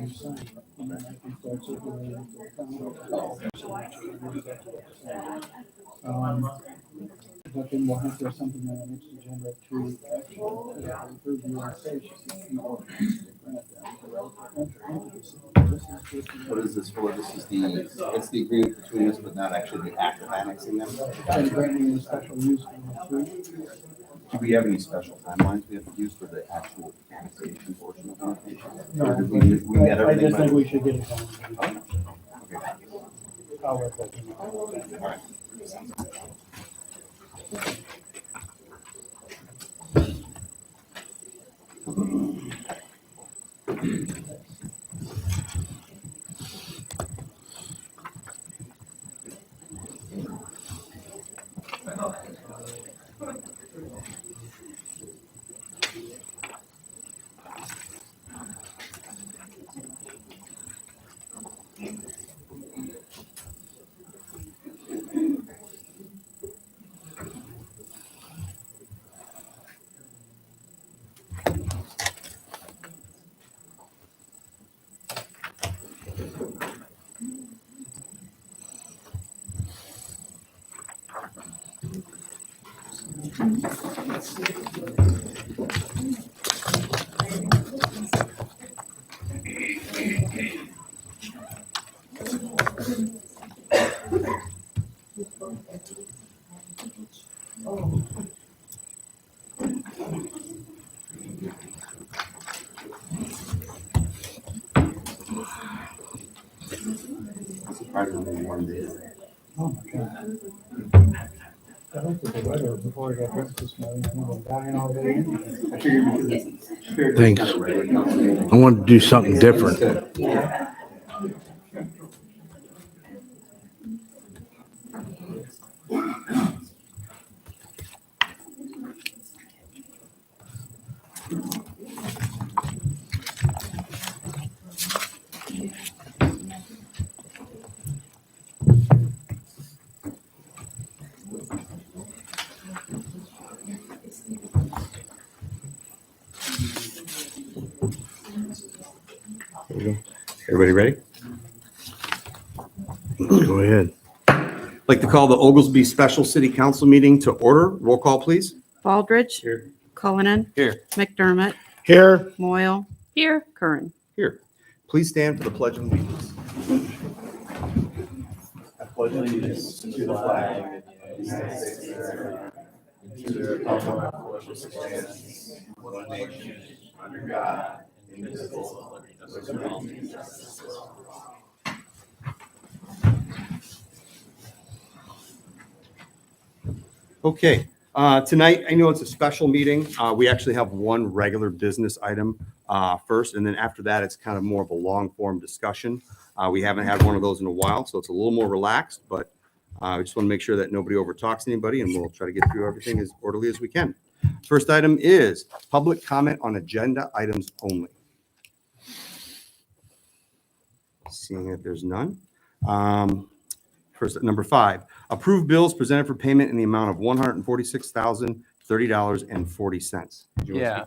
you sign it, and then I can start circulating it to the town. But then we'll have to have something on the next agenda to actually approve the annexation. What is this for? This is it's the agreement between us, but not actually the act of annexing them. And granting a special use for the Do we have any special timelines we have to use for the actual annexation portion of the annexation? No, Or did we get I everything? just think by- we should get it done. Okay. I'll let that know. All right. Probably one day. Oh my God. I looked at the weather before I got dressed this morning, I'm dying all day. I figured because Thanks. I want to do something different. Everybody ready? Go ahead. I'd like to call the Oglesby Special City Council meeting to order. Roll call, please. Baldridge. Here. Cullinan. Here. McDermott. Here. Moyle. Here. Curran. Here. Please stand for the Pledge of Allegiance. I pledge allegiance to the flag of the United States of America, and to the republic for which it stands, one nation, under God, indivisible, with liberty and justice for all. Okay, tonight, I know it's a special meeting. We actually have one regular business item first, and then after that, it's kind of more of a long-form discussion. We haven't had one of those in a while, so it's a little more relaxed, but I just want to make sure that nobody overtalks anybody, and we'll try to get through everything as orderly as we can. First item is public comment on agenda items only. Seeing that there's none. First, number 5, approve bills presented for payment in the amount of $146,030.40. Yeah.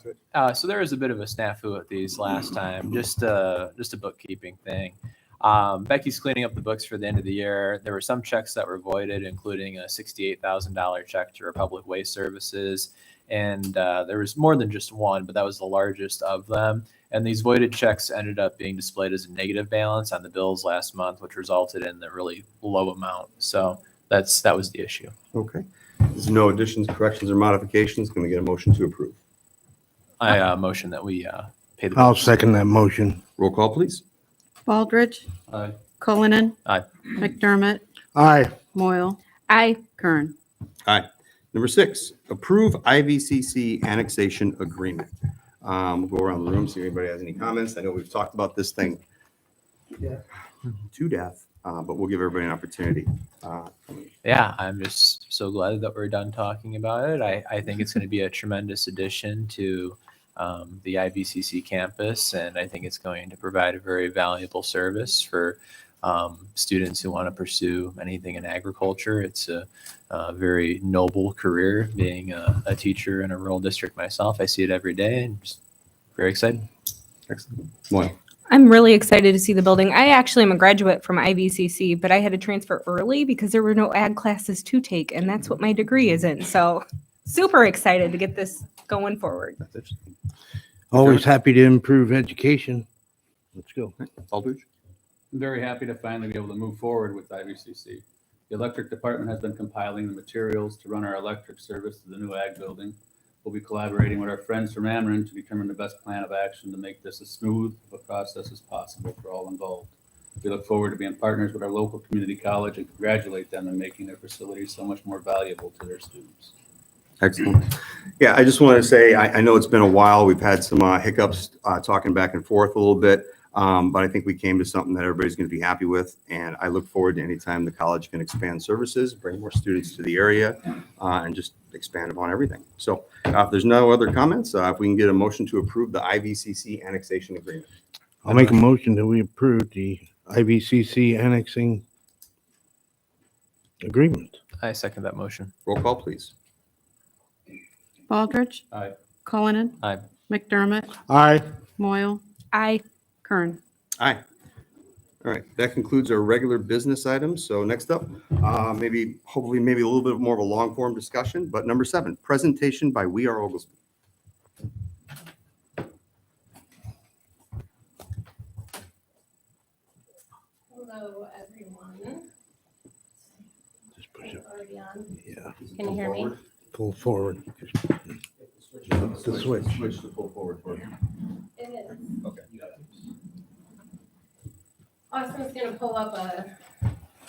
So there was a bit of a snafu with these last time, just a bookkeeping thing. Becky's cleaning up the books for the end of the year. There were some checks that were voided, including a $68,000 check to Republic Waste Services. And there was more than just one, but that was the largest of them. And these voided checks ended up being displayed as a negative balance on the bills last month, which resulted in the really low amount. So that was the issue. Okay. There's no additions, corrections, or modifications. Can we get a motion to approve? I motion that we pay the I'll bills. second that motion. Roll call, please. Baldridge. Aye. Cullinan. Aye. McDermott. Aye. Moyle. Aye. Curran. Aye. Number 6, approve IVCC annexation agreement. We'll go around the room, see if anybody has any comments. I know we've talked about this thing to death, but we'll give everybody an opportunity. Yeah, I'm just so glad that we're done talking about it. I think it's going to be a tremendous addition to the IVCC campus, and I think it's going to provide a very valuable service for students who want to pursue anything in agriculture. It's a very noble career, being a teacher in a rural district myself. I see it every day, and just very excited. Excellent. Moyle. I'm really excited to see the building. I actually am a graduate from IVCC, but I had to transfer early because there were no ag classes to take, and that's what my degree is in. So super excited to get this going forward. That's interesting. Always happy to improve education. Let's go. Aldridge? I'm very happy to finally be able to move forward with IVCC. The electric department has been compiling the materials to run our electric service to the new ag building. We'll be collaborating with our friends from Ameren to determine the best plan of action to make this as smooth of a process as possible for all involved. We look forward to being partners with our local community college and congratulate them in making their facilities so much more valuable to their students. Excellent. Yeah, I just wanted to say, I know it's been a while. We've had some hiccups talking back and forth a little bit, but I think we came to something that everybody's going to be happy with. And I look forward to any time the college can expand services, bring more students to the area, and just expand upon everything. So if there's no other comments, if we can get a motion to approve the IVCC annexation agreement. I'll make a motion that we approve the IVCC annexing agreement. I second that motion. Roll call, please. Baldridge. Aye. Cullinan. Aye. McDermott. Aye. Moyle. I Curran. Aye. All right, that concludes our regular business items. So next up, hopefully maybe a little bit more of a long form discussion, but number 7, presentation by We Are Oglesby. Hello, everyone. Just push it. Already on. Yeah. Can you hear me? Pull forward. The switch. Switch to pull forward for you. It is. Okay. Austin's gonna pull up a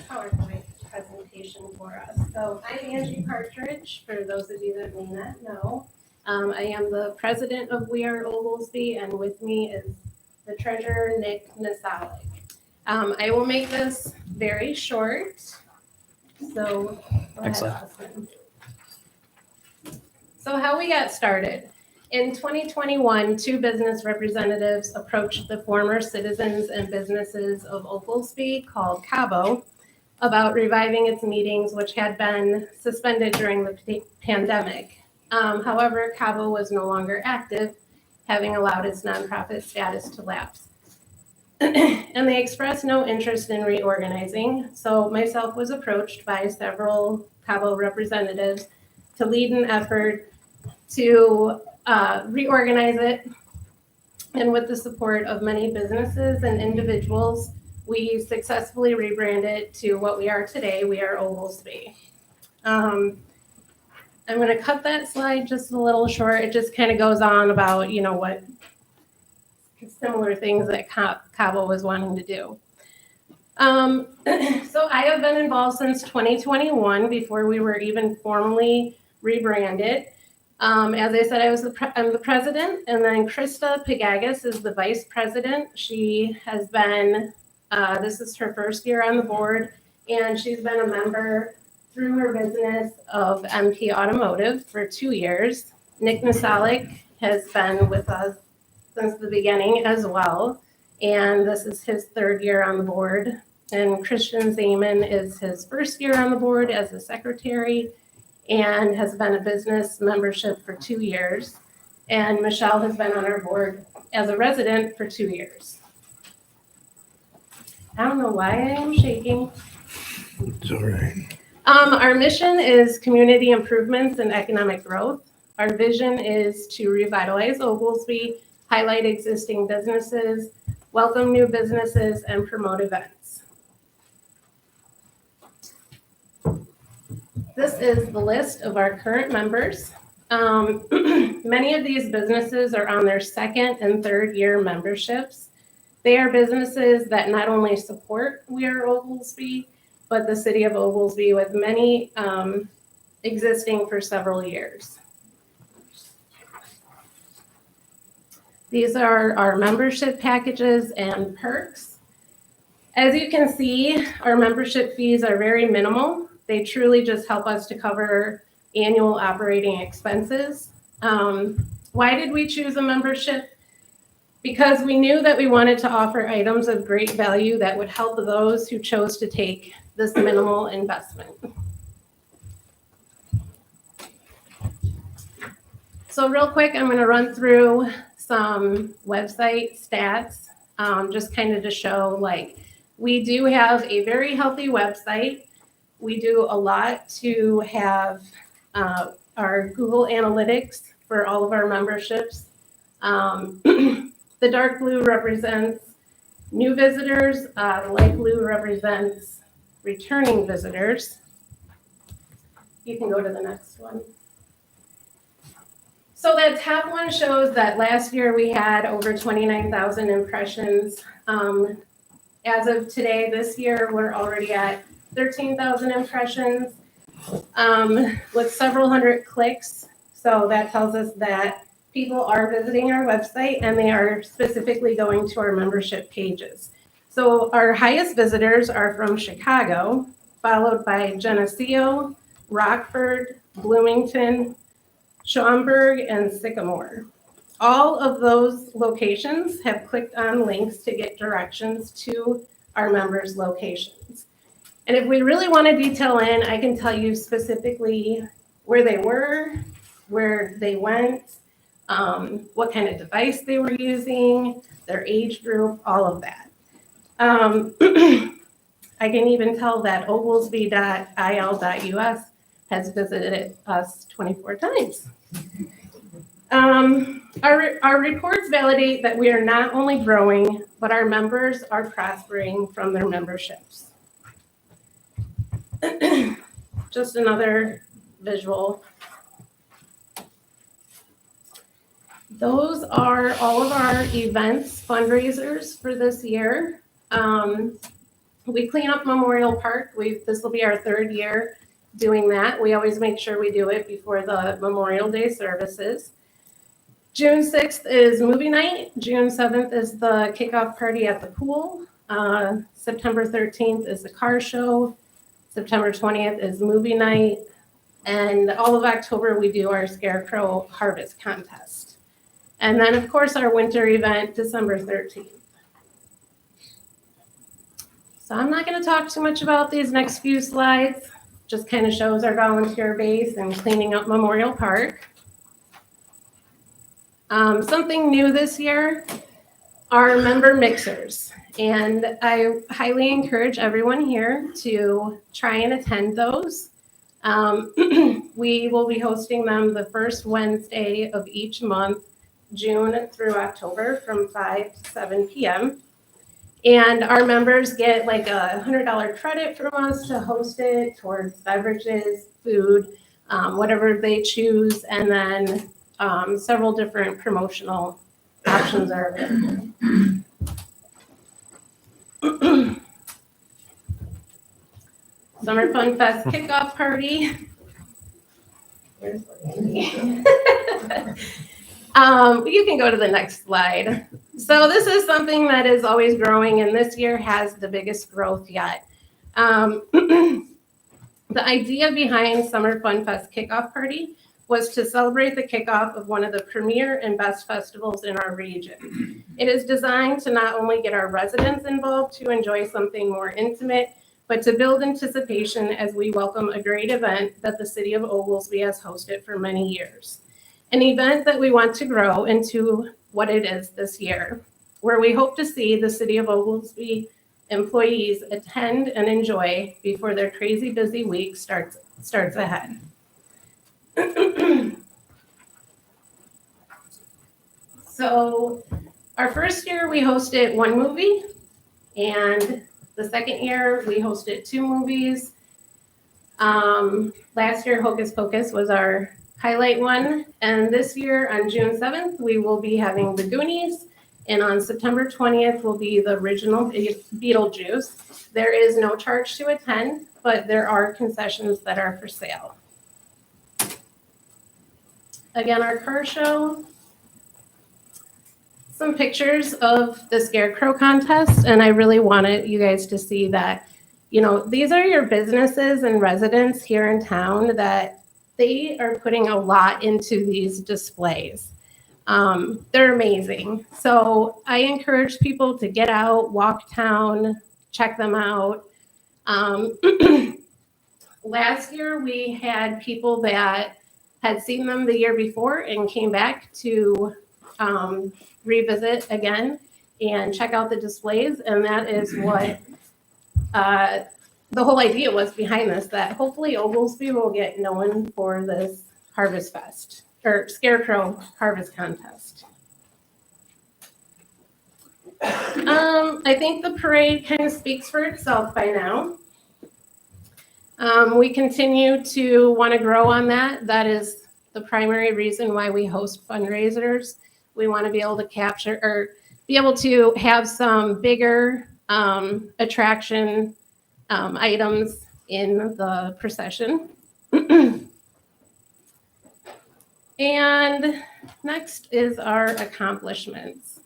PowerPoint presentation for us. So I'm Angie Partridge, for those of you that may not know. I am the president of We Are Oglesby, and with me is the treasurer, Nick Nasalik. I will make this very short. So go ahead, Excellent. Austin. So how we got started. In 2021, 2 business representatives approached the former citizens and businesses of Oglesby, called Cabo, about reviving its meetings, which had been suspended during the pandemic. However, Cabo was no longer active, having allowed its nonprofit status to lapse. And they expressed no interest in reorganizing, so myself was approached by several Cabo representatives to lead an effort to reorganize it. And with the support of many businesses and individuals, we successfully rebranded to what we are today, We Are Oglesby. I'm going to cut that slide just a little short. It just kind of goes on about, what similar things that Cabo was wanting to do. So I have been involved since 2021, before we were even formally rebranded. As I said, I'm the president, and then Krista Pagagas is the vice president. She has been, this is her first year on the board, and she's been a member through her business of MP Automotive for 2 years. Nick Nasalik has been with us since the beginning as well, and this is his 3rd year on the board. And Christian Zaman is his 1st year on the board as a secretary, and has been a business membership for 2 years. And Michelle has been on our board as a resident for 2 years. I don't know why I am shaking. It's all right. Our mission is community improvements and economic growth. Our vision is to revitalize Oglesby, highlight existing businesses, welcome new businesses, and promote events. This is the list of our current members. Many of these businesses are on their 2nd and 3rd year memberships. They are businesses that not only support We Are Oglesby, but the city of Oglesby, with many existing for several years. These are our membership packages and perks. As you can see, our membership fees are very minimal. They truly just help us to cover annual operating expenses. Why did we choose a membership? Because we knew that we wanted to offer items of great value that would help those who chose to take this minimal investment. So real quick, I'm going to run through some website stats. just kind of to show like we do have a very healthy website. We do a lot to have our Google Analytics for all of our memberships. The dark blue represents new visitors. The light blue represents returning visitors. You can go to the next one. So that top one shows that last year we had over 29,000 impressions. As of today, this year, we're already at 13,000 impressions with several hundred clicks. So that tells us that people are visiting our website and they are specifically going to our membership pages. So our highest visitors are from Chicago, followed by Geneseo, Rockford, Bloomington, Schaumburg, and Sycamore. All of those locations have clicked on links to get directions to our members' locations. And if we really want to detail in, I can tell you specifically where they were, where they went, what kind of device they were using, their age group, all of that. I can even tell that oglesby.il.us has visited us 24 times. Our reports validate that we are not only growing, but our members are prospering from their memberships. Just another visual. Those are all of our events, fundraisers for this year. We clean up Memorial Park. This will be our third year doing that. We always make sure we do it before the Memorial Day services. June 6th is movie night. June 7th is the kickoff party at the pool. September 13th is the car show. September 20th is movie night. And all of October, we do our scarecrow harvest contest. And then, of course, our winter event, December 13th. So I'm not going to talk too much about these next few slides. Just kind of shows our volunteer base and cleaning up Memorial Park. Something new this year are member mixers. And I highly encourage everyone here to try and attend those. We will be hosting them the first Wednesday of each month, June through October, from 5 to 7 p.m. And our members get like a $100 credit from us to host it towards beverages, food, whatever they choose, and then several different promotional options are available. Summer Fun Fest kickoff party. Where's you can go to the next slide. So this is something that is always growing, and this year has the biggest growth yet. The idea behind Summer Fun Fest kickoff party was to celebrate the kickoff of one of the premier and best festivals in our region. It is designed to not only get our residents involved to enjoy something more intimate, but to build anticipation as we welcome a great event that the city of Oglesby has hosted for many years. An event that we want to grow into what it is this year, where we hope to see the city of Oglesby employees attend and enjoy before their crazy busy week starts ahead. So our first year we hosted one movie, and the second year we hosted 2 movies. Last year Hocus Pocus was our highlight one, and this year on June 7th we will be having The Goonies, and on September 20th will be the original Beetlejuice. There is no charge to attend, but there are concessions that are for sale. Again, our car show. Some pictures of the scarecrow contest, and I really wanted you guys to see that, these are your businesses and residents here in town that they are putting a lot into these displays. They're amazing. So I encourage people to get out, walk town, check them out. Last year we had people that had seen them the year before and came back to revisit again. and check out the displays. And that is what the whole idea was behind this, that hopefully Oglesby will get known for this Harvest Fest or Scarecrow Harvest Contest. I think the parade kind of speaks for itself by now. We continue to want to grow on that. That is the primary reason why we host fundraisers. We want to be able to capture or be able to have some bigger attraction items in the procession. And next is our accomplishments.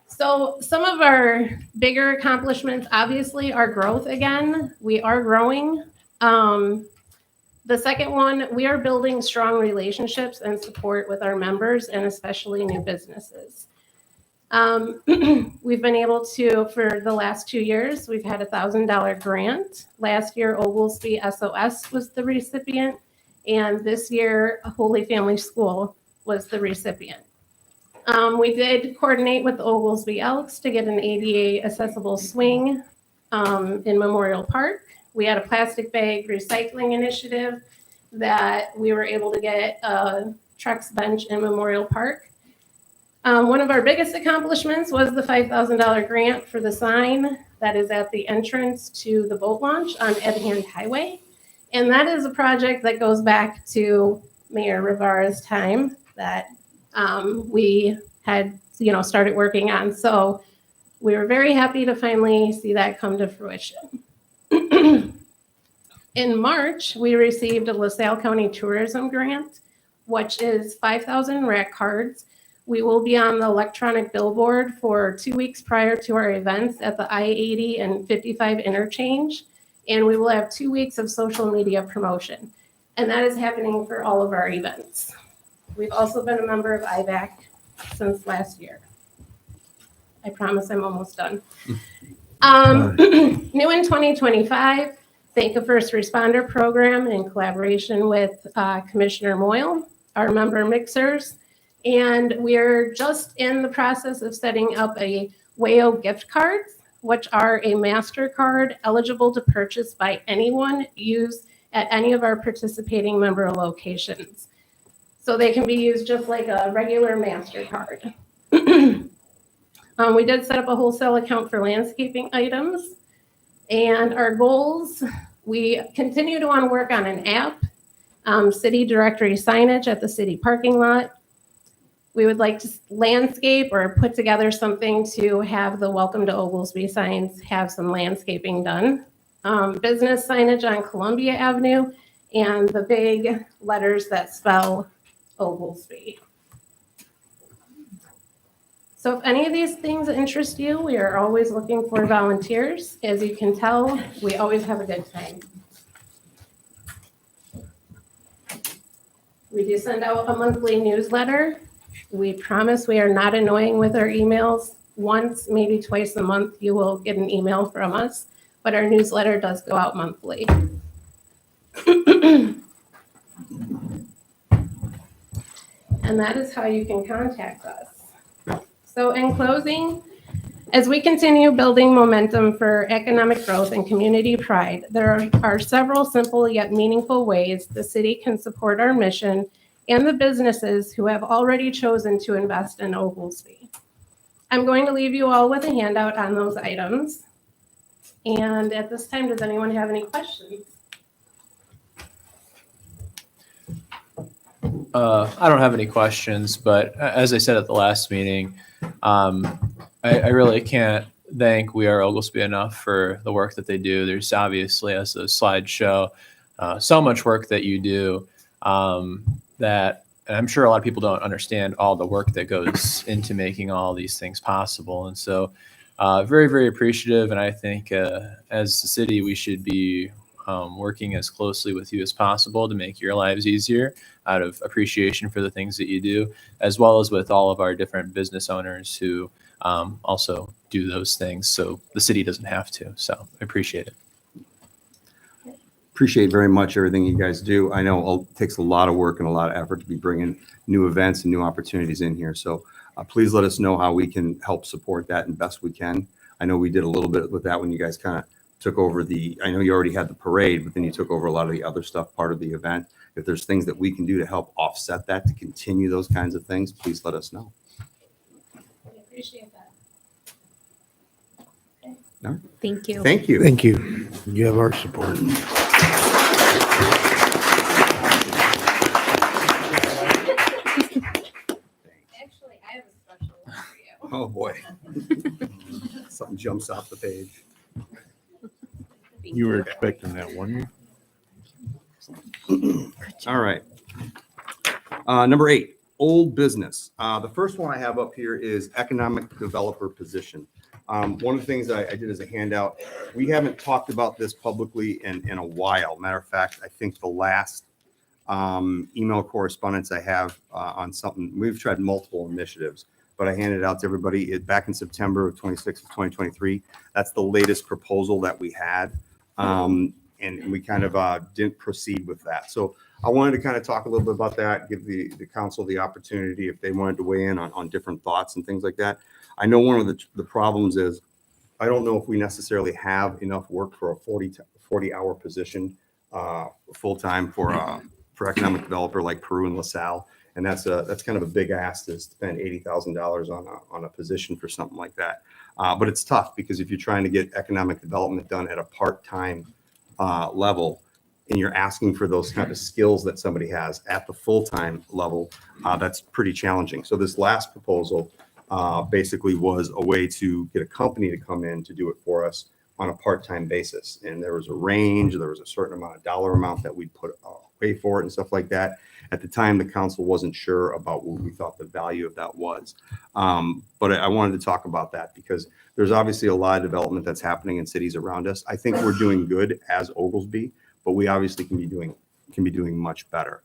So some of our bigger accomplishments, obviously, are growth again. We are growing. The second one, we are building strong relationships and support with our members and especially new businesses. We've been able to, for the last 2 years, we've had a $1,000 grant. Last year, Oglesby SOS was the recipient, and this year, Holy Family School was the recipient. We did coordinate with the Oglesby Elks to get an ADA accessible swing in Memorial Park. We had a plastic bag recycling initiative that we were able to get a Trex bench in Memorial Park. One of our biggest accomplishments was the $5,000 grant for the sign that is at the entrance to the boat launch on Ed Hand Highway. And that is a project that goes back to Mayor Rivera's time that we had, started working on. So we were very happy to finally see that come to fruition. In March, we received a LaSalle County Tourism Grant, which is 5,000 rack cards. We will be on the electronic billboard for 2 weeks prior to our events at the I-80 and 55 interchange. And we will have 2 weeks of social media promotion. And that is happening for all of our events. We've also been a member of IVAC since last year. I promise I'm almost done. New in 2025, Thank a First Responder program in collaboration with Commissioner Moyle, our member mixers. And we're just in the process of setting up a WAYO gift cards, which are a MasterCard eligible to purchase by anyone used at any of our participating member locations. So they can be used just like a regular MasterCard. We did set up a wholesale account for landscaping items. And our goals, we continue to want to work on an app, city directory signage at the city parking lot. We would like to landscape or put together something to have the Welcome to Oglesby signs have some landscaping done. Business signage on Columbia Avenue and the big letters that spell Oglesby. So if any of these things interest you, we are always looking for volunteers. As you can tell, we always have a good time. We do send out a monthly newsletter. We promise we are not annoying with our emails. Once, maybe twice a month, you will get an email from us, but our newsletter does go out monthly. And that is how you can contact us. So in closing, as we continue building momentum for economic growth and community pride, there are several simple yet meaningful ways the city can support our mission and the businesses who have already chosen to invest in Oglesby. I'm going to leave you all with a handout on those items. And at this time, does anyone have any questions? I don't have any questions, but as I said at the last meeting, I really can't thank We Are Oglesby enough for the work that they do. There's obviously, as the slides show, so much work that you do that and I'm sure a lot of people don't understand all the work that goes into making all these things possible. And so very, very appreciative. And I think as a city, we should be working as closely with you as possible to make your lives easier out of appreciation for the things that you do, as well as with all of our different business owners who also do those things so the city doesn't have to. So I appreciate it. Appreciate very much everything you guys do. I know it takes a lot of work and a lot of effort to be bringing new events and new opportunities in here. So Please let us know how we can help support that and best we can. I know we did a little bit with that when you guys kind of took over I know you already had the parade, but then you took over a lot of the other stuff, part of the event. If there's things that we can do to help offset that, to continue those kinds of things, please let us know. I appreciate that. Thank you. Thank you. Thank you. You have our support. Actually, I have a special one for you. Oh, boy. Something jumps off the page. You were expecting that one. All right. Number 8, old business. The first one I have up here is economic developer position. One of the things I did as a handout, we haven't talked about this publicly in a while. Matter of fact, I think the last email correspondence I have on something, we've tried multiple initiatives, but I handed out to everybody back in September of 2023. That's the latest proposal that we had. And we kind of didn't proceed with that. So I wanted to kind of talk a little bit about that, give the council the opportunity if they wanted to weigh in on different thoughts and things like that. I know one of the problems is I don't know if we necessarily have enough work for a 40-hour position full-time for economic developer like Peru and LaSalle. And that's kind of a big ask to spend $80,000 on a position for something like that. But it's tough because if you're trying to get economic development done at a part-time level, and you're asking for those kind of skills that somebody has at the full-time level, that's pretty challenging. So this last proposal basically was a way to get a company to come in to do it for us on a part-time basis. And there was a range, there was a certain amount of dollar amount that we'd pay for it and stuff like that. At the time, the council wasn't sure about what we thought the value of that was. But I wanted to talk about that because there's obviously a lot of development that's happening in cities around us. I think we're doing good as Oglesby, but we obviously can be doing much better.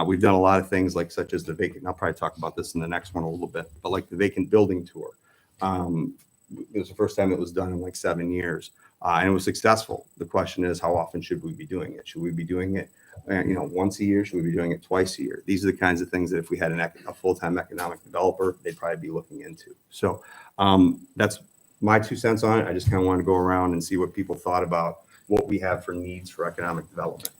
We've done a lot of things such as the vacant, and I'll probably talk about this in the next one a little bit, but like the vacant building tour. It was the first time it was done in 7 years, and it was successful. The question is, how often should we be doing it? Should we be doing it once a year? Should we be doing it twice a year? These are the kinds of things that if we had a full-time economic developer, they'd probably be looking into. So that's my 2 cents on it. I just kind of wanted to go around and see what people thought about what we have for needs for economic development.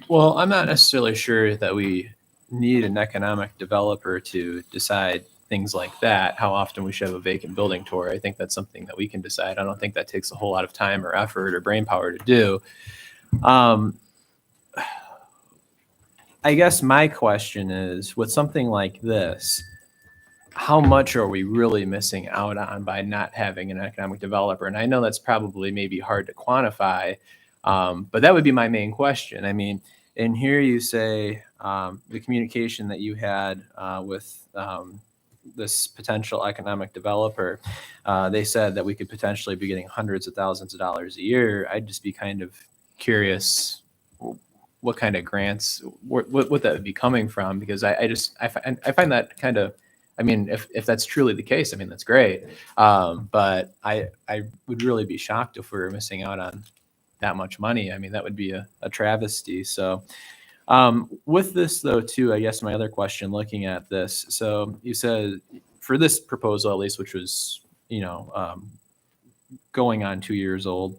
Well, I'm not necessarily sure that we need an economic developer to decide things like that, how often we should have a vacant building tour. I think that's something that we can decide. I don't think that takes a whole lot of time or effort or brain power to do. I guess my question is, with something like this, how much are we really missing out on by not having an economic developer? And I know that's probably maybe hard to quantify, but that would be my main question. I mean, and here you say the communication that you had with this potential economic developer, they said that we could potentially be getting hundreds of thousands of dollars a year. I'd just be kind of curious what kind of grants, what that would be coming from, because I find that kind of, I mean, if that's truly the case, I mean, that's great. But I would really be shocked if we were missing out on that much money. I mean, that would be a travesty. So with this though, too, I guess my other question looking at this, so you said for this proposal, at least, which was, going on 2 years old,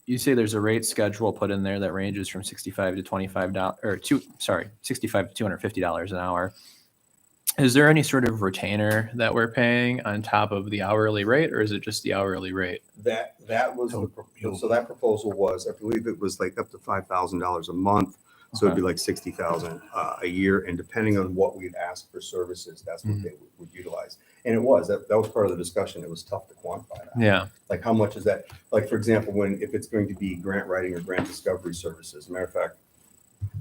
you say there's a rate schedule put in there that ranges from $65 to $25 or $65 to $250 an hour. Is there any sort of retainer that we're paying on top of the hourly rate, or is it just the hourly rate? That was so that proposal was, I believe it was up to $5,000 a month. So it'd be $60,000 a year, and depending on what we'd ask for services, that's what they would utilize. And it was that was part of the discussion. It was tough to quantify that. Yeah. How much is that? For example, if it's going to be grant writing or grant discovery services. As a matter of fact,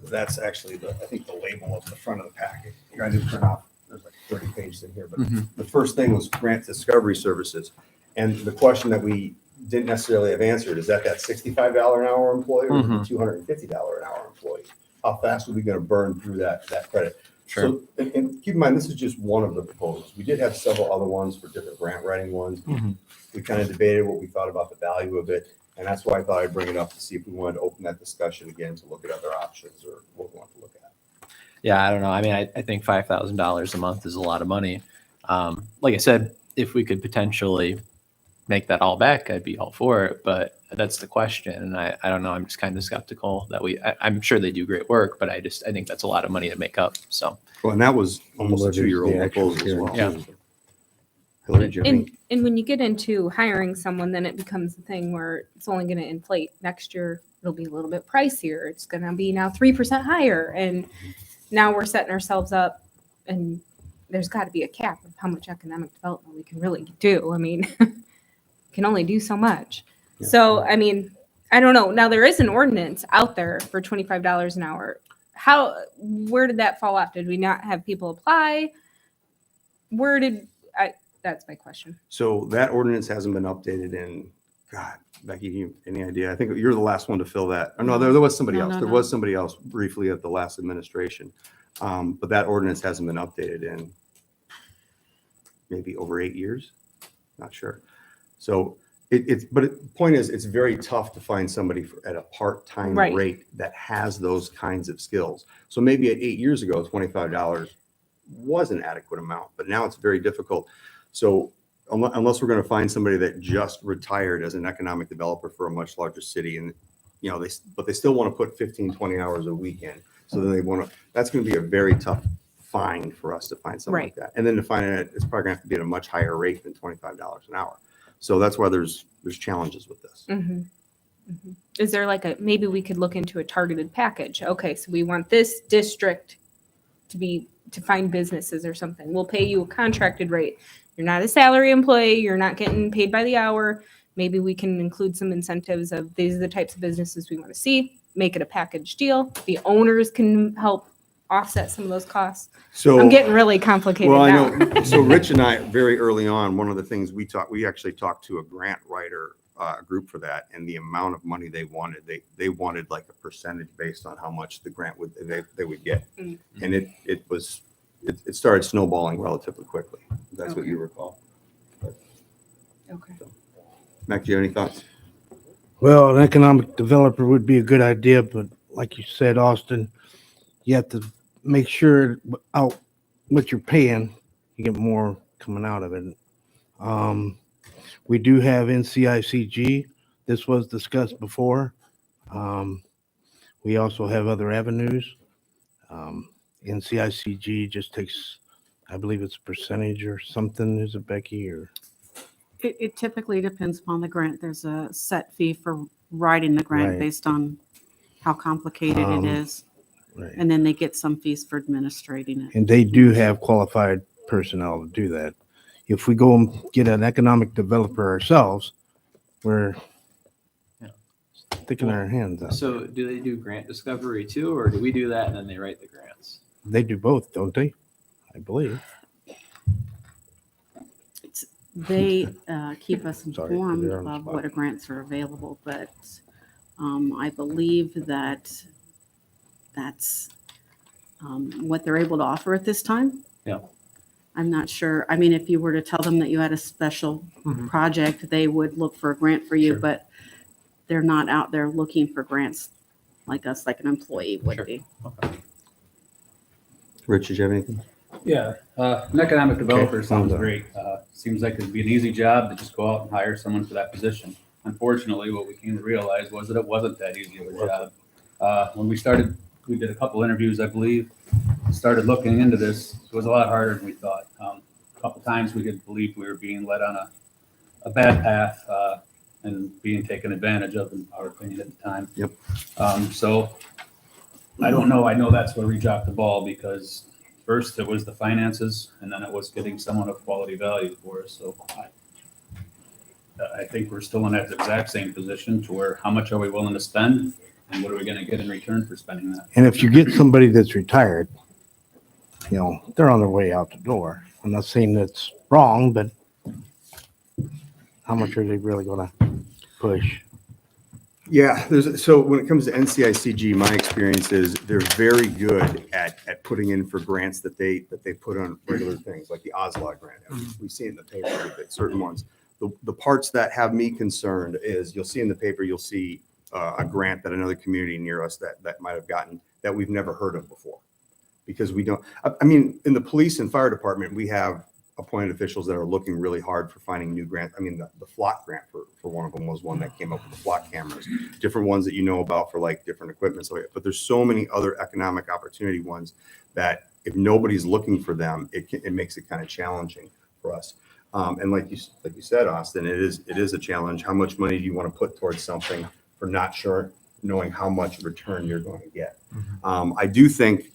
that's actually I think the label of the front of the packet. I didn't print off. There's 30 pages in here, but the first thing was grant discovery services. And the question that we didn't necessarily have answered is that $65 an hour employee or the $250 an hour employee? How fast are we going to burn through that credit? Sure. So, and keep in mind, this is just one of the proposals. We did have several other ones for different grant writing ones. We kind of debated what we thought about the value of it. And that's why I thought I'd bring it up to see if we wanted to open that discussion again to look at other options or what we want to look at. Yeah, I don't know. I mean, I think $5,000 a month is a lot of money. Like I said, if we could potentially make that all back, I'd be all for it. But that's the question. And I don't know. I'm just kind of skeptical that I'm sure they do great work, but I think that's a lot of money to make up. So, Well, and that was almost a What is the 2-year-old actual proposal as well. guarantee? Hillary, do you have any- And when you get into hiring someone, then it becomes a thing where it's only going to inflate. Next year, it'll be a little bit pricier. It's going to be now 3% higher. And now we're setting ourselves up, and there's got to be a cap of how much economic development we can really do. I mean, can only do so much. Yeah. So, I mean, I don't know. Now there is an ordinance out there for $25 an hour. Where did that fall off? Did we not have people apply? That's my question. So that ordinance hasn't been updated in, God, Becky, you any idea? I think you're the last one to fill that. Oh, no, there was somebody else. There was somebody else briefly at the last administration. But that ordinance hasn't been updated in maybe over 8 years. Not sure. So point is, it's very tough to find somebody at a part-time Right. rate that has those kinds of skills. So maybe 8 years ago, $25 was an adequate amount, but now it's very difficult. So unless we're going to find somebody that just retired as an economic developer for a much larger city, and but they still want to put 15, 20 hours a week in. So then that's going to be a very tough find for us to find something like that. And then to find it, it's probably going to have to be at a much higher rate than $25 an hour. So that's why there's challenges with this. Mm-hmm. Mm-hmm. Is there maybe we could look into a targeted package? Okay, so we want this district to find businesses or something. We'll pay you a contracted rate. You're not a salary employee. You're not getting paid by the hour. Maybe we can include some incentives of these are the types of businesses we want to see. Make it a package deal. The owners can help offset some of those costs. So I'm getting really complicated well, now. I know. So Rich and I, very early on, one of the things we actually talked to a grant writer group for that, and the amount of money they wanted, they wanted like a percentage based on how much the grant they would get. Mm. And it started snowballing relatively quickly. That's what you recall. Okay. Mac, do you have any thoughts? Well, an economic developer would be a good idea, but like you said, Austin, you have to make sure out what you're paying, you get more coming out of it. We do have NCICG. This was discussed before. We also have other avenues. NCICG just takes, I believe it's a percentage or something. Is it, Becky? Or It typically depends upon the grant. There's a set fee for writing the grant Right. based on how complicated it is. right. And then they get some fees for administrating it. And they do have qualified personnel to do that. If we go and get an economic developer ourselves, we're sticking our hands out. so do they do grant discovery too, or do we do that and then they write the grants? They do both, don't they? I believe. They keep us Sorry, informed you're on the of spot. what grants are available, but I believe that that's what they're able to offer at this time. Yeah. I'm not sure. I mean, if you were to tell them that you had a special Mhm. project, they would look for a grant for you, Sure. but they're not out there looking for grants like us, like an employee would Sure. be. Okay. Rich, did you have anything? Yeah, an economic developer Okay, sounds thumbs up. great. Seems like it'd be an easy job to just go out and hire someone for that position. Unfortunately, what we came to realize was that it wasn't that easy of a job. When we did a couple interviews, I believe, started looking into this. It was a lot harder than we thought. A couple times we could believe we were being led on a bad path and being taken advantage of, in our opinion, at the time. Yep. So I don't know. I know that's where we dropped the ball, because first it was the finances, and then it was getting someone of quality value for us. So I think we're still in that exact same position to where how much are we willing to spend, and what are we going to get in return for spending that? And if you get somebody that's retired, they're on their way out the door. I'm not saying that's wrong, but how much are they really going to push? Yeah, so when it comes to NCICG, my experience is they're very good at putting in for grants that they put on regular things, like the OSLA grant. We see it in the paper, that certain ones. The parts that have me concerned is you'll see in the paper, you'll see a grant that another community near us that might have gotten that we've never heard of before. Because we don't, I mean, in the police and fire department, we have appointed officials that are looking really hard for finding new grants. I mean, the flock grant for one of them was one that came up with the flock cameras, different ones that you know about for like different equipment. So, but there's so many other economic opportunity ones that if nobody's looking for them, it makes it kind of challenging for us. And like you said, Austin, it is a challenge. How much money do you want to put towards something for not sure, knowing how much return you're going to get? I do think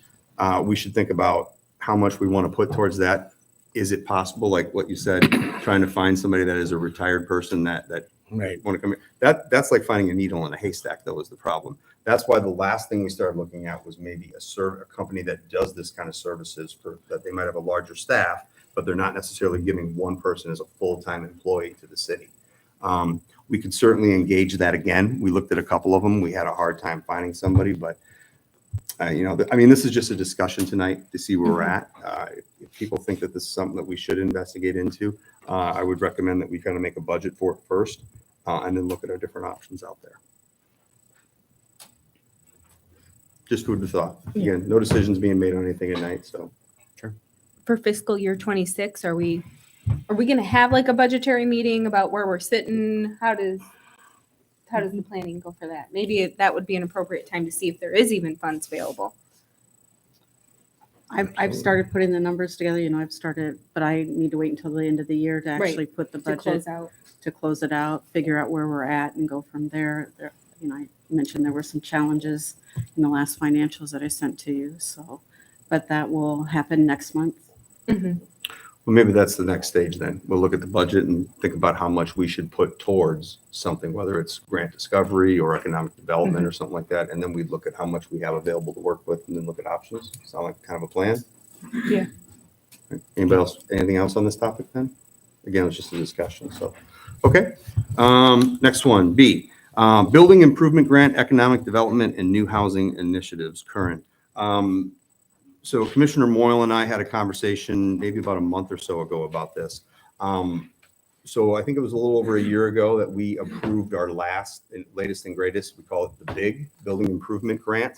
we should think about how much we want to put towards that. Is it possible, like what you said, trying to find somebody that is a retired person that Right. want to come in? That's like finding a needle in a haystack. That was the problem. That's why the last thing we started looking at was maybe a company that does this kind of services for that. They might have a larger staff, but they're not necessarily giving one person as a full-time employee to the city. We could certainly engage that again. We looked at a couple of them. We had a hard time finding somebody, but this is just a discussion tonight to see where we're at. If people think that this is something that we should investigate into, I would recommend that we kind of make a budget for it first, and then look at our different options out there. Just food for thought. Again, no decisions being made on anything tonight. So, For fiscal year 26, are we going to have like a budgetary meeting about where we're sitting? How does the planning go for that? Maybe that would be an appropriate time to see if there is even funds available. I've started putting the numbers together, I've started, but I need to wait until the end of the year to actually put the To budget, close out. to close it out, figure out where we're at and go from there. I mentioned there were some challenges in the last financials that I sent to you. So, but that will happen next month. Mhm. well, maybe that's the next stage. Then we'll look at the budget and think about how much we should put towards something, whether it's grant discovery or economic development or something like that. And then we look at how much we have available to work with, and then look at options. Sound like kind of a plan? Yeah. Anybody else? Anything else on this topic? Then again, it's just a discussion. So, okay. Next one, B. Building Improvement Grant, Economic Development and New Housing Initiatives, Curran. So Commissioner Moyle and I had a conversation maybe about a month or so ago about this. So I think it was a little over a year ago that we approved our latest and greatest, we call it the BIG, Building Improvement Grant.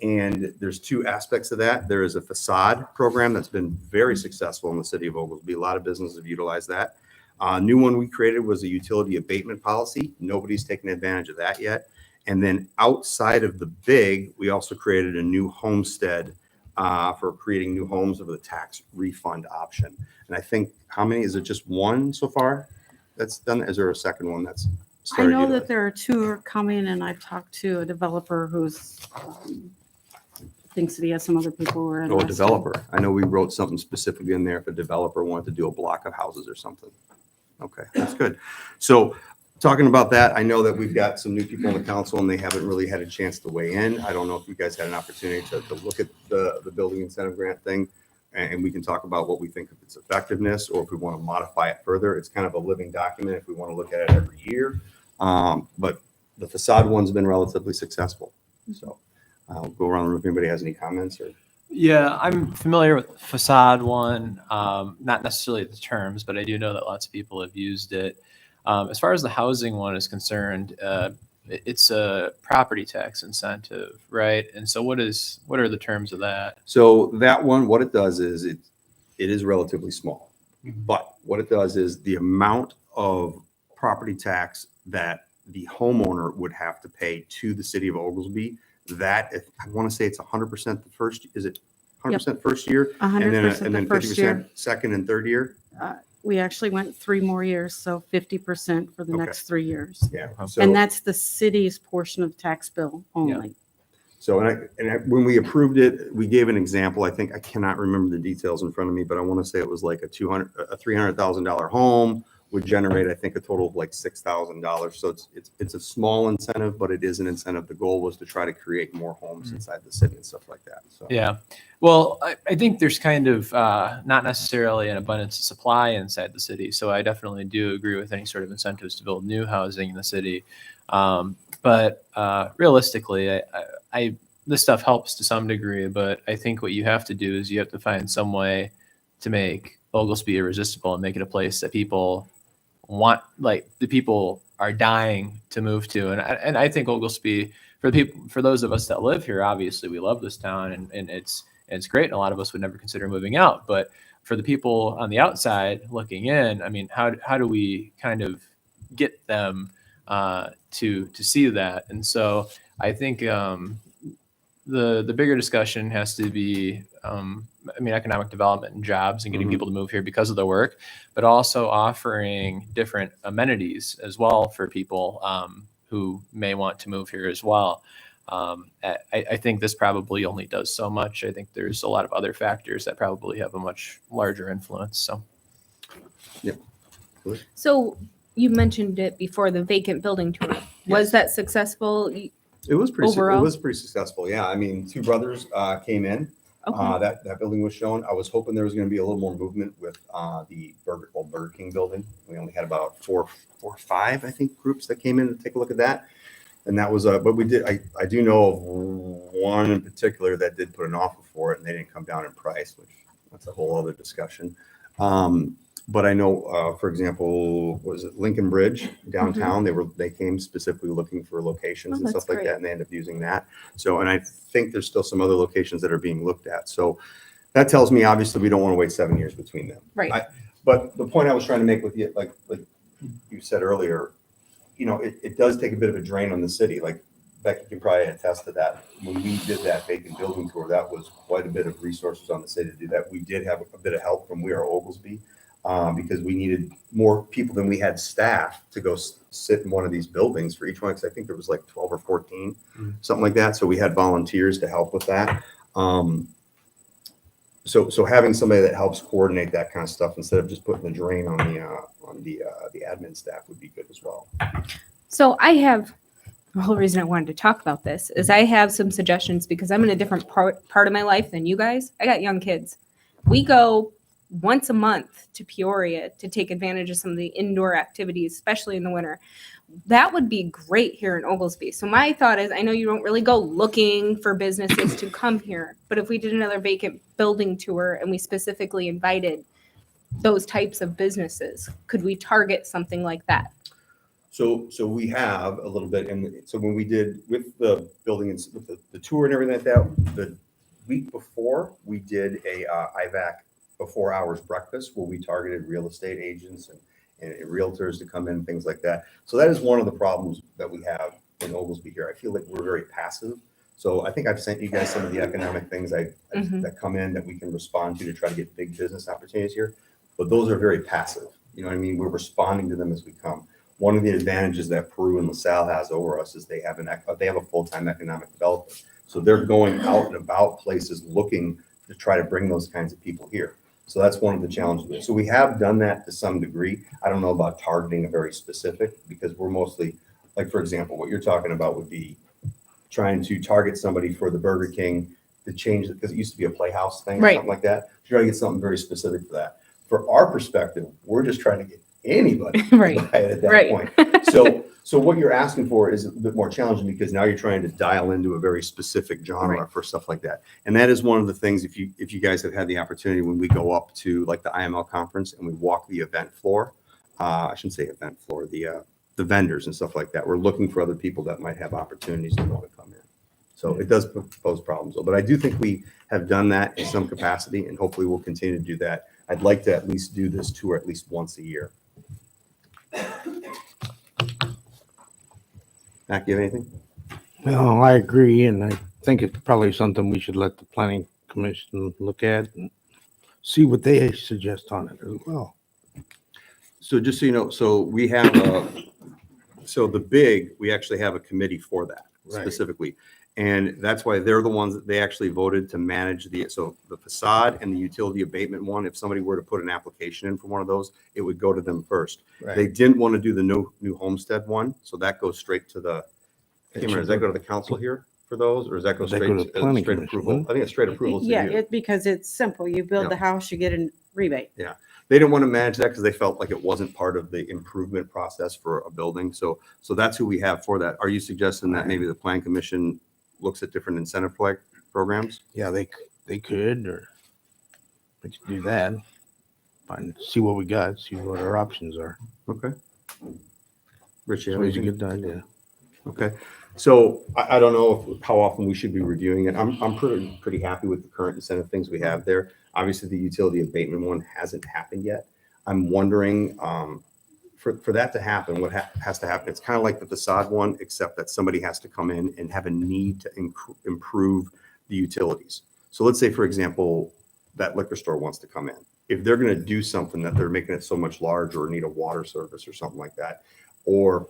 And there's two aspects of that. There is a facade program that's been very successful in the city of Oglesby. A lot of businesses have utilized that. A new one we created was a utility abatement policy. Nobody's taken advantage of that yet. And then outside of the BIG, we also created a new homestead for creating new homes with a tax refund option. And I think, how many, is it just one so far that's done? Is there a second one that's I started? know that there are two are coming, and I've talked to a developer who's thinks that he has some other people who are Oh, a interested. developer. I know we wrote something specifically in there if a developer wanted to do a block of houses or something. Okay, that's good. So talking about that, I know that we've got some new people on the council and they haven't really had a chance to weigh in. I don't know if you guys had an opportunity to look at the building incentive grant thing, and we can talk about what we think of its effectiveness, or if we want to modify it further. It's kind of a living document if we want to look at it every year. But the facade one's been relatively successful. So I'll go around the room if anybody has any comments or. Yeah, I'm familiar with the facade one, not necessarily the terms, but I do know that lots of people have used it. As far as the housing one is concerned, it's a property tax incentive, right? And so what are the terms of that? So that one, what it does is it is relatively small, but what it does is the amount of property tax that the homeowner would have to pay to the city of Oglesby, that if, I want to say it's 100% the first, is it 100% first year? 100% And then the first year. 50% second and third year? We actually went 3 more years, so 50% for the Okay. next 3 years. Yeah. Okay. So, And that's the city's portion of the tax bill only. so when we approved it, we gave an example. I think, I cannot remember the details in front of me, but I want to say it was like a $300,000 home would generate, I think, a total of like $6,000. So it's a small incentive, but it is an incentive. The goal was to try to create more homes inside the city and stuff like that. So Yeah. Well, I think there's kind of not necessarily an abundance of supply inside the city. So I definitely do agree with any sort of incentives to build new housing in the city. But realistically, this stuff helps to some degree, but I think what you have to do is you have to find some way to make Oglesby irresistible and make it a place that people want, like the people are dying to move to. And I think Oglesby, for those of us that live here, obviously we love this town and it's great. And a lot of us would never consider moving out, but for the people on the outside looking in, I mean, how do we kind of get them to see that? And so I think the bigger discussion has to be, I mean, economic development and jobs and getting people to move here because of the work, but also offering different amenities as well for people who may want to move here as well. I think this probably only does so much. I think there's a lot of other factors that probably have a much larger influence. So, So you mentioned it before, the vacant building tour. Was that successful? It was pretty. Overall? It was pretty successful. Yeah, I mean, two brothers came in. Okay. That building was shown. I was hoping there was going to be a little more movement with the Burger King building. We only had about four or five, I think, groups that came in to take a look at that. And that was but we did. I do know of one in particular that did put an offer for it, and they didn't come down in price, which that's a whole other discussion. But I know, for example, was it Lincoln Bridge downtown? They came specifically looking for locations and that's stuff like great. that, and they ended up using that. So, and I think there's still some other locations that are being looked at. So that tells me obviously we don't want to wait 7 years between them. Right. But the point I was trying to make with you, like you said earlier, you know, it does take a bit of a drain on the city. Like Becky can probably attest to that. When we did that vacant building tour, that was quite a bit of resources on the city to do that. We did have a bit of help from We Are Oglesby. Because we needed more people than we had staff to go sit in one of these buildings for each one. Because I think there was like 12 or 14, something like that. So we had volunteers to help with that. So having somebody that helps coordinate that kind of stuff instead of just putting the drain on the admin staff would be good as well. So I have, the whole reason I wanted to talk about this is I have some suggestions because I'm in a different part of my life than you guys. I got young kids. We go once a month to Peoria to take advantage of some of the indoor activities, especially in the winter. That would be great here in Oglesby. So my thought is, I know you don't really go looking for businesses to come here, but if we did another vacant building tour and we specifically invited those types of businesses, could we target something like that? So we have a little bit, and so when we did with the building and with the tour and everything like that, the week before we did a IVAC before hours breakfast where we targeted real estate agents and realtors to come in, things like that. So that is one of the problems that we have in Oglesby here. I feel like we're very passive. So I think I've sent you guys some of the economic things that come in that we can respond to try to get big business opportunities here. But those are very passive. You know what I mean? We're responding to them as we come. One of the advantages that Peru and LaSalle has over us is they have a full-time economic developer. So they're going out and about places looking to try to bring those kinds of people here. So that's one of the challenges. So we have done that to some degree. I don't know about targeting a very specific because we're mostly, like, for example, what you're talking about would be trying to target somebody for the Burger King to change it because it used to be a Playhouse thing or Right. something like that. Try to get something very specific for that. For our perspective, we're just trying to get anybody Right. to buy it at that Right. point. So what you're asking for is a bit more challenging because now you're trying to dial into a very specific genre Right. for stuff like that. And that is one of the things, if you guys have had the opportunity when we go up to like the IML conference and we walk the event floor, I shouldn't say event floor, the vendors and stuff like that. We're looking for other people that might have opportunities to want to come in. So it does pose problems, but I do think we have done that in some capacity and hopefully we'll continue to do that. I'd like to at least do this tour at least once a year. Mac, you have anything? No, I agree, and I think it's probably something we should let the planning commission look at and see what they suggest on it as well. So just so you know, so we have we actually have a committee for that Right. specifically. And that's why they're the ones that they actually voted to manage the facade and the utility abatement one. If somebody were to put an application in for one of those, it would go to them first. Right. They didn't want to do the new homestead one. So that goes straight to the, I can't remember, does that go to the council here for those? Or does that go That straight go to the planning straight commission, approval? wouldn't I think it's straight approval to Yeah, you. because it's simple. You build Yeah. the house, you get a rebate. They didn't want to manage that because they felt like it wasn't part of the improvement process for a building. So that's who we have for that. Are you suggesting that maybe the plan commission looks at different incentive programs? Yeah, they could, or we could do that. See what we got, see what our options are. Okay. Rich, you It's have always a anything? good idea. Okay, so I don't know how often we should be reviewing it. I'm pretty happy with the current incentive things we have there. Obviously, the utility abatement one hasn't happened yet. I'm wondering, for that to happen, what has to happen? It's kind of like the facade one, except that somebody has to come in and have a need to improve the utilities. So let's say, for example, that liquor store wants to come in. If they're going to do something that they're making it so much larger or need a water service or something like that, or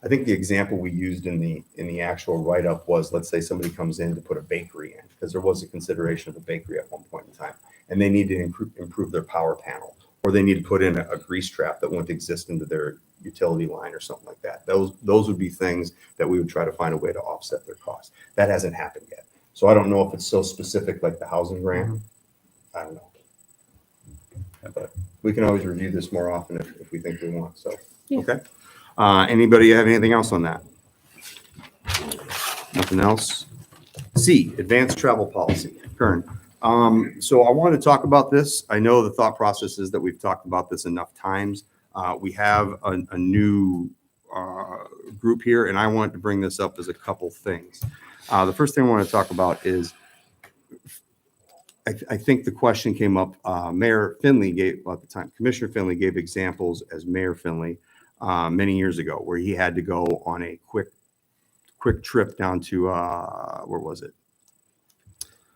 I think the example we used in the actual write-up was, let's say somebody comes in to put a bakery in, because there was a consideration of a bakery at one point in time, and they need to improve their power panel, or they need to put in a grease trap that wouldn't exist into their utility line or something like that. Those would be things that we would try to find a way to offset their costs. That hasn't happened yet. So I don't know if it's so specific like the housing grant. I don't know. But we can always review this more often if we think we want. So, okay. Anybody have anything else on that? Nothing else? C, advanced travel policy. Curran. So I wanted to talk about this. I know the thought process is that we've talked about this enough times. We have a new group here, and I wanted to bring this up as a couple things. The first thing I want to talk about is, I think the question came up, Mayor Finley gave, well, at the time, Commissioner Finley gave examples as Mayor Finley many years ago, where he had to go on a quick trip down to, where was it?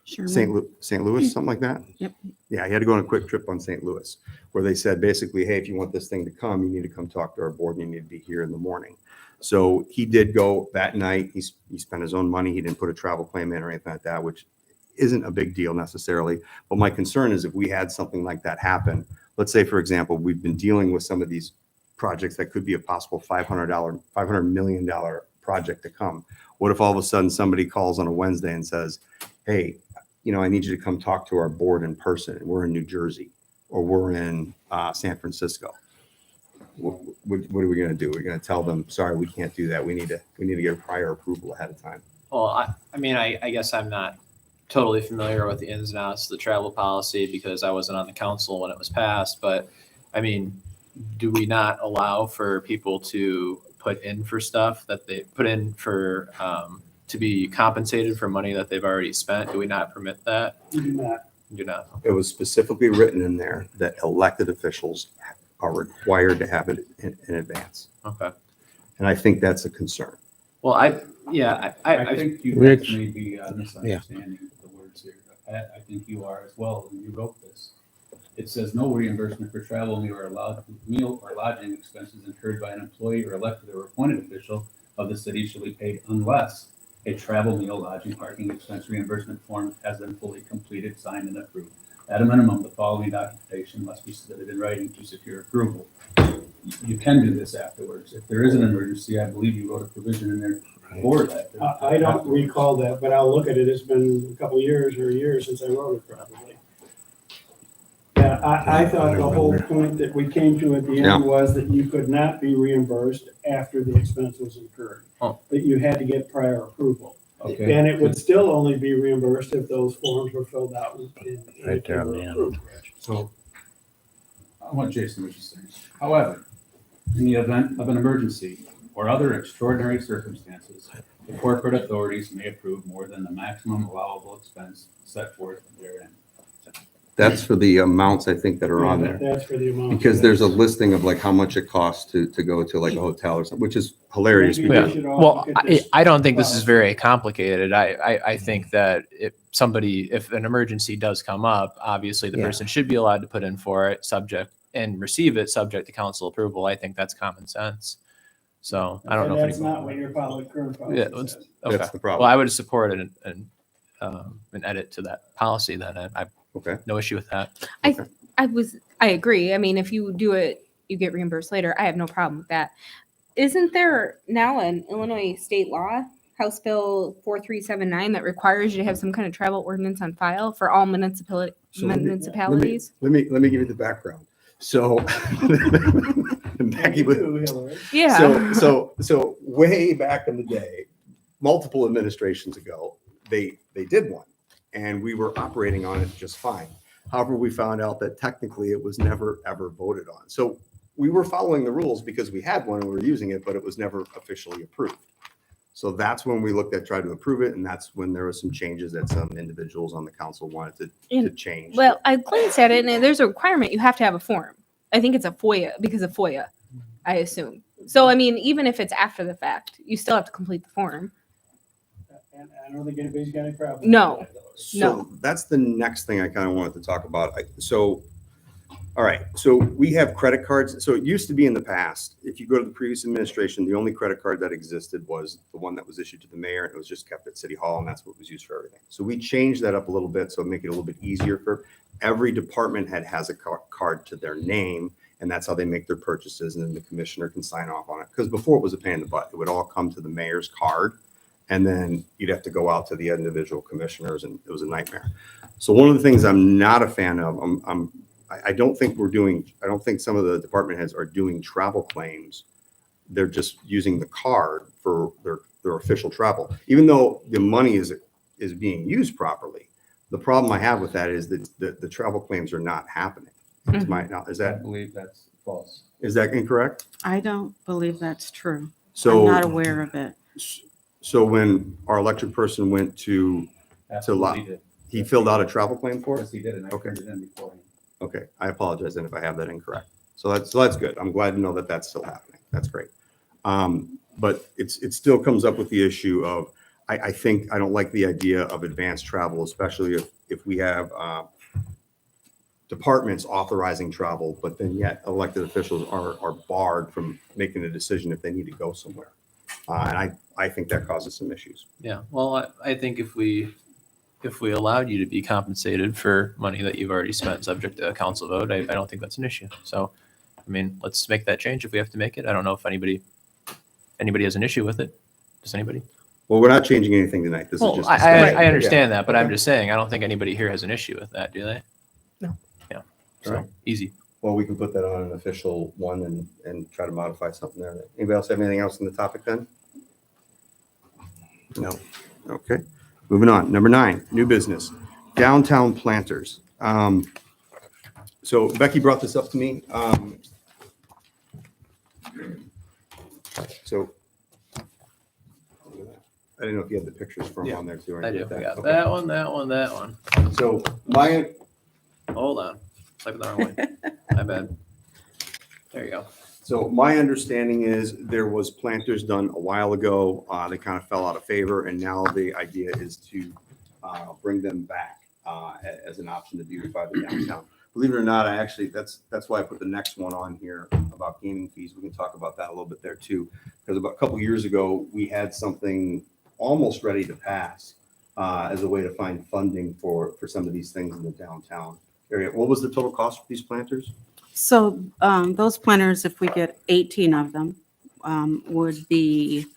Sherman. St. Louis, something like that? Yep. Yeah, he had to go on a quick trip on St. Louis, where they said basically, hey, if you want this thing to come, you need to come talk to our board and you need to be here in the morning. So he did go that night. He spent his own money. He didn't put a travel claim in or anything like that, which isn't a big deal necessarily. But my concern is if we had something like that happen, let's say, for example, we've been dealing with some of these projects that could be a possible $500 million project to come. What if all of a sudden somebody calls on a Wednesday and says, hey, I need you to come talk to our board in person. We're in New Jersey, or we're in San Francisco. What are we going to do? We're going to tell them, sorry, we can't do that. We need to get a prior approval ahead of time. Well, I guess I'm not totally familiar with the ins and outs of the travel policy because I wasn't on the council when it was passed. But I mean, do we not allow for people to put in for stuff that they put in for to be compensated for money that they've already spent? Do we not permit that? You do not. Do not. It was specifically written in there that elected officials are required to have it in advance. Okay. And I think that's a concern. Well, I think you Rich. guys may be misunderstanding the words here. Pat, I think you are as well when you wrote this. It says no reimbursement for travel, meal or lodging expenses incurred by an employee or elected or appointed official of the city shall be paid unless a travel, meal, lodging, parking expense reimbursement form has been fully completed, signed, and approved. At a minimum, the following documentation must be submitted in writing to secure approval. You can do this afterwards. If there is an emergency, I believe you wrote a provision in there for that. I don't recall that, but I'll look at it. It's been a couple of years or a year since I wrote it probably. Yeah, I thought the whole point that we came to at the Yeah. end was that you could not be reimbursed after the expense was incurred. Oh. That you had to get prior approval. Okay. And it would still only be reimbursed if those forms were filled out and Right there on the end. approved. So I want Jason was just saying. However, in the event of an emergency or other extraordinary circumstances, the corporate authorities may approve more than the maximum allowable expense set forth therein. That's for the amounts, I think, that are on there. That's for the amount. Because there's a listing of like how much it costs to go to like a hotel or something, which is hilarious. Maybe because- we should all Well, look at this. I don't think this is very complicated. I think that if an emergency does come up, obviously the Yeah. person should be allowed to put in for it and receive it subject to council approval. I think that's common sense. So I don't know if That's not what anybody. your current Yeah, policy says. Okay. That's the Well, problem. I would support it and an edit to that policy then. I Okay. no issue with that. I agree. I mean, if you do it, you get reimbursed later. I have no problem with that. Isn't there now an Illinois state law, House Bill 4379, that requires you to have some kind of travel ordinance on file for all municipalities? So let me- municipalities? Let me give you the background. So Becky, You do, Hillary. Yeah. so way back in the day, multiple administrations ago, they did one, and we were operating on it just fine. However, we found out that technically it was never ever voted on. So we were following the rules because we had one and we were using it, but it was never officially approved. So that's when we looked at, tried to approve it, and that's when there were some changes that some individuals on the council wanted to And- change. Well, I glanced at it and there's a requirement you have to have a form. I think it's a FOIA because of FOIA, I assume. So, I mean, even if it's after the fact, you still have to complete the form. And I don't think anybody's got a problem. No. with that, though. So that's the next thing I kind of wanted to talk about. All right, so we have credit cards. So it used to be in the past, if you go to the previous administration, the only credit card that existed was the one that was issued to the mayor, and it was just kept at City Hall, and that's what was used for everything. So we changed that up a little bit, so make it a little bit easier for every department head has a card to their name, and that's how they make their purchases, and then the commissioner can sign off on it. Because before it was a pain in the butt. It would all come to the mayor's card, and then you'd have to go out to the individual commissioners, and it was a nightmare. So one of the things I'm not a fan of, I don't think some of the department heads are doing travel claims. They're just using the card for their official travel, even though the money is being used properly. The problem I have with that is that the travel claims are not happening. Is I believe that's false. that incorrect? I don't believe that's true. So I'm not aware of it. So when our electric person went to Absolutely he did. he filled out a travel claim for Yes, it? he did, and I Okay. turned it in beforehand. Okay, I apologize then if I have that incorrect. So that's good. I'm glad to know that that's still happening. That's great. But it still comes up with the issue of, I think, I don't like the idea of advanced travel, especially if we have departments authorizing travel, but then yet elected officials are barred from making a decision if they need to go somewhere. And I think that causes some issues. Yeah, well, I think if we allowed you to be compensated for money that you've already spent subject to a council vote, I don't think that's an issue. So, I mean, let's make that change if we have to make it. I don't know if anybody has an issue with it. Does anybody? Well, we're not changing anything tonight. This is Well, just. I discussion. understand that, but I'm Okay. just saying, I don't think anybody here has an issue with that, do they? No. Yeah. All So, right. easy. Well, we can put that on an official one and try to modify something there. Anybody else have anything else on the topic then? No. Okay. Moving on. Number 9, new business, downtown planters. So Becky brought this up to me. So I didn't know if you had the pictures from Yeah, on there too. or I do. anything I like got Okay. that one, that one, that one. So my, Hold on. Type it the wrong way. My bad. There you go. So my understanding is there was planters done a while ago. They kind of fell out of favor, and now the idea is to bring them back as an option to beautify the downtown. Believe it or not, that's why I put the next one on here about gaming fees. We can talk about that a little bit there too, because about a couple years ago we had something almost ready to pass as a way to find funding for some of these things in the downtown area. What was the total cost for these planters? So those planters, if we get 18 of them, would be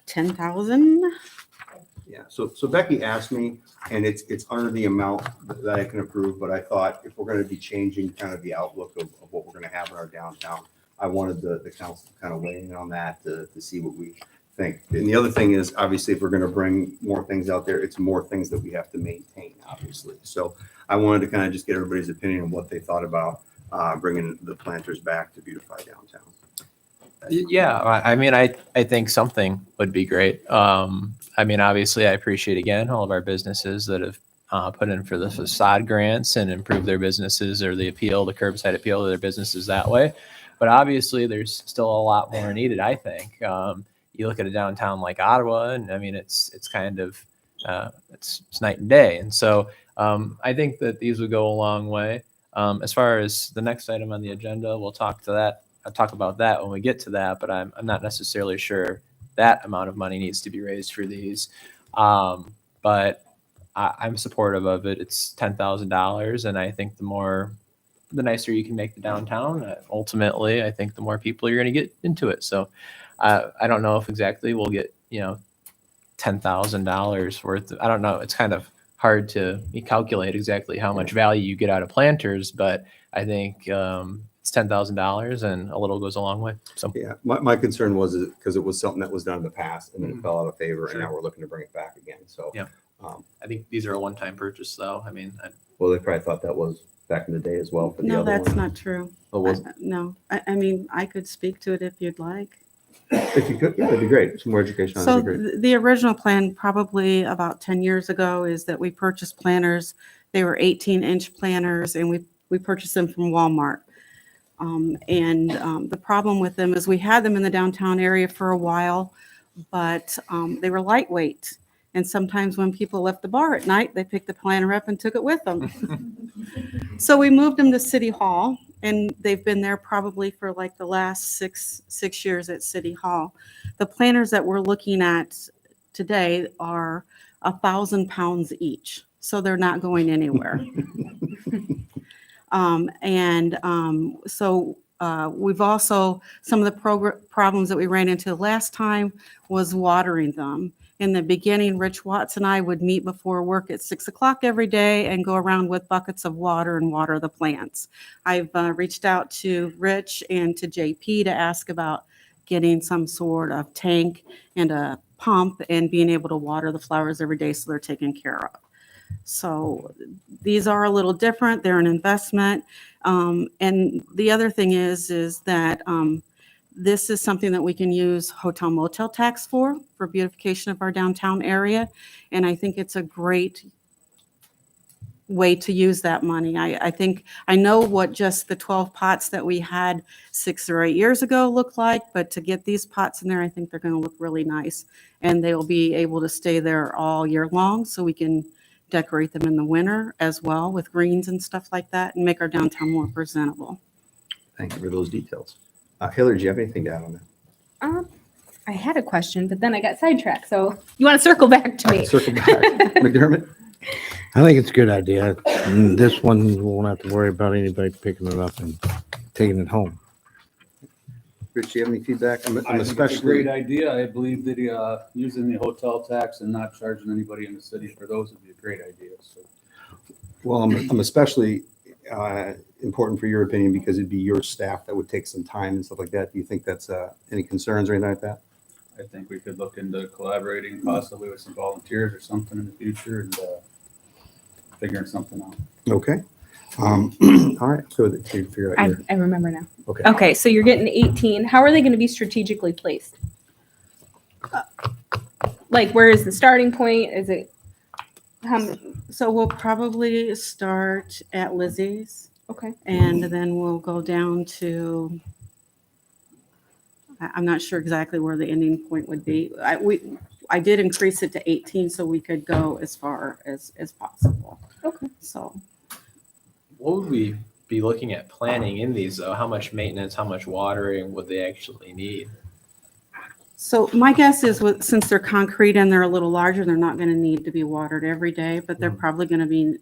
10,000. Yeah, so Becky asked me, and it's under the amount that I can approve, but I thought if we're gonna be changing kind of the outlook of what we're gonna have in our downtown, I wanted the council to kind of weigh in on that to see what we think. And the other thing is, obviously, if we're gonna bring more things out there, it's more things that we have to maintain, obviously. So I wanted to kind of just get everybody's opinion on what they thought about bringing the planters back to beautify downtown. Yeah, I mean, I think something would be great. I mean, obviously, I appreciate again all of our businesses that have put in for the facade grants and improved their businesses or the curbside appeal to their businesses that way. But obviously, there's still a lot more needed, I think. You look at a downtown like Ottawa, and I mean, it's kind of it's night and day. And so I think that these would go a long way. As far as the next item on the agenda, we'll talk about that when we get to that, but I'm not necessarily sure that amount of money needs to be raised for these. But I'm supportive of it. It's $10,000, and I think the nicer you can make the downtown, ultimately, I think the more people you're going to get into it. So I don't know if exactly we'll get, $10,000 worth. I don't know. It's kind of hard to calculate exactly how much value you get out of planters, but I think it's $10,000 and a little goes a long way. So Yeah, my concern was because it was something that was done in the past and then it fell out of favor, and now we're looking to bring it back again. So Yeah. I think these are a one-time purchase, though. I mean, well, they probably thought that was back in the day as well for the No, other that's one. not true. Oh, was No, I mean, I could speak to it if you'd like. If you could, yeah, that'd be great. Some more education on So that'd be great. the original plan, probably about 10 years ago, is that we purchased planters. They were 18-inch planters, and we purchased them from Walmart. The problem with them is we had them in the downtown area for a while, but they were lightweight. And sometimes when people left the bar at night, they picked the planter up and took it with them. So we moved them to City Hall, and they've been there probably for like the last six years at City Hall. The planters that we're looking at today are 1,000 pounds each, so they're not going anywhere. We've also, some of the problems that we ran into last time was watering them. In the beginning, Rich Watts and I would meet before work at 6 o'clock every day and go around with buckets of water and water the plants. I've reached out to Rich and to JP to ask about getting some sort of tank and a pump and being able to water the flowers every day so they're taken care of. So these are a little different. They're an investment. And the other thing is that this is something that we can use hotel motel tax for beautification of our downtown area. And I think it's a great way to use that money. I know what just the 12 pots that we had 6 or 8 years ago looked like, but to get these pots in there, I think they're going to look really nice. And they will be able to stay there all year long, so we can decorate them in the winter as well with greens and stuff like that and make our downtown more presentable. Thank you for those details. Hillary, do you have anything to add on that? I had a question, but then I got sidetracked. So you want to circle back to me? Circle back. McDermott? I think it's a good idea. And this one, we won't have to worry about anybody picking it up and taking it home. Rich, do you have any feedback? I'm I think it's a especially, great idea. I believe that using the hotel tax and not charging anybody in the city for those would be a great idea. So well, I'm especially important for your opinion because it'd be your staff that would take some time and stuff like that. Do you think that's any concerns or anything like that? I think we could look into collaborating possibly with some volunteers or something in the future and figuring something out. Okay. All right. So that you figure out your, I remember now. okay. Okay, so you're getting 18. How are they going to be strategically placed? Like, where is the starting point? Is it So we'll probably start at Lizzie's, okay? and then we'll go down to, I'm not sure exactly where the ending point would be. I did increase it to 18 so we could go as far as possible. Okay. So What would we be looking at planning in these though? How much maintenance, how much watering would they actually need? So my guess is since they're concrete and they're a little larger, they're not going to need to be watered every day, but they're probably going to be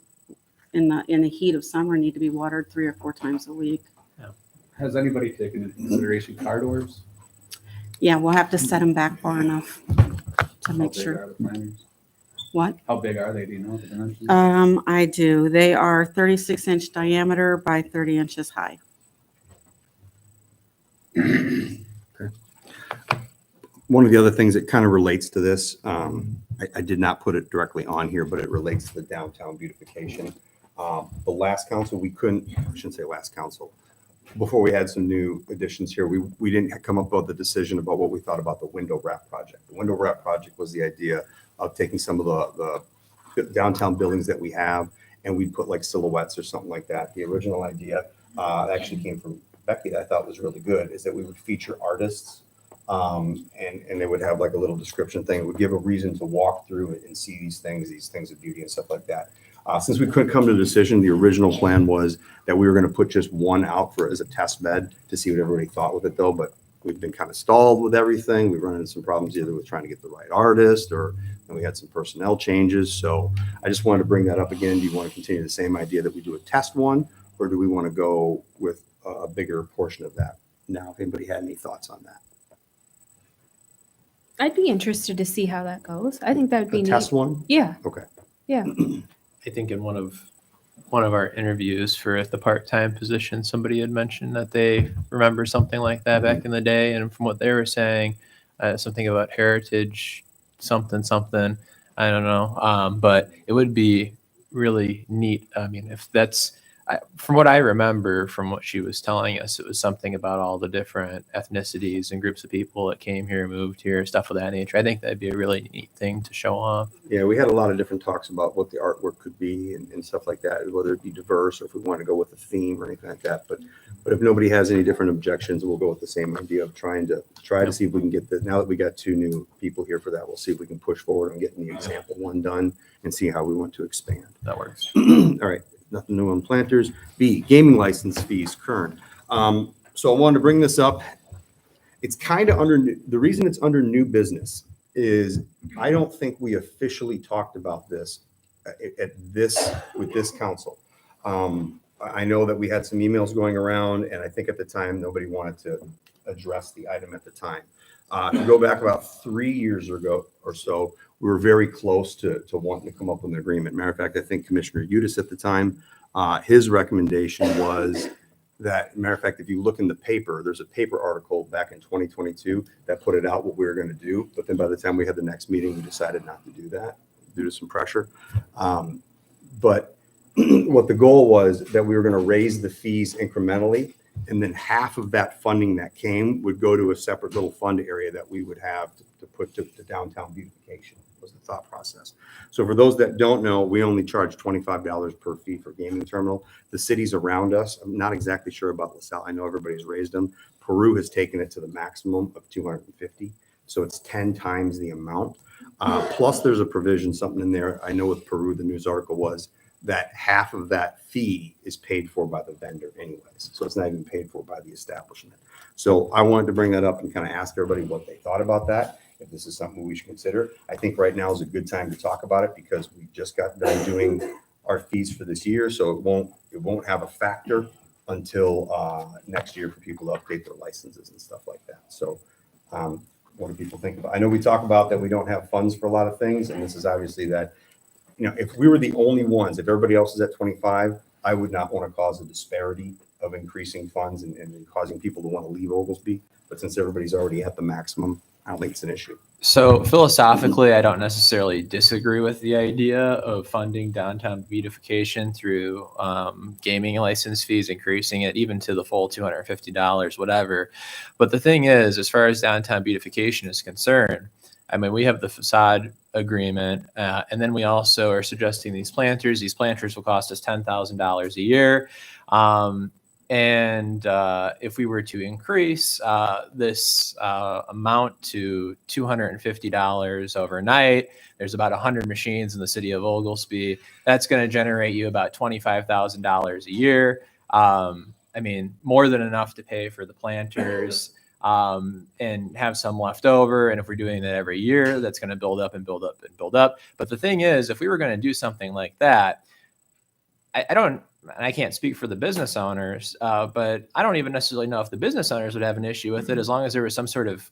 in the heat of summer need to be watered 3 or 4 times a week. Has anybody taken into consideration car doors? Yeah, we'll have to set them back far enough to make How big sure. are the planters? What? How big are they? Do you know the dimensions? I do. They are 36-inch diameter by 30 inches high. One of the other things that kind of relates to this, I did not put it directly on here, but it relates to the downtown beautification. The last council, I shouldn't say last council, before we had some new additions here, we didn't come up with the decision about what we thought about the window wrap project. The window wrap project was the idea of taking some of the downtown buildings that we have and we'd put like silhouettes or something like that. The original idea actually came from Becky that I thought was really good, is that we would feature artists and they would have like a little description thing. It would give a reason to walk through it and see these things of beauty and stuff like that. Since we couldn't come to a decision, the original plan was that we were going to put just one out as a test bed to see what everybody thought with it though. But we've been kind of stalled with everything. We've run into some problems either with trying to get the right artist and we had some personnel changes. So I just wanted to bring that up again. Do you want to continue the same idea that we do a test one, or do we want to go with a bigger portion of that? Now, if anybody had any thoughts on that. I'd be interested to see how that goes. I think that would be A neat. test one? Yeah. Okay. Yeah. I think in one of our interviews for the part-time position, somebody had mentioned that they remember something like that back in the day, and from what they were saying, something about heritage, something. I don't know, but it would be really neat. I mean, if that's From what I remember from what she was telling us, it was something about all the different ethnicities and groups of people that came here, moved here, stuff of that nature. I think that'd be a really neat thing to show off. Yeah, we had a lot of different talks about what the artwork could be and stuff like that, whether it be diverse or if we want to go with a theme or anything like that. But if nobody has any different objections, we'll go with the same idea of trying to see if we can get the, now that we got 2 new people here for that, we'll see if we can push forward on getting the example 1 done and see how we want to expand. That works. All right, nothing new on planters. B, gaming license fees, Curran. So I wanted to bring this up. It's kind of under, the reason it's under new business is I don't think we officially talked about this with this council. I know that we had some emails going around, and I think at the time, nobody wanted to address the item at the time. To go back about 3 years ago or so, we were very close to wanting to come up with an agreement. Matter of fact, I think Commissioner Udis at the time, his recommendation was that, matter of fact, if you look in the paper, there's a paper article back in 2022 that put it out what we were going to do. But then by the time we had the next meeting, we decided not to do that due to some pressure. But what the goal was that we were going to raise the fees incrementally, and then half of that funding that came would go to a separate little fund area that we would have to put to downtown beautification, was the thought process. So for those that don't know, we only charge $25 per fee for gaming terminal. The cities around us, I'm not exactly sure about LaSalle. I know everybody's raised them. Peru has taken it to the maximum of 250. So it's 10 times the amount. Plus there's a provision, something in there. I know with Peru, the news article was that half of that fee is paid for by the vendor anyways. So it's not even paid for by the establishment. So I wanted to bring that up and kind of ask everybody what they thought about that, if this is something we should consider. I think right now is a good time to talk about it because we just got done doing our fees for this year. So it won't have a factor until next year for people to update their licenses and stuff like that. So what do people think about? I know we talk about that we don't have funds for a lot of things, and this is obviously that, you know, if we were the only ones, if everybody else is at 25, I would not want to cause a disparity of increasing funds and causing people to want to leave Oglesby. But since everybody's already at the maximum, I don't think it's an issue. So philosophically, I don't necessarily disagree with the idea of funding downtown beautification through gaming license fees, increasing it even to the full $250, whatever. But the thing is, as far as downtown beautification is concerned, I mean, we have the facade agreement, and then we also are suggesting these planters. These planters will cost us $10,000 a year. And if we were to increase this amount to $250 overnight, there's about 100 machines in the city of Oglesby. That's going to generate you about $25,000 a year. I mean, more than enough to pay for the planters and have some left over. And if we're doing that every year, that's going to build up and build up and build up. But the thing is, if we were going to do something like that, I can't speak for the business owners, but I don't even necessarily know if the business owners would have an issue with it as long as there was some sort of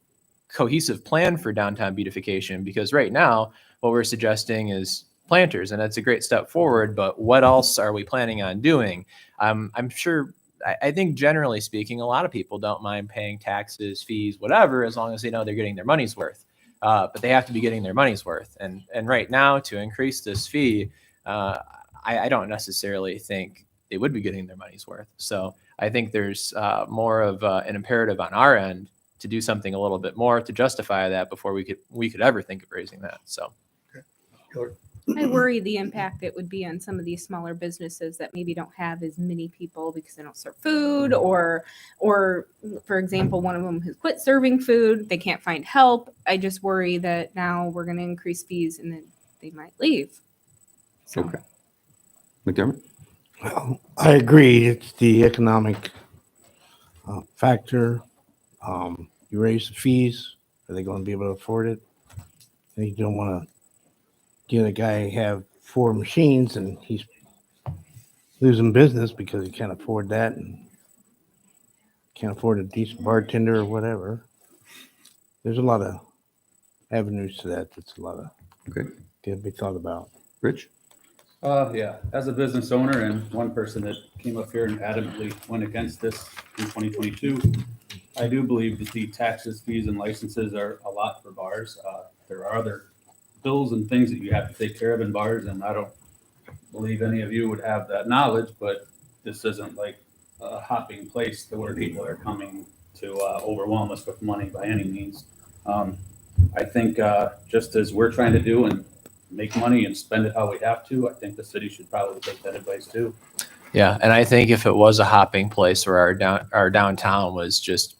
cohesive plan for downtown beautification. Because right now, what we're suggesting is planters, and that's a great step forward. But what else are we planning on doing? I'm sure. I think generally speaking, a lot of people don't mind paying taxes, fees, whatever, as long as they know they're getting their money's worth. But they have to be getting their money's worth. And right now, to increase this fee, I don't necessarily think they would be getting their money's worth. So I think there's more of an imperative on our end to do something a little bit more to justify that before we could ever think of raising that. So. I worry the impact it would be on some of these smaller businesses that maybe don't have as many people because they don't serve food, or for example, one of them has quit serving food. They can't find help. I just worry that now we're going to increase fees and then they might leave. So. Okay. McDermott? Well, I agree. It's the economic factor. You raise the fees. Are they going to be able to afford it? And you don't want to get a guy have 4 machines and he's losing business because he can't afford that and can't afford a decent bartender or whatever. There's a lot of avenues to that. That's a lot of to be thought about. Rich? Yeah, as a business owner and one person that came up here and adamantly went against this in 2022, I do believe that the taxes, fees, and licenses are a lot for bars. There are other bills and things that you have to take care of in bars, and I don't believe any of you would have that knowledge, but this isn't like a hopping place to where people are coming to overwhelm us with money by any means. I think just as we're trying to do and make money and spend it how we have to, I think the city should probably take that advice too. Yeah, and I think if it was a hopping place where our downtown was just,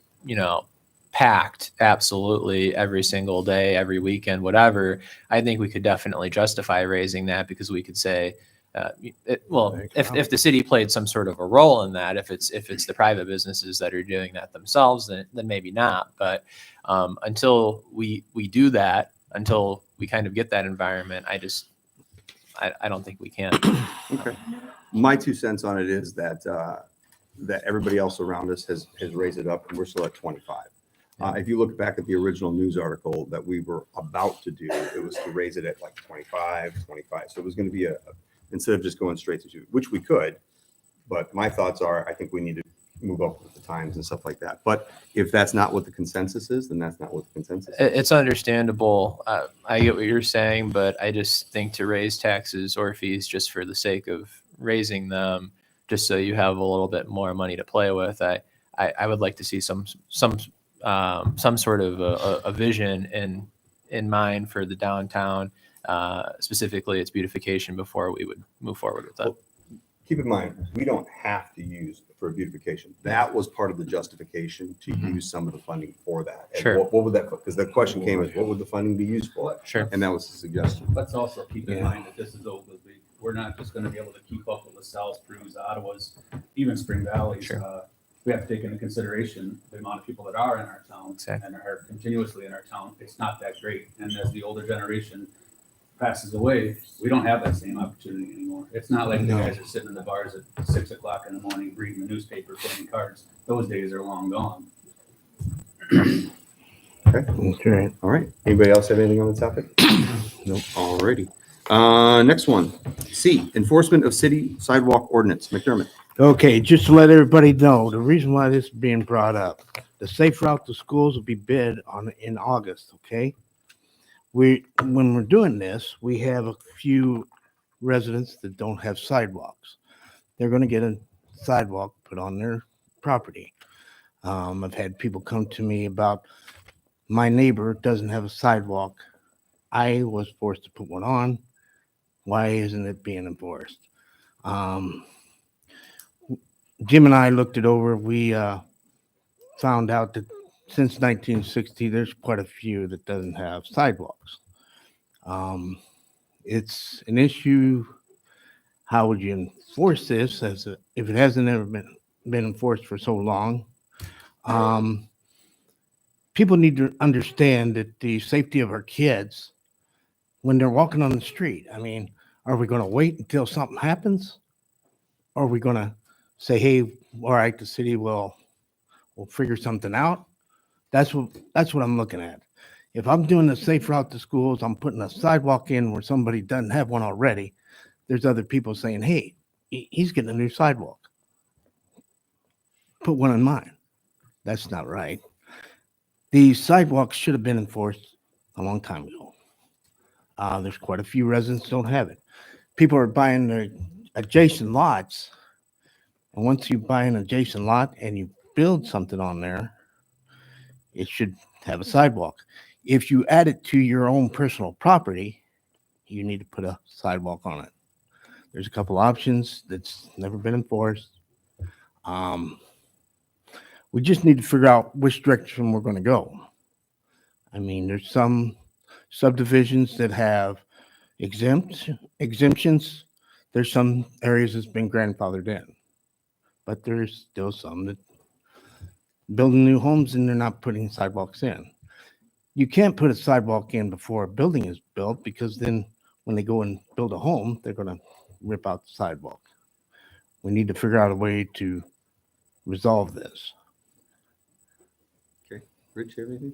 packed absolutely every single day, every weekend, whatever, I think we could definitely justify raising that because we could say, if the city played some sort of a role in that, if it's the private businesses that are doing that themselves, then maybe not. But until we do that, until we kind of get that environment, I don't think we can. Okay. My 2 cents on it is that that everybody else around us has raised it up, and we're still at 25. If you look back at the original news article that we were about to do, it was to raise it at like 25. So it was going to be instead of just going straight to 2, which we could. But my thoughts are, I think we need to move up with the times and stuff like that. But if that's not what the consensus is, then that's not what the consensus is. It's understandable. I get what you're saying, but I just think to raise taxes or fees just for the sake of raising them, just so you have a little bit more money to play with, I would like to see some sort of a vision in mind for the downtown, specifically its beautification, before we would move forward with that. Well, keep in mind, we don't have to use for beautification. That was part of the justification to use some of the funding for that. And Sure. What would that, because the question came as, what would the funding be used for? Sure. And that was the suggestion. Let's also keep in mind that this is Oglesby. We're not just gonna be able to keep up with LaSalle's, Prue's, Ottawa's, even Spring Valley's. Sure. We have to take into consideration the amount of people that are in our town Exactly. and are continuously in our town. It's not that great. And as the older generation passes away, we don't have that same opportunity anymore. It's not like No. the guys are sitting in the bars at 6 o'clock in the morning, reading the newspaper, playing cards. Those days are long gone. Okay. That's right. All right. Anybody else have anything on the topic? Nope. All righty. Next one. C, enforcement of city sidewalk ordinance. McDermott. Okay, just to let everybody know, the reason why this is being brought up, the safe route to schools will be bid on in August, okay? When we're doing this, we have a few residents that don't have sidewalks. They're gonna get a sidewalk put on their property. I've had people come to me about, my neighbor doesn't have a sidewalk. I was forced to put one on. Why isn't it being enforced? Jim and I looked it over. We found out that since 1960, there's quite a few that doesn't have sidewalks. It's an issue. How would you enforce this if it hasn't ever been enforced for so long? People need to understand that the safety of our kids when they're walking on the street. I mean, are we going to wait until something happens? Or are we going to say, hey, all right, the city will figure something out? That's what I'm looking at. If I'm doing a safe route to schools, I'm putting a sidewalk in where somebody doesn't have one already. There's other people saying, hey, he's getting a new sidewalk. Put one in mine. That's not right. The sidewalks should have been enforced a long time ago. There's quite a few residents don't have it. People are buying the adjacent lots. And once you buy an adjacent lot and you build something on there, it should have a sidewalk. If you add it to your own personal property, you need to put a sidewalk on it. There's a couple options that's never been enforced. We just need to figure out which direction we're going to go. I mean, there's some subdivisions that have exemptions. There's some areas that's been grandfathered in, but there's still some that building new homes and they're not putting sidewalks in. You can't put a sidewalk in before a building is built, because then when they go and build a home, they're going to rip out the sidewalk. We need to figure out a way to resolve this. Okay. Rich, everything?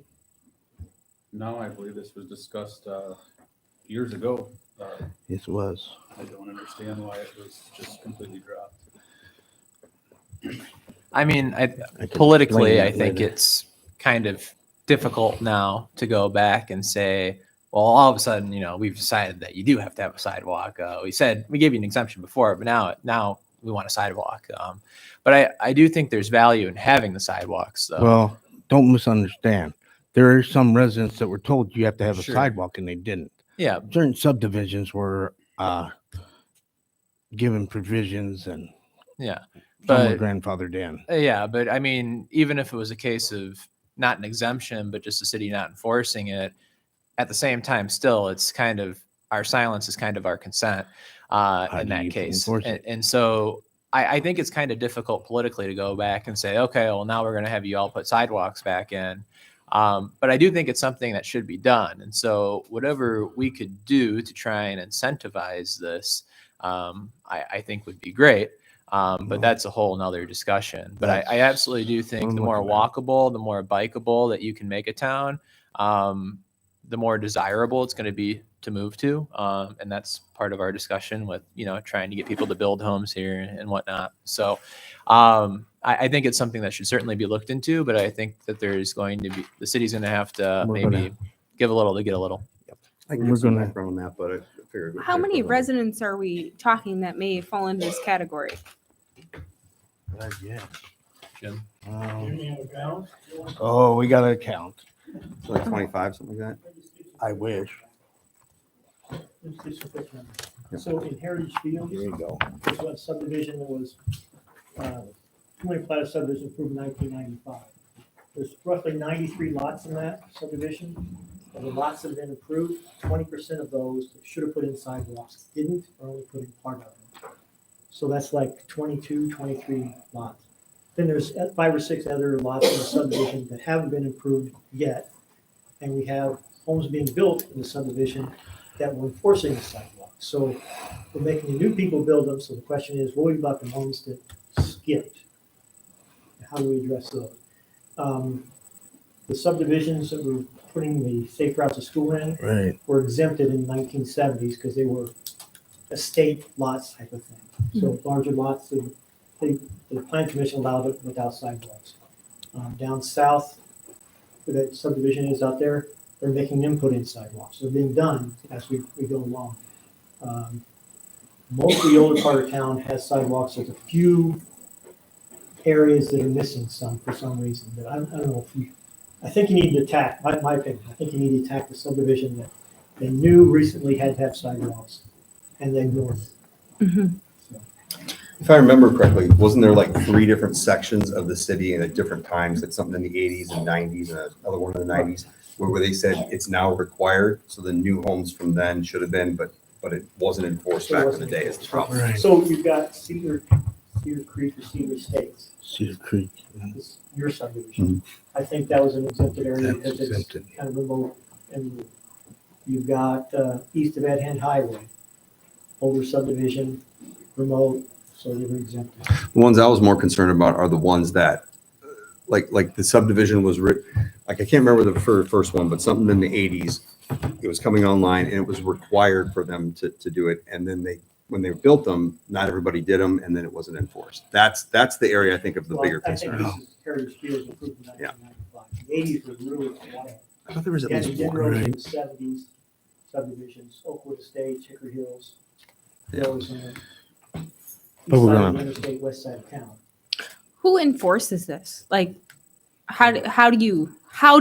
No, I believe this was discussed years ago. Yes, it was. I don't understand why it was just completely dropped. I mean, I can politically, explain I that think later. it's kind of difficult now to go back and say, well, all of a sudden, we've decided that you do have to have a sidewalk. We said we gave you an exemption before, but now we want a sidewalk. But I do think there's value in having the sidewalks though. Well, don't misunderstand. There are some residents that were told you have to have a Sure. sidewalk and they didn't. Yeah, Certain subdivisions were given provisions and yeah. some were But grandfathered in. yeah, but I mean, even if it was a case of not an exemption, but just the city not enforcing it, at the same time, still, it's kind of our silence is kind of our consent in do that you case. enforce it? And so I think it's kind of difficult politically to go back and say, okay, well, now we're going to have you all put sidewalks back in. But I do think it's something that should be done. And so whatever we could do to try and incentivize this, I think would be great. But that's a whole nother discussion. But I absolutely do think I'm the more looking at walkable, the more bikeable that you can make a town, the more desirable it's going to be to move to. And that's part of our discussion with, trying to get people to build homes here and whatnot. So I think it's something that should certainly be looked into, but I think that there's going to be, the city's going to have to We're maybe gonna- give a little to get a little. I can We're give some gonna- background on that, but I figured. we'd How take many a little- residents are we talking that may fall into this category? Yeah. Jim? Oh, we got to count. Like 25, something like that? I wish. So in Heritage Field, Here you go. there's one subdivision that was, community plat of subdivision approved in 1995. There's roughly 93 lots in that subdivision. Of the lots that have been approved, 20% of those that should have put in sidewalks didn't, or only put in part of them. So that's like 22, 23 lots. Then there's 5 or 6 other lots in the subdivision that haven't been improved yet. And we have homes being built in the subdivision that we're enforcing the sidewalk. So we're making the new people build them. So the question is, what about the homes that skipped? How do we address those? The subdivisions that we're putting the safe routes to school in Right. were exempted in the 1970s because they were estate lots type of thing. So larger lots, the plan commission allowed it without sidewalks. Down south, where that subdivision is out there, they're making them put in sidewalks. They're being done as we go along. Most of the older part of town has sidewalks. There's a few areas that are missing some for some reason. But I don't know if you, I think you need to attack, my opinion, I think you need to attack the subdivision that they knew recently had to have sidewalks and they ignored it. If I remember correctly, wasn't there like 3 different sections of the city and at different times, like something in the 80s and 90s and another one in the 90s, where they said it's now required, so the new homes from then should have been, but it wasn't enforced back in the day is the problem. Right. So you've got Cedar Creek or Cedar Estates, Cedar Creek. it's your subdivision. I think that was an exempted area That's because it's exempted. kind of remote. And you've got east of Ed Hand Highway, older subdivision, remote, so they were exempted. The ones I was more concerned about are the ones that, like the subdivision was, like, I can't remember the first one, but something in the 80s, it was coming online and it was required for them to do it. And then when they built them, not everybody did them and then it wasn't enforced. That's the area I think of the Well, bigger I think concern. this is Heritage Fields approved in 1995. The 80s was really wild. I thought there was at You had least the one. roads in right? the 70s, subdivisions, Oakwood Estates, Hickory Hills. Yeah. Those in the But east we're side of gonna- the interstate, west side of town. Who enforces this? Like, how do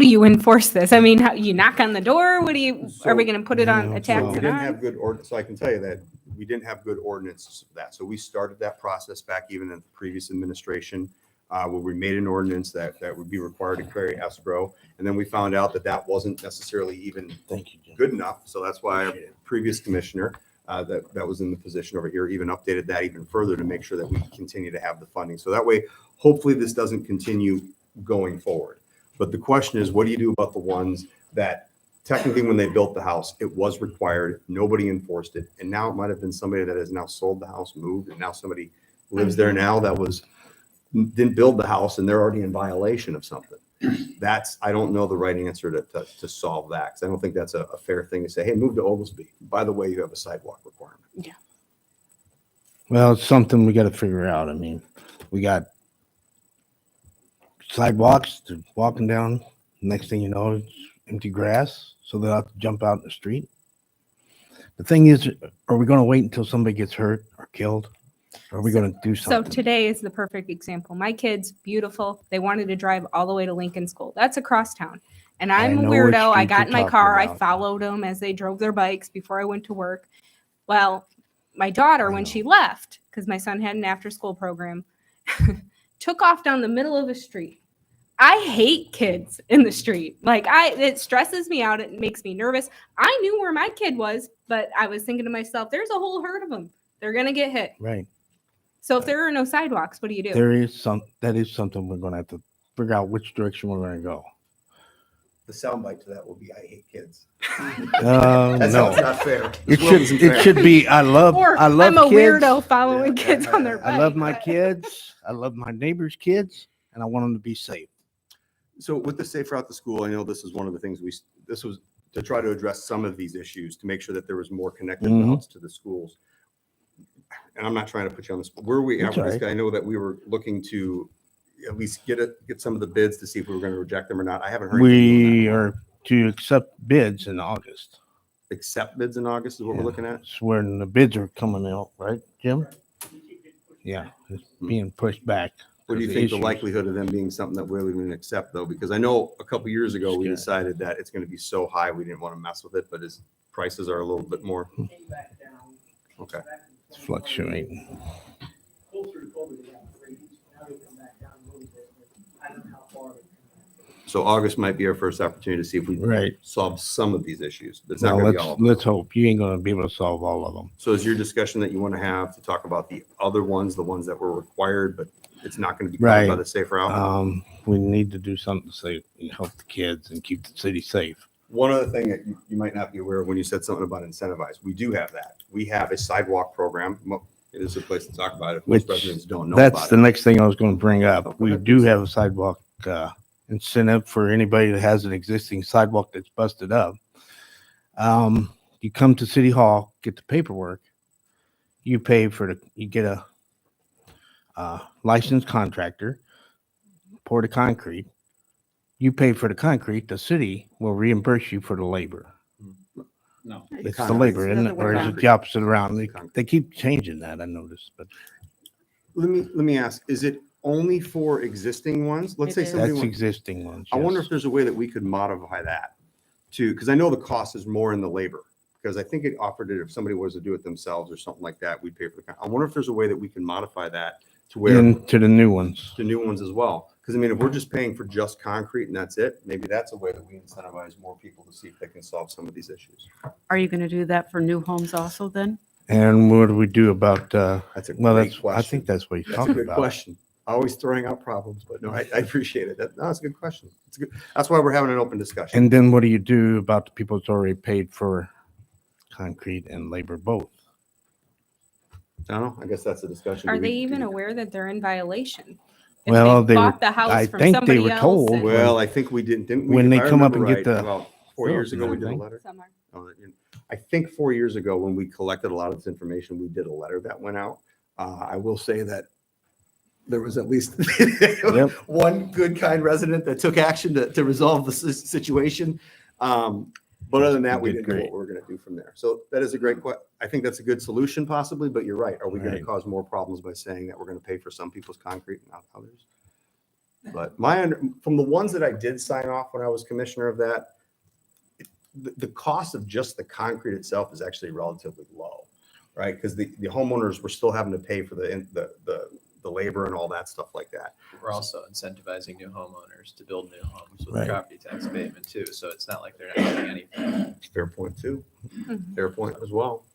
you enforce this? I mean, you knock on the door? What do you, are we going to put it on, Yeah, attack So we it didn't on? have good ordinance, so I can tell you that we didn't have good ordinances for that. So we started that process back even in the previous administration, where we made an ordinance that would be required to carry escrow. And then we found out that wasn't necessarily even Thank you, Jim. good enough. So that's why our previous commissioner that was in the position over here even updated that even further to make sure that we continue to have the funding. So that way, hopefully this doesn't continue going forward. But the question is, what do you do about the ones that technically when they built the house, it was required, nobody enforced it. And now it might have been somebody that has now sold the house, moved, and now somebody lives there now that didn't build the house and they're already in violation of something. I don't know the right answer to solve that. Cause I don't think that's a fair thing to say, hey, move to Oglesby. By the way, you have a sidewalk requirement. Well, it's something we got to figure out. I mean, we got sidewalks to walking down. Next thing you know, it's empty grass, so they'll have to jump out in the street. The thing is, are we going to wait until somebody gets hurt or killed? Are we going to do So something? today is the perfect example. My kids, beautiful. They wanted to drive all the way to Lincoln School. That's across town. And I I'm a know what weirdo. I street got you're in my talking car. I about. followed them as they drove their bikes before I went to work. Well, my daughter, I when know. she left, because my son had an after school program, took off down the middle of the street. I hate kids in the street. It stresses me out. It makes me nervous. I knew where my kid was, but I was thinking to myself, there's a whole herd of them. They're going to get hit. Right. So if there are no sidewalks, what do you do? That is something we're going to have to figure out which direction we're going to go. The soundbite to that will be, I hate kids. No. That sounds not fair. It This world isn't fair. should be, I love Or I love I'm a kids. weirdo following kids on their bike. I love my but- kids. I love my neighbors' kids, and I want them to be safe. So with the Safe Route to School, I know this is one of the things this was to try to address some of these issues, to make sure that there was more connected Mhm. routes to the schools. And I'm not trying to put you on the spot. Where we at That's with this all guy? I know that we were looking to at least get some of the bids to see if we were going to reject them or not. I haven't heard. anything on We are to accept bids in August. that. Accept bids in August is what Yeah. we're looking at. It's when the bids are coming out, right, Jim? Yeah, it's being pushed back. What do you because of think the issues. likelihood of them being something that we're going to accept though? Because I know a couple years ago we Sure. decided that it's going to be so high we didn't want to mess with it, but his prices are a little bit more. Okay. It's fluctuating. Closer to COVID, they got raised. Now they come back down a little bit, but I don't know how far they come back. So August might be our first opportunity to see if we Right. solve some of these issues. But it's not Well, going to be all of them. let's hope. You ain't going to be able to solve all of them. So is your discussion that you want to have to talk about the other ones, the ones that were required, but it's not going to be covered by Right. the safe route? We need to do something to save and help the kids and keep the city safe. One other thing that you might not be aware of when you said something about incentivize, we do have that. We have a sidewalk program. It is a place to talk about it. Most Which- residents don't know That's about the it. next thing I was going to bring up. We Okay. do have a sidewalk incentive for anybody that has an existing sidewalk that's busted up. You come to City Hall, get the paperwork. You pay you get a licensed contractor, pour the concrete. You pay for the concrete. The city will reimburse you for the labor. No. It's the concrete. labor, isn't it? It's the Or is other it way the opposite around? Concrete. They keep changing that, I noticed, but Let me ask, is it only for existing ones? Let's It say is. somebody that's wants. existing ones. I wonder yes. if there's a way that we could modify that too, because I know the cost is more in the labor. Because I think it offered it if somebody was to do it themselves or something like that, we'd pay for the. I wonder if there's a way that we can modify that to where Into the new ones. the new ones as well. Because I mean, if we're just paying for just concrete and that's it, maybe that's a way that we incentivize more people to see if they can solve some of these issues. Are you going to do that for new homes also then? And what do we do about, That's a well, great that's, I question. think that's what he's That's a talking good about. question. Always throwing out problems, but no, I appreciate it. That's a good question. It's good. That's why we're having an open discussion. And then what do you do about the people that's already paid for concrete and labor both? I don't know. I guess that's a discussion. Are Do they we- even do we- aware that they're in violation? If Well, they they were- bought the house I from think they somebody were else told and- Well, I think we didn't we? When they if I come up remember and get right, the about 4 years bills and ago, we did a everything. letter. Somewhere. I think 4 years ago, when we collected a lot of this information, we did a letter that went out. I will say that there was at least Yep. one good, kind resident that took action to resolve the situation. But other than that, we Did didn't know great. what we were going to do from there. So that is a great question. I think that's a good solution possibly, but you're right. Are we going to Right. cause more problems by saying that we're going to pay for some people's concrete and not others? But from the ones that I did sign off when I was commissioner of that, the cost of just the concrete itself is actually relatively low, right? Because the homeowners were still having to pay for the labor and all that stuff like that. We're also incentivizing new homeowners to build new homes with Right. property tax abatement too. So it's not like they're not getting anything. Fair point too. Mhm. Fair point as well.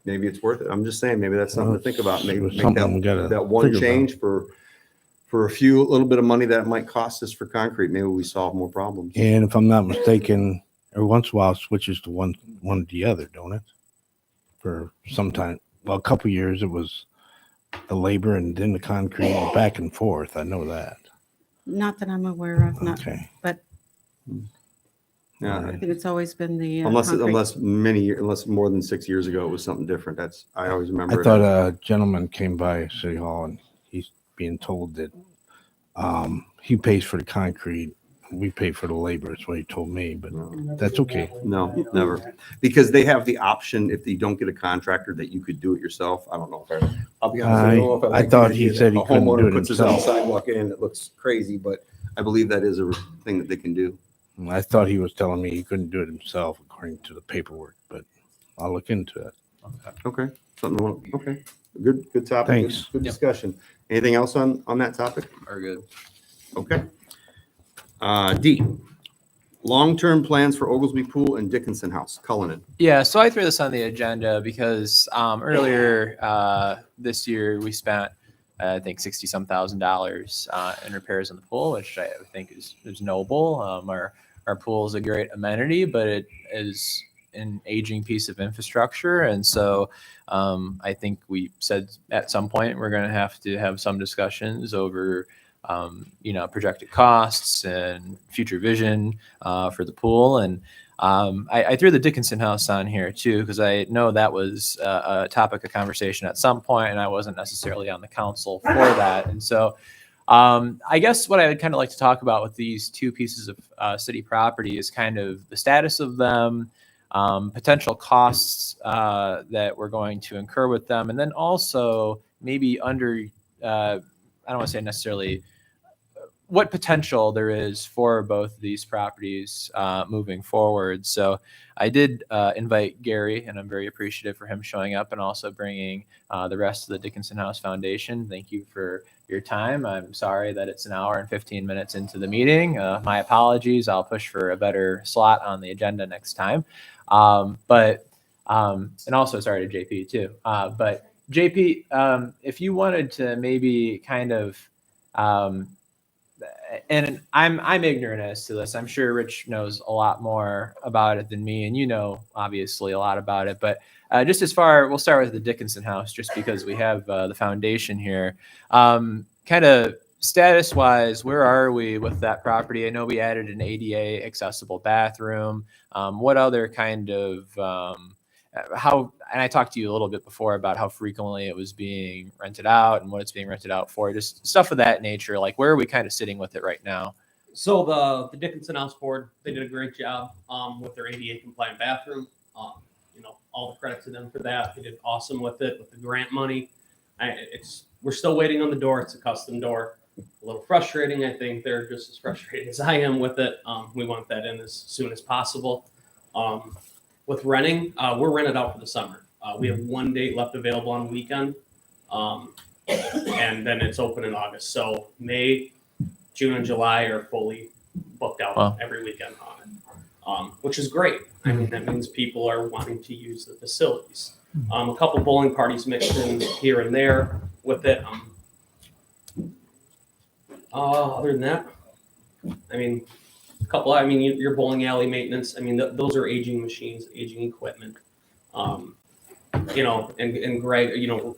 Maybe it's worth it. I'm just saying, maybe that's something to think about. Maybe It's make something we gotta that one figure about. change for a little bit of money that it might cost us for concrete. Maybe we solve more problems. And if I'm not mistaken, every once in a while it switches to one or the other, don't it? For some time, well, a couple years it was the labor and then the concrete back and forth. I know that. Not that I'm aware of, not, Okay. but Yeah. I think it's always been the Unless concrete. unless more than 6 years ago, it was something different. I always remember. I it thought as- a gentleman came by City Hall and he's being told that he pays for the concrete we pay for the labor. That's what he told me, but that's okay. No, never. Because they have the option, if you don't get a contractor, that you could do it yourself. I don't know if I'll be honest, I don't know if I I like the thought idea he said he that a couldn't do homeowner it puts his own himself. sidewalk in, it looks crazy, but I believe that is a thing that they can do. I thought he was telling me he couldn't do it himself according to the paperwork, but I'll look into it. Okay, okay. Good topic. Thanks. Good Yep. discussion. Anything else on that topic? Are good. Okay. D, long-term plans for Oglesby Pool and Dickinson House, Cullinan. Yeah, so I threw this on the agenda because earlier this year we spent I think $60-some thousand in repairs on the pool, which I think is noble. Our pool is a great amenity, but it is an aging piece of infrastructure, and so I think we said at some point we're going to have some discussions over projected costs and future vision for the pool. And I threw the Dickinson house on here too, because I know that was a topic of conversation at some point, and I wasn't necessarily on the council for that. And so I guess what I would kind of like to talk about with these two pieces of city property is kind of the status of them, potential costs that we're going to incur with them, and then also maybe I don't want to say necessarily what potential there is for both of these properties moving forward. So I did invite Gary, and I'm very appreciative for him showing up and also bringing the rest of the Dickinson House Foundation. Thank you for your time. I'm sorry that it's an hour and 15 minutes into the meeting. My apologies. I'll push for a better slot on the agenda next time. And also sorry to JP too. But JP, if you wanted to maybe kind of and I'm ignorant as to this. I'm sure Rich knows a lot more about it than me, and you know obviously a lot about it. But just as far, we'll start with the Dickinson house, just because we have the foundation here. Kind of status-wise, where are we with that property? I know we added an ADA accessible bathroom. What other kind of and I talked to you a little bit before about how frequently it was being rented out and what it's being rented out for, just stuff of that nature. Like, where are we kind of sitting with it right now? So the Dickinson House Board, they did a great job with their ADA compliant bathroom. All the credit to them for that. They did awesome with it, with the grant money. We're still waiting on the door. It's a custom door. A little frustrating. I think they're just as frustrated as I am with it. We want that in as soon as possible. With renting, we're rented out for the summer. We have one date left available on the weekend, and then it's open in August. So May, June, and July are fully booked out every weekend on it, which is great. I mean, that means people are wanting to use the facilities. A couple bowling parties mixed in here and there with it. Other than that, I mean, your bowling alley maintenance. I mean, those are aging machines, aging equipment. And Greg,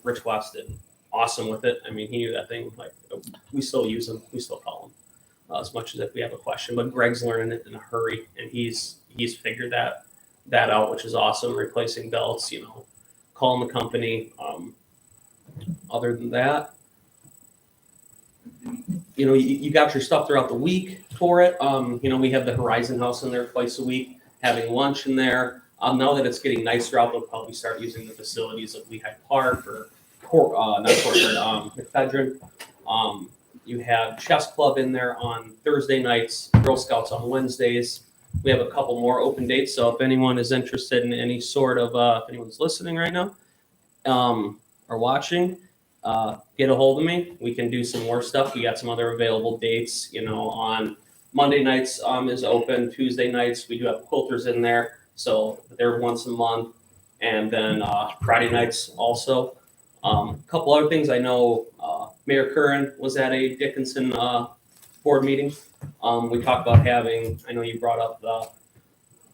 Rich Watts did awesome with it. I mean, he knew that thing. Like, we still use him. We still call him as much as if we have a question. But Greg's learning it in a hurry, and he's figured that out, which is awesome. Replacing belts, calling the company. Other than that, you got your stuff throughout the week for it. We have the Horizon House in there twice a week, having lunch in there. Now that it's getting nicer out, they'll probably start using the facilities of Lehigh Park or McDermott. You have Chess Club in there on Thursday nights, Girl Scouts on Wednesdays. We have a couple more open dates. So if anyone is interested in any sort of, if anyone's listening right now or watching, get a hold of me. We can do some more stuff. We got some other available dates, on Monday nights is open. Tuesday nights, we do have quilters in there. So they're once a month. And then Friday nights also. A couple other things. I know Mayor Curran was at a Dickinson board meeting. We talked about having, I know you brought up the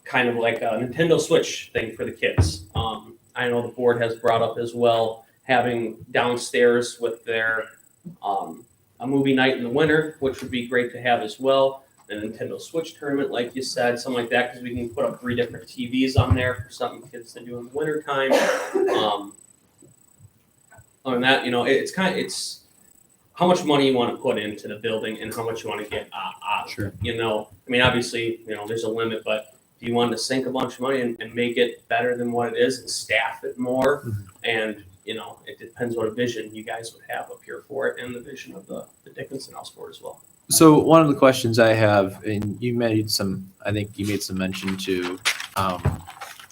kind of like a Nintendo Switch thing for the kids. I know the board has brought up as well having downstairs with their a movie night in the winter, which would be great to have as well. A Nintendo Switch tournament, like you said, something like that, because we can put up 3 different TVs on there for something kids to do in the winter time. Other than that, how much money you want to put into the building and how much you want to get out of Sure. it. You know, I mean, obviously, you know, there's a limit, but if you wanted to sink a bunch of money and make it better than what it is and staff it more, and, you know, it depends what a vision you guys would have up here for it and the vision of the Dickinson House Board as well. So one of the questions I have, and you made some, I think you made some mention to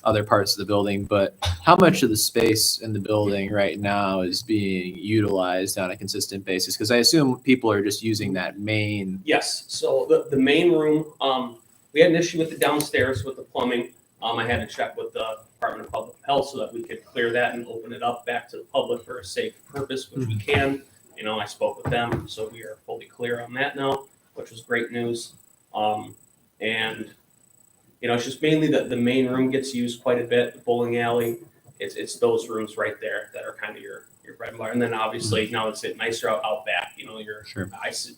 other parts of the building, but how much of the space in the building right now is being utilized on a consistent basis? Because I assume people are just using that main. Yes, so the main room, we had an issue with the downstairs with the plumbing. I had to check with the Department of Public Health so that we could clear that and open it up back to the public for a safe purpose, which we can. You know, I spoke with them, so we are fully clear on that now, which was great news. And, you know, it's just mainly the main room gets used quite a bit, the bowling alley. It's those rooms right there that are kind of your bread and butter. And then obviously now it's nicer out back, you know, Sure.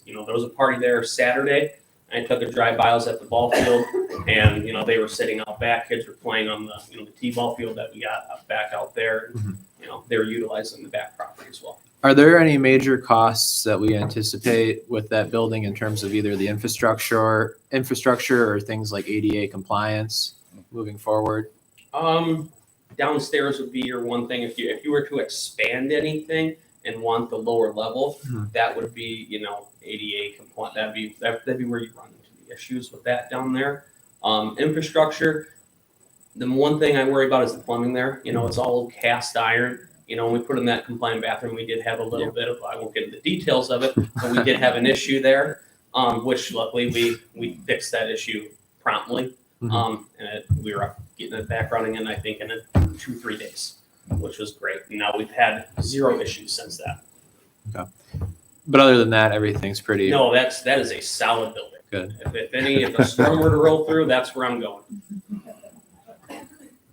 you know, there was a party there Saturday. I took a drive by, I was at the ball field, and, you know, they were sitting out back, kids were playing on the, you know, the T-ball field that we got back out there. And, you know, they were utilizing the back property as well. Are there any major costs that we anticipate with that building in terms of either the infrastructure or things like ADA compliance moving forward? Downstairs would be your one thing. If you were to expand anything and want the lower level, that would be, you know, ADA compliant. That'd be where you run into the issues with that down there. Infrastructure, the one thing I worry about is the plumbing there. You know, it's all cast iron. You know, when we put in that compliant bathroom, we did have a little bit of, I won't get into the details of it, but we did have an issue there, which luckily we fixed that issue promptly. And we were up getting it back running in, I think, in 2-3 days, which was great. And now we've had 0 issues since that. Okay. But other than that, everything's pretty. No, that is a solid building. Good. If a storm were to roll through, that's where I'm going.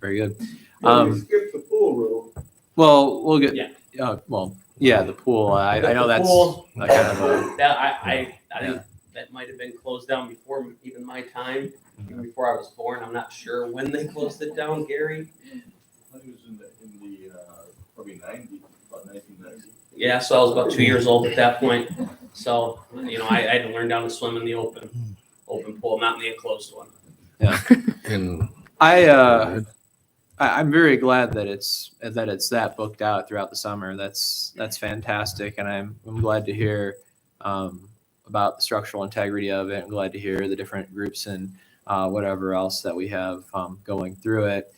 Very good. Skip the pool room. Well, we'll get. Yeah. The pool. I know that's Pool, kind of a. that I think that might have been closed down before even my time, even before I was born. I'm not sure when they closed it down, Gary. I think it was in the probably 90, about 1990. Yeah, so I was about 2 years old at that point. So, you know, I had to learn down to swim in the open pool, not in the enclosed one. Yeah. And I'm very glad that it's that booked out throughout the summer. That's fantastic, and I'm glad to hear about the structural integrity of it. I'm glad to hear the different groups and whatever else that we have going through it.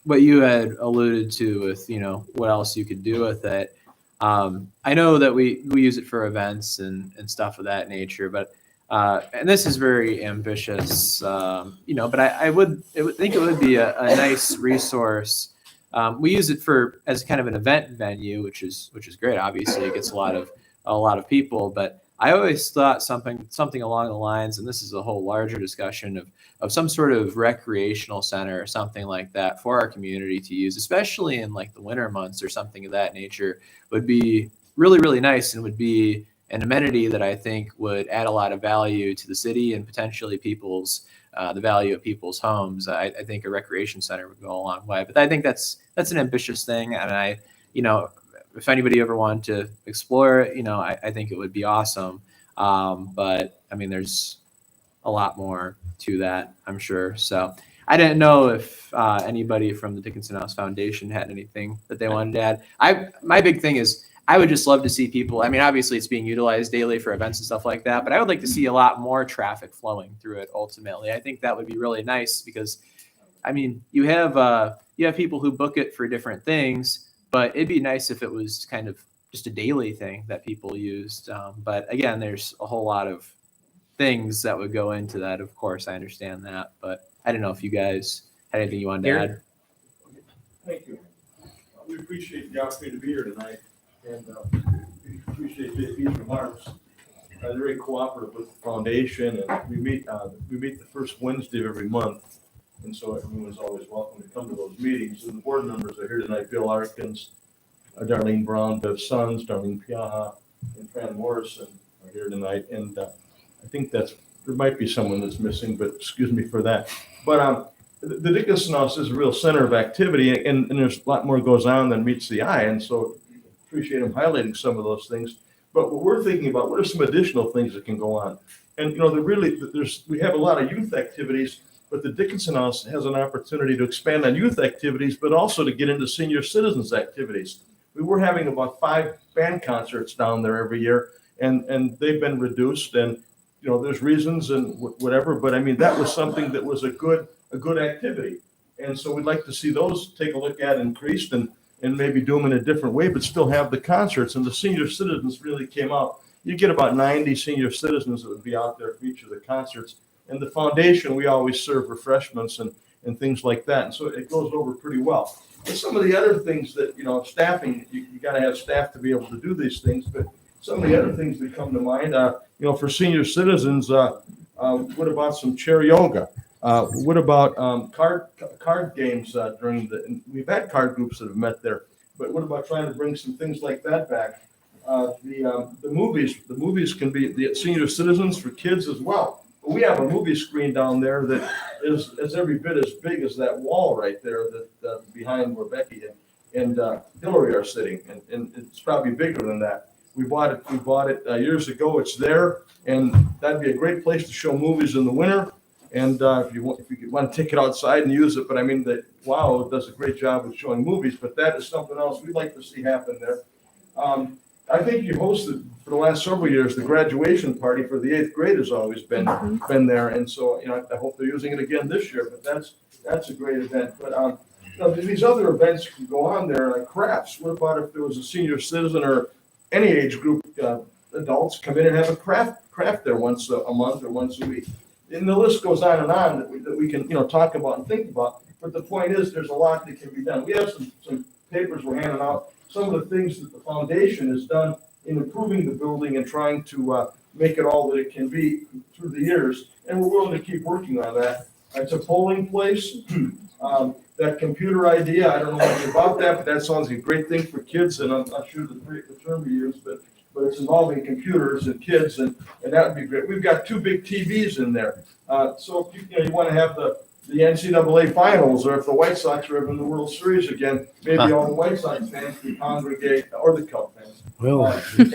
What you had alluded to with, you know, what else you could do with it. I know that we use it for events and stuff of that nature, but and this is very ambitious, you know, but I would think it would be a nice resource. We use it as kind of an event venue, which is great. Obviously, it gets a lot of people, but I always thought something along the lines, and this is a whole larger discussion of some sort of recreational center or something like that for our community to use, especially in like the winter months or something of that nature, would be really, really nice and would be an amenity that I think would add a lot of value to the city and potentially the value of people's homes. I think a recreation center would go a long way, but I think that's an ambitious thing. And you know, if anybody ever wanted to explore it, you know, I think it would be awesome. But I mean, there's a lot more to that, I'm sure. So I didn't know if anybody from the Dickinson House Foundation had anything that they wanted to add. My big thing is I would just love to see people. I mean, obviously it's being utilized daily for events and stuff like that, but I would like to see a lot more traffic flowing through it ultimately. I think that would be really nice because, I mean, you have people who book it for different things, but it'd be nice if it was kind of just a daily thing that people used. But again, there's a whole lot of things that would go into that. Of course, I understand that, but I don't know if you guys had anything you wanted to add. Thank you. We appreciate the opportunity to be here tonight, and we appreciate these remarks. They're very cooperative with the foundation, and we meet the first Wednesday of every month, and so everyone's always welcome to come to those meetings. And the board members are here tonight: Bill Arkins, Darlene Brown, Bev Sons, Darlene Piaja, and Fran Morrison are here tonight. And I think there might be someone that's missing, but excuse me for that. But the Dickinson House is a real center of activity, and there's a lot more goes on than meets the eye. And so appreciate them highlighting some of those things. But what we're thinking about, what are some additional things that can go on? And, we have a lot of youth activities, but the Dickinson House has an opportunity to expand on youth activities, but also to get into senior citizens activities. We were having about 5 band concerts down there every year, and they've been reduced, and, there's reasons and whatever, but I mean, that was something that was a good activity. And so we'd like to see those take a look at increased and maybe do them in a different way, but still have the concerts. And the senior citizens really came out. You get about 90 senior citizens that would be out there for each of the concerts. And the foundation, we always serve refreshments and things like that. And so it goes over pretty well. And some of the other things that, staffing, you got to have staff to be able to do these things. But some of the other things that come to mind, for senior citizens, what about some chair yoga? What about card games we've had card groups that have met there, but what about trying to bring some things like that back? The movies can be the senior citizens for kids as well. But we have a movie screen down there that is every bit as big as that wall right there that behind where Becky and Hillary are sitting, and it's probably bigger than that. We bought it years ago. It's there, and that'd be a great place to show movies in the winter. And if you want to take it outside and use it, but I mean, it does a great job of showing movies, but that is something else we'd like to see happen there. I think you hosted for the last several years, the graduation party for the 8th grade has always been there. And so, I hope they're using it again this year, but that's a great event. But, these other events can go on there, like crafts. What about if there was a senior citizen or any age group, adults come in and have a craft there once a month or once a week? And the list goes on and on that we can, talk about and think about. But the point is, there's a lot that can be done. We have some papers we're handing out, some of the things that the foundation has done in improving the building and trying to make it all that it can be through the years. And we're willing to keep working on that. It's a polling place. That computer idea, I don't know much about that, but that sounds like a great thing for kids. And I'm not sure the term we use, but it's involving computers and kids, and that would be great. We've got 2 big TVs in there. So if you want to have the NCAA finals, or if the White Sox are in the World Series again, maybe all the White Sox fans can congregate, or the Cub fans. Well, Just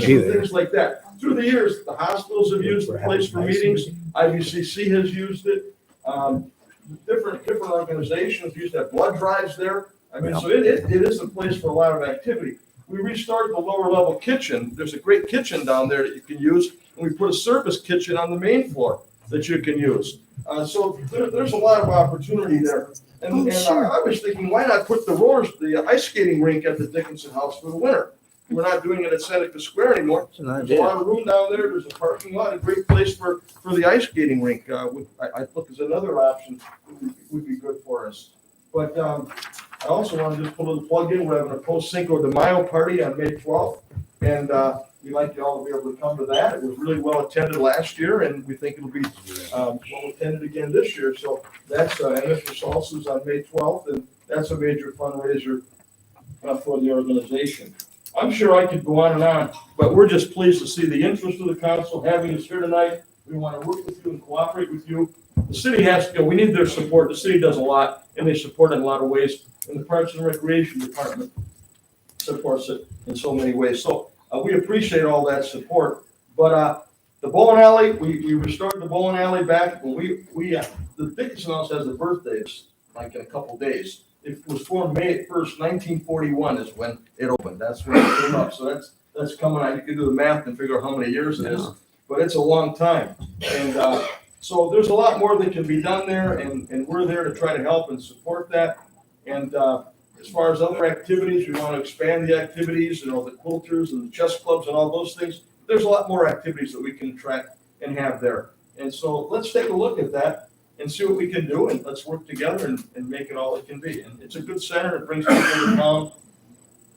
things like that. Through the years, the hospitals have used the place for meetings. IVCC has used it. Different organizations used to have blood drives there. I mean, so it is a place for a lot of activity. We restarted the lower level kitchen. There's a great kitchen down there that you can use. And we put a service kitchen on the main floor that you can use. So there's a lot of opportunity there. And I was thinking, why not put the ice skating rink at the Dickinson House for the winter? We're not doing it at Seneca Square anymore. There's a lot of room down there. There's a parking lot, a great place for the ice skating rink. I look as another option would be good for us. But I also want to just put a little plug in. We're having a post Cinco de Mayo party on May 12th, and we'd like you all to be able to come to that. It was really well attended last year, and we think it'll be well attended again this year. So that's Mr. Salsa's on May 12th, and that's a major fundraiser for the organization. I'm sure I could go on, but we're just pleased to see the interest of the council having us here tonight. We want to work with you and cooperate with you. The city has to go. We need their support. The city does a lot, and they support it in a lot of ways. And the Parks and Recreation Department supports it in so many ways. So we appreciate all that support. But the bowling alley, we restored the bowling alley back when the Dickinson House has a birthday, like in a couple days. It was formed May 1st, 1941 is when it opened. That's when it came up. So that's coming out. You can do the math and figure out how many years it is, but it's a long time. And so there's a lot more that can be done there, and we're there to try to help and support that. And as far as other activities, we want to expand the activities, the quilters and the chess clubs and all those things. There's a lot more activities that we can attract and have there. And so let's take a look at that and see what we can do, and let's work together and make it all it can be. And it's a good center. It brings people to town.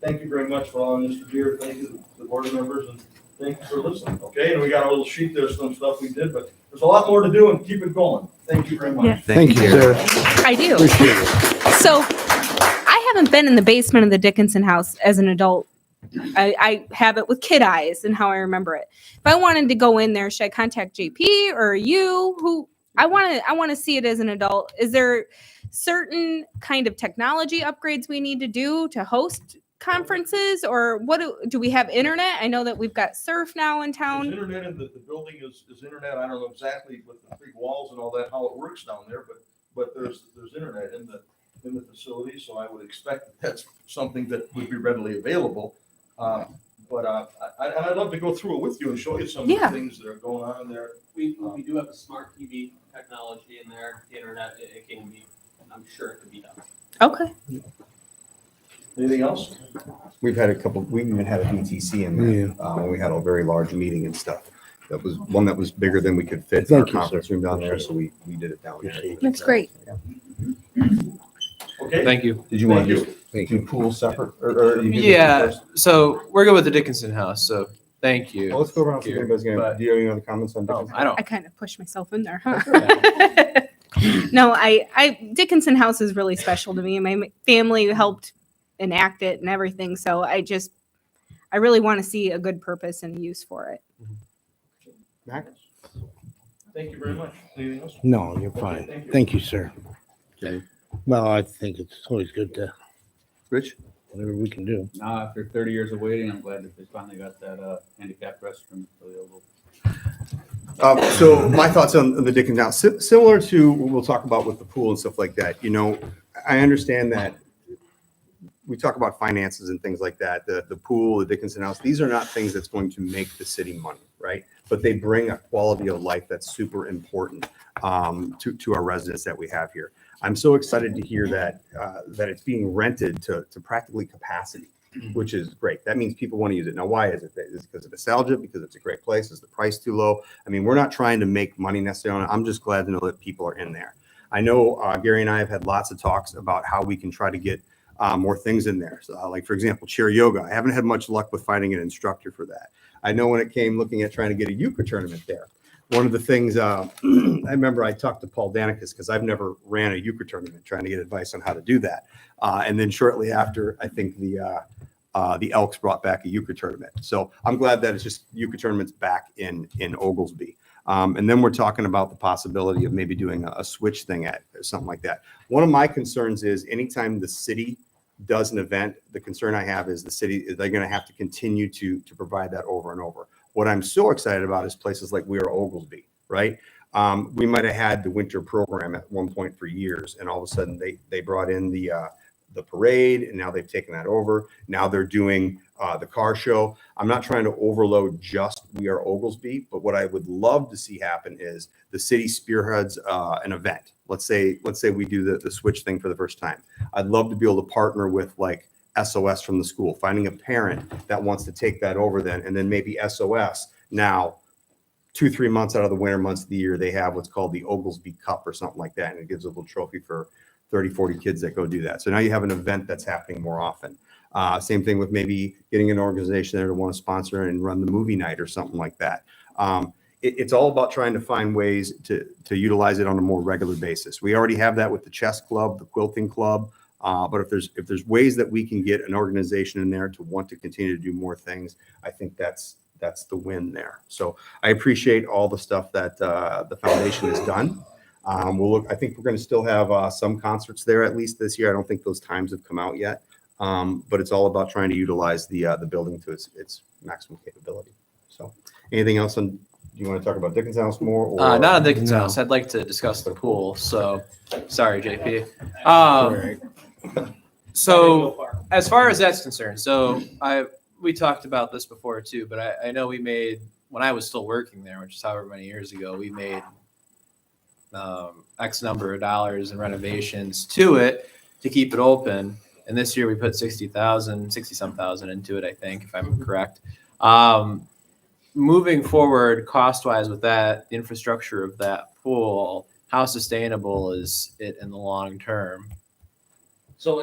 Thank you very much for allowing us to be here. Thank you to the board members, and thank you for listening. Okay, and we got a little sheet there, some stuff we did, but there's a lot more to do, and keep it going. Thank you very much. Yeah. thank you, sir. I do. Appreciate it. So I haven't been in the basement of the Dickinson House as an adult. I have it with kid eyes and how I remember it. If I wanted to go in there, should I contact JP or you? Who I want to see it as an adult. Is there certain kind of technology upgrades we need to do to host conferences, or what do we have internet? I know that we've got surf now in There's town. internet in the building is internet. I don't know exactly with the three walls and all that, how it works down there, but there's internet in the facility, so I would expect that's something that would be readily available. But I'd love to go through it with you and show you some of the things that are going on there. We do have a smart TV technology in there, the internet, it can be, I'm sure it can be done. Okay. Anything else? We've had we even had a VTC in there, when we had a very large meeting and stuff. That was one that was bigger than we could fit in our Thank you, sir. conference room down there, so we did it down there. That's great. Okay. Thank you. Did you want Thank to do pool separate, or you do Yeah, first? so we're good with the Dickinson house, so thank you. Well, let's go around, see if anybody's gonna, But- do you have any other comments on Oh, Dickinson? I don't. I kind of pushed myself in there, huh? No, I Dickinson House is really special to me. My family helped enact it and everything, so I really want to see a good purpose and use for it. Mac? Thank you very much. Anything else? No, you're fine. Thank you. Thank you, sir. Okay. Well, I think it's always good to, Rich? whatever we can do. Now, after 30 years of waiting, I'm glad that they finally got that handicap restroom for the Oval. So my thoughts on the Dickinson house, similar to what we'll talk about with the pool and stuff like that. You know, I understand that we talk about finances and things like that. The pool, the Dickinson house, these are not things that's going to make the city money, right? But they bring a quality of life that's super important to our residents that we have here. I'm so excited to hear that it's being rented to practically capacity, which is great. That means people want to use it. Now, why is it? Is it because of nostalgia? Because it's a great place? Is the price too low? I mean, we're not trying to make money necessarily on it. I'm just glad to know that people are in there. I know Gary and I have had lots of talks about how we can try to get more things in there. So, like, for example, chair yoga. I haven't had much luck with finding an instructor for that. I know when it came looking at trying to get a euchre tournament there, one of the things I remember I talked to Paul Danicus because I've never ran a euchre tournament, trying to get advice on how to do that. And then shortly after, I think the Elks brought back a euchre tournament. So I'm glad that it's just euchre tournaments back in Oglesby. And then we're talking about the possibility of maybe doing a switch thing or something like that. One of my concerns is anytime the city does an event, the concern I have is they're going to have to continue to provide that over and over. What I'm so excited about is places like We Are Oglesby, right? We might have had the winter program at one point for years, and all of a sudden they brought in the parade, and now they've taken that over. Now they're doing the car show. I'm not trying to overload just We Are Oglesby, but what I would love to see happen is the city spearheads an event. Let's say we do the switch thing for the first time. I'd love to be able to partner with like SOS from the school, finding a parent that wants to take that over then, and then maybe SOS now 2-3 months out of the winter months of the year, they have what's called the Oglesby Cup or something like that. And it gives a little trophy for 30-40 kids that go do that. So now you have an event that's happening more often. Same thing with maybe getting an organization there to want to sponsor and run the movie night or something like that. It's all about trying to find ways to utilize it on a more regular basis. We already have that with the chess club, the quilting club. But if there's ways that we can get an organization in there to want to continue to do more things, I think that's the win there. So I appreciate all the stuff that the foundation has done. I think we're going to still have some concerts there at least this year. I don't think those times have come out yet. But it's all about trying to utilize the building to its maximum capability. So anything else do you want to talk about Dickinson House more? Or? Not on Dickinson House. I'd like to discuss the pool. So sorry, JP. So as far as that's concerned, we talked about this before too, but I know we made, when I was still working there, which is however many years ago, we made X number of dollars in renovations to it to keep it open. And this year we put 60-some thousand into it, I think, if I'm correct. Moving forward, cost-wise with that, the infrastructure of that pool, how sustainable is it in the long term? So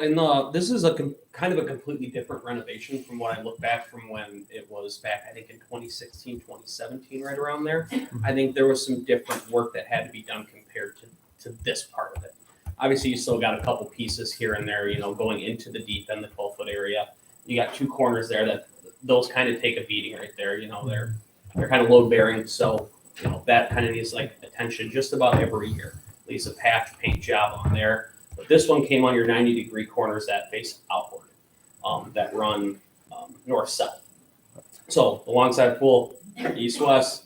this is kind of a completely different renovation from what I look back from when it was back, I think in 2016, 2017, right around there. I think there was some different work that had to be done compared to this part of it. Obviously, you still got a couple pieces here and there, going into the deep end, the 12-foot area. You got two corners there that those kind of take a beating right there. They're kind of load bearing. So, that kind of needs like attention just about every year. At least a patch paint job on there. But this one came on your 90-degree corners that face outward. that run north-south. So the long side pool, east-west,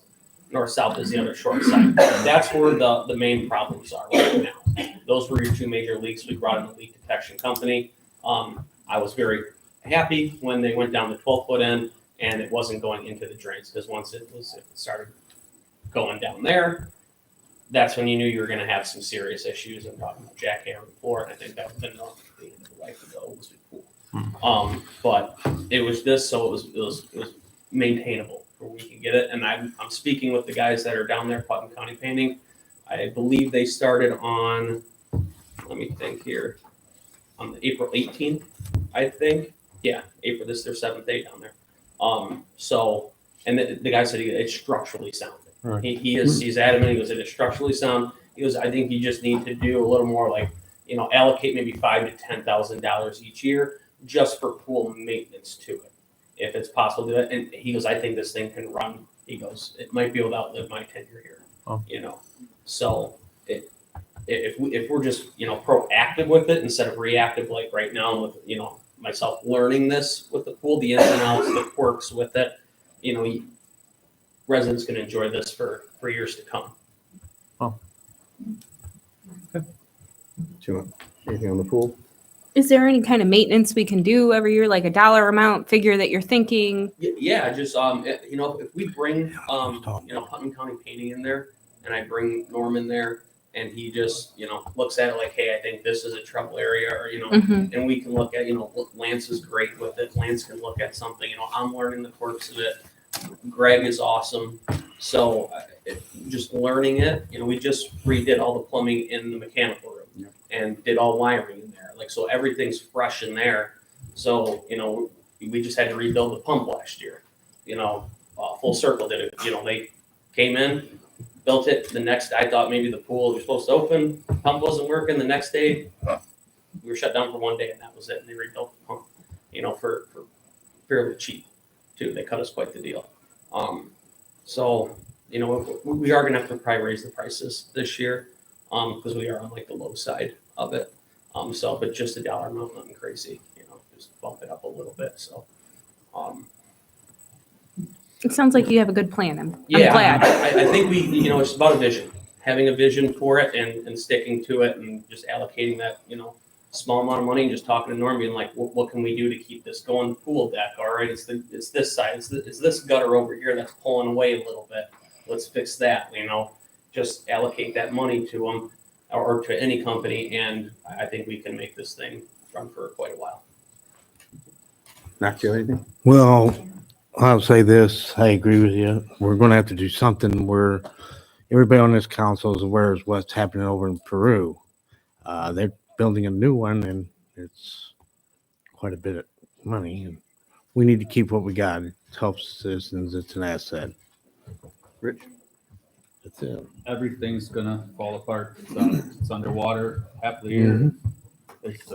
north-south is the other short side. That's where the main problems are right now. Those were your two major leaks. We brought in a leak detection company. I was very happy when they went down the 12-foot end and it wasn't going into the drains, because once it started going down there, that's when you knew you were going to have some serious issues and talking about jackhammering before. And I think that would have been the end of the life of the Oglesby pool. But it was this, so it was maintainable where we can get it. And I'm speaking with the guys that are down there, Putnam County Painting. I believe they started on, let me think here, on April 18th, I think. Yeah, April, this is their 7th day down there. So, and the guy said it's structurally sound. Right. He's adamant. He goes, it is structurally sound. He goes, I think you just need to do a little more, like, allocate maybe $5,000 to $10,000 each year just for pool maintenance to it, if it's possible to do it. And he goes, I think this thing can run. He goes, it might be able to outlive my tenure here. Oh. So if we're just proactive with it instead of reactive, like right now with myself learning this with the pool, the ins and outs, the quirks with it, residents can enjoy this for years to come. Anything on the pool? Is there any kind of maintenance we can do every year, like a dollar amount figure that you're thinking? Yeah, just if we bring Putnam County Painting in there, and I bring Norm in there, and he just looks at it like, hey, I think this is a trouble area, or and we can look at Lance is great with it. Lance can look at something. I'm learning the quirks of it. Greg is awesome. So just learning it. We just redid all the plumbing in the mechanical room and did all wiring in there. Like, so everything's fresh in there. So we just had to rebuild the pump last year. Full circle did it. They came in, built it. The next, I thought maybe the pool was supposed to open, pump wasn't working. The next day, we were shut down for one day, and that was it. And they rebuilt the pump, for fairly cheap too. They cut us quite the deal. So we are gonna have to probably raise the prices this year, because we are on like the low side of it. But just a dollar amount, nothing crazy. Just bump it up a little bit. So. It sounds like you have a good plan. I'm Yeah, glad. I think we, it's about a vision, having a vision for it and sticking to it and just allocating that, small amount of money and just talking to Norm, being like, what can we do to keep this going? Pool deck, all right, it's this side, it's this gutter over here that's pulling away a little bit. Let's fix that, just allocate that money to them or to any company, and I think we can make this thing run for quite a while. Mac, do you have anything? Well, I'll say this, I agree with you. We're gonna have to do something where everybody on this council is aware of what's happening over in Peru. They're building a new one and it's quite a bit of money, and we need to keep what we got. It helps citizens, it's an asset. Rich? That's it. Everything's gonna fall apart. It's underwater half the year. It's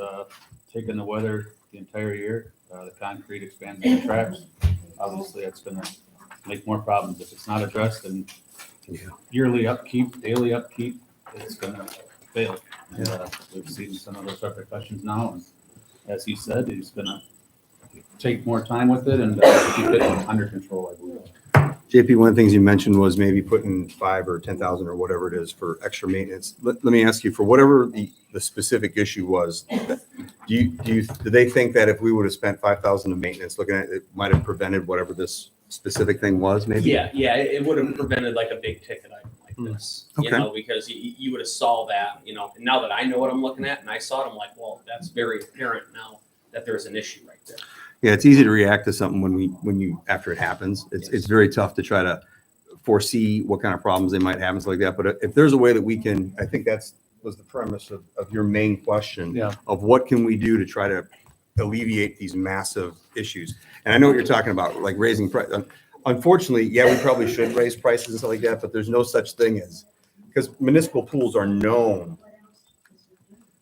taking the weather the entire year. The concrete expands the tracks. Obviously, that's gonna make more problems if it's not addressed. And yearly upkeep, daily upkeep, it's gonna fail. And we've seen some of those repercussions now. And as he said, he's gonna take more time with it and keep it under control, I believe. JP, one of the things you mentioned was maybe putting 5 or 10,000 or whatever it is for extra maintenance. Let me ask you, for whatever the specific issue was, do they think that if we would have spent 5,000 in maintenance, looking at it, might have prevented whatever this specific thing was, maybe? Yeah, it would have prevented like a big ticket item like this, because you would have saw that, and now that I know what I'm looking at and I saw it, I'm like, well, that's very apparent now that there's an issue right there. Yeah, it's easy to react to something when you after it happens. It's very tough to try to foresee what kind of problems they might have and stuff like that. But if there's a way that we can, I think was the premise of your main question of what can we do to try to alleviate these massive issues. And I know what you're talking about, like raising price. Unfortunately, yeah, we probably should raise prices and stuff like that, but there's no such thing as, because municipal pools are known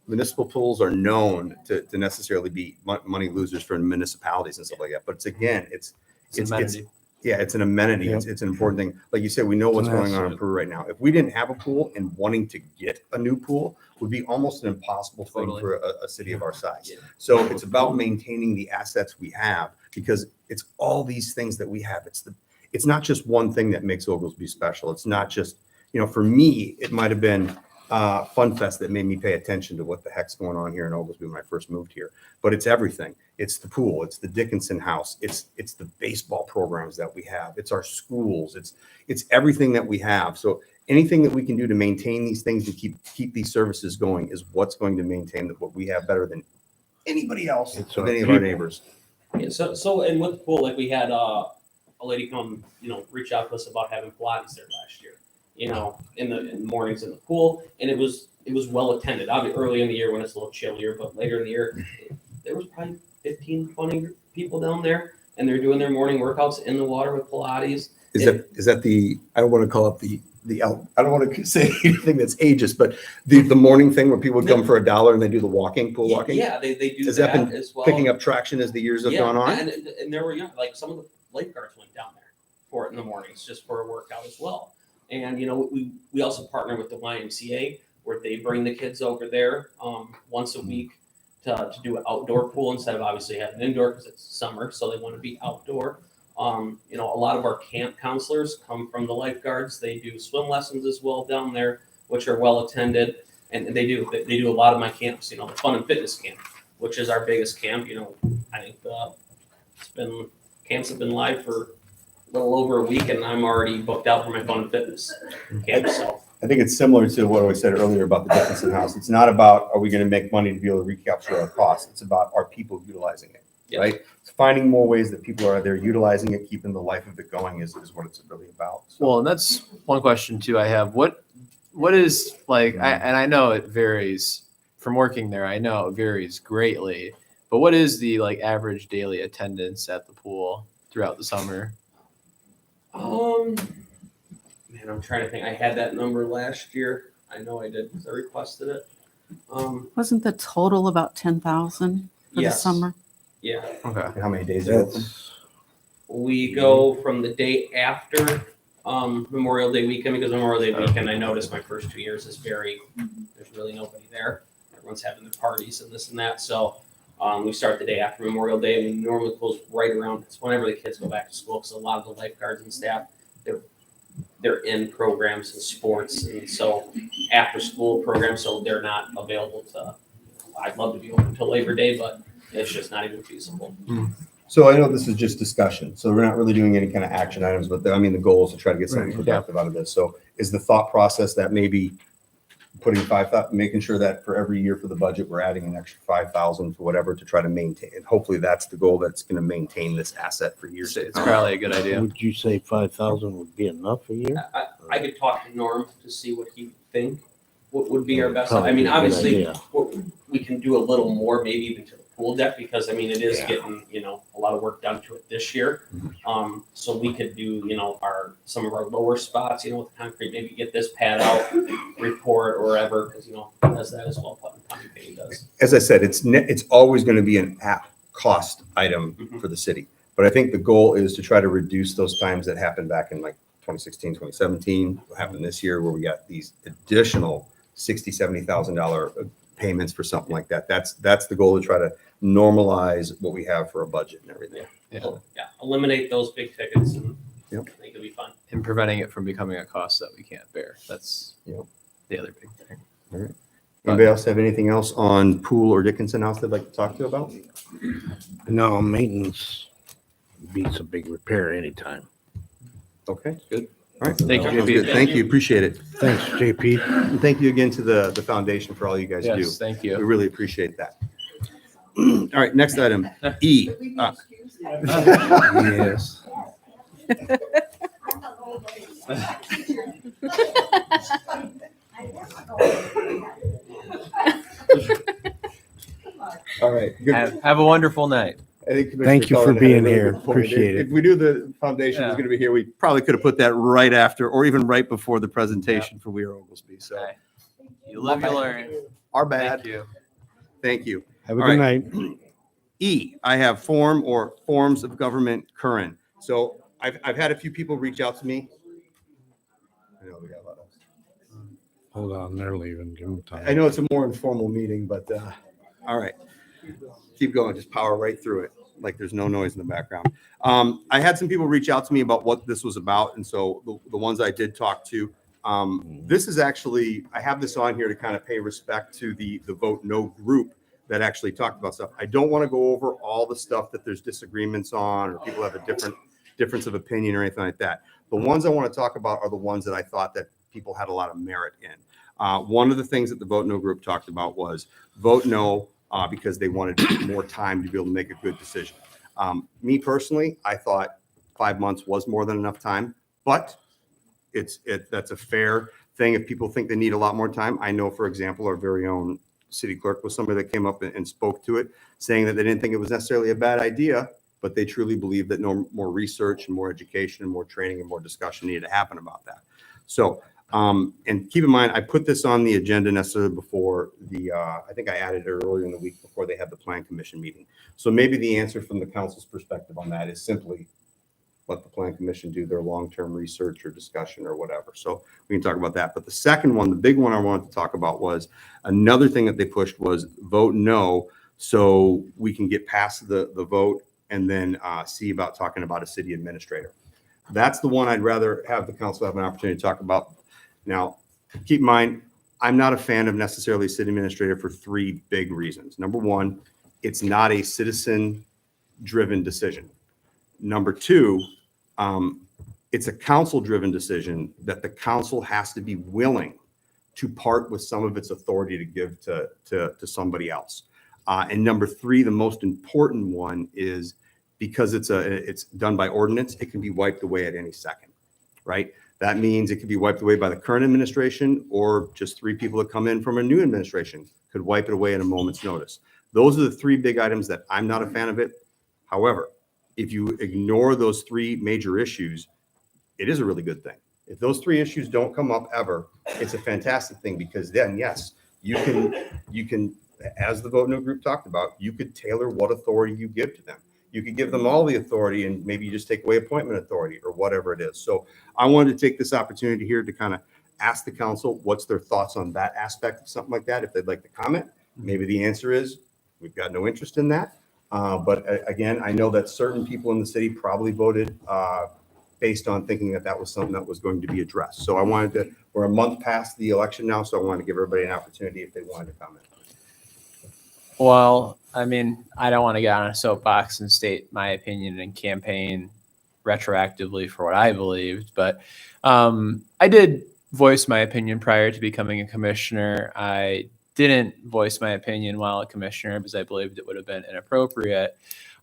to necessarily be money losers for municipalities and stuff like that. But it's Yeah, it's an amenity. It's an important thing. Like you said, we know what's It's an going on in asset. Peru right now. If we didn't have a pool and wanting to get a new pool would be almost an impossible thing Totally. for a city of our size. Yeah. So it's about maintaining the assets we have because it's all these things that we have. It's not just one thing that makes Oglesby special. It's not just, for me, it might have been Fun Fest that made me pay attention to what the heck's going on here in Oglesby when I first moved here. But it's everything. It's the pool. It's the Dickinson house. It's the baseball programs that we have. It's our schools. It's everything that we have. So anything that we can do to maintain these things and keep these services going is what's going to maintain what we have better than anybody else It's of our any of our people. neighbors. Yeah, so and with the pool, like we had a lady come, reach out to us about having Pilates there last year. In the mornings in the pool, and it was well attended. Obviously, early in the year when it's a little chillier, but later in the year, there was probably 15, 20 people down there, and they're doing their morning workouts in the water with Pilates. Is that the, I don't want to call it I don't want to say anything that's ageist, but the morning thing where people would come for $1 and they do the pool walking? Yeah, they do Has that, that been as well. picking up traction as the years have gone on? And there were like some of the lifeguards went down there for it in the mornings just for a workout as well. And we also partner with the YMCA where they bring the kids over there once a week to do an outdoor pool instead of obviously having indoor because it's summer, so they want to be outdoor. A lot of our camp counselors come from the lifeguards. They do swim lessons as well down there, which are well attended, and they do a lot of my camps. The fun and fitness camp, which is our biggest camp. I think camps have been live for a little over a week, and I'm already booked out for my fun and fitness camp. So I think it's similar to what I said earlier about the Dickinson house. It's not about, are we going to make money to be able to recapture our costs? It's about, are people utilizing it, Yeah. right? It's finding more ways that people are there utilizing it, keeping the life of it going is what it's really about. So, Well, and that's one question too I have. What is like, and I know it varies from working there. I know it varies greatly, but what is the average daily attendance at the pool throughout the summer? Man, I'm trying to think. I had that number last year. I know I did because I requested it. Wasn't the total about 10,000 for the Yes. sumar? Yeah, Okay. how many days are open? we go from the day after Memorial Day weekend because Memorial Day weekend, I noticed my first 2 years is there's really nobody there. Everyone's having their parties and this and that. So we start the day after Memorial Day, and we normally close right around. It's whenever the kids go back to school because a lot of the lifeguards and staff they're in programs and sports, and so after school programs, so they're not available to. I'd love to be open until Labor Day, but it's just not even feasible. So I know this is just discussion, so we're not really doing any kind of action items, but the goal is to try to get something productive out of this. So is the thought process that maybe putting making sure that for every year for the budget, we're adding an extra 5,000 to whatever to try to maintain, and hopefully that's the goal that's going to maintain this asset for years. It's probably a good idea. Would you say 5,000 would be enough a year? I could talk to Norm to see what he would think what would be our best. Probably I mean, a good obviously, idea. we can do a little more, maybe even to the pool deck, because it is Yeah. getting, a lot of work done to it this year. So we could do, some of our lower spots, with the concrete, maybe get this pad out, report or whatever, because, does that as well, Putnam County Pay does. As I said, it's always going to be an app cost item for the city. But I think the goal is to try to reduce those times that happened back in 2016, 2017, what happened this year where we got these additional $60,000, $70,000 payments for something like that. That's the goal, to try to normalize what we have for a budget and everything. Yeah. So, eliminate those big tickets and I Yep. think it'll be fun. And preventing it from becoming a cost that we can't bear. That's Yep. the other big thing. All right. Anybody else have anything else on Pool or Dickinson House they'd like to talk to about? No, maintenance beats a big repair anytime. Okay, good. All right. Thank you, Sounds JP. good. Thank you. Appreciate it. Thanks, JP. And thank you again to the foundation for all you guys do. Yes, thank We you. really appreciate that. All right, next item, E. Yes. All right. Good. Have a wonderful night. I think Commissioner Thank you for Cullinan had a being really here. good point. Appreciate it. If we knew the foundation was Yeah. going to be here, we probably could have put that right after or even right before the presentation for We Are Oglesby. So Hey, you live, you learn. our bad. Thank you. Thank you. Have a All good right. night. E, I have forms of government Curran. So I've had a few people reach out to me. I know we got a lot of. Hold on, they're leaving. Give them time. I know it's a more informal meeting, but all right. Keep going. Just power right through it. Like there's no noise in the background. I had some people reach out to me about what this was about. And so the ones I did talk to, this is actually, I have this on here to kind of pay respect to the Vote No group that actually talked about stuff. I don't want to go over all the stuff that there's disagreements on or people have a difference of opinion or anything like that. The ones I want to talk about are the ones that I thought that people had a lot of merit in. One of the things that the Vote No group talked about was vote no because they wanted more time to be able to make a good decision. Me personally, I thought 5 months was more than enough time, but that's a fair thing. If people think they need a lot more time, I know, for example, our very own city clerk was somebody that came up and spoke to it, saying that they didn't think it was necessarily a bad idea, but they truly believe that no more research and more education and more training and more discussion needed to happen about that. So, and keep in mind, I put this on the agenda necessarily before I think I added it earlier in the week before they had the Plan Commission meeting. So maybe the answer from the council's perspective on that is simply let the Plan Commission do their long-term research or discussion or whatever. So we can talk about that. But the second one, the big one I wanted to talk about was another thing that they pushed was vote no, so we can get past the vote and then see about talking about a city administrator. That's the one I'd rather have the council have an opportunity to talk about. Now, keep in mind, I'm not a fan of necessarily city administrator for three big reasons. Number one, it's not a citizen-driven decision. Number two, it's a council-driven decision that the council has to be willing to part with some of its authority to give to somebody else. And number three, the most important one is because it's done by ordinance, it can be wiped away at any second, right? That means it could be wiped away by the current administration, or just three people that come in from a new administration could wipe it away at a moment's notice. Those are the three big items that I'm not a fan of it. However, if you ignore those three major issues, it is a really good thing. If those three issues don't come up ever, it's a fantastic thing, because then, yes, you can, as the Vote No group talked about, you could tailor what authority you give to them. You could give them all the authority and maybe you just take away appointment authority or whatever it is. So I wanted to take this opportunity here to kind of ask the council what's their thoughts on that aspect of something like that. If they'd like to comment, maybe the answer is we've got no interest in that. But again, I know that certain people in the city probably voted based on thinking that that was something that was going to be addressed. So I wanted to, we're a month past the election now, so I wanted to give everybody an opportunity if they wanted to comment. Well, I mean, I don't want to get on a soapbox and state my opinion and campaign retroactively for what I believed, but I did voice my opinion prior to becoming a commissioner. I didn't voice my opinion while a commissioner because I believed it would have been inappropriate.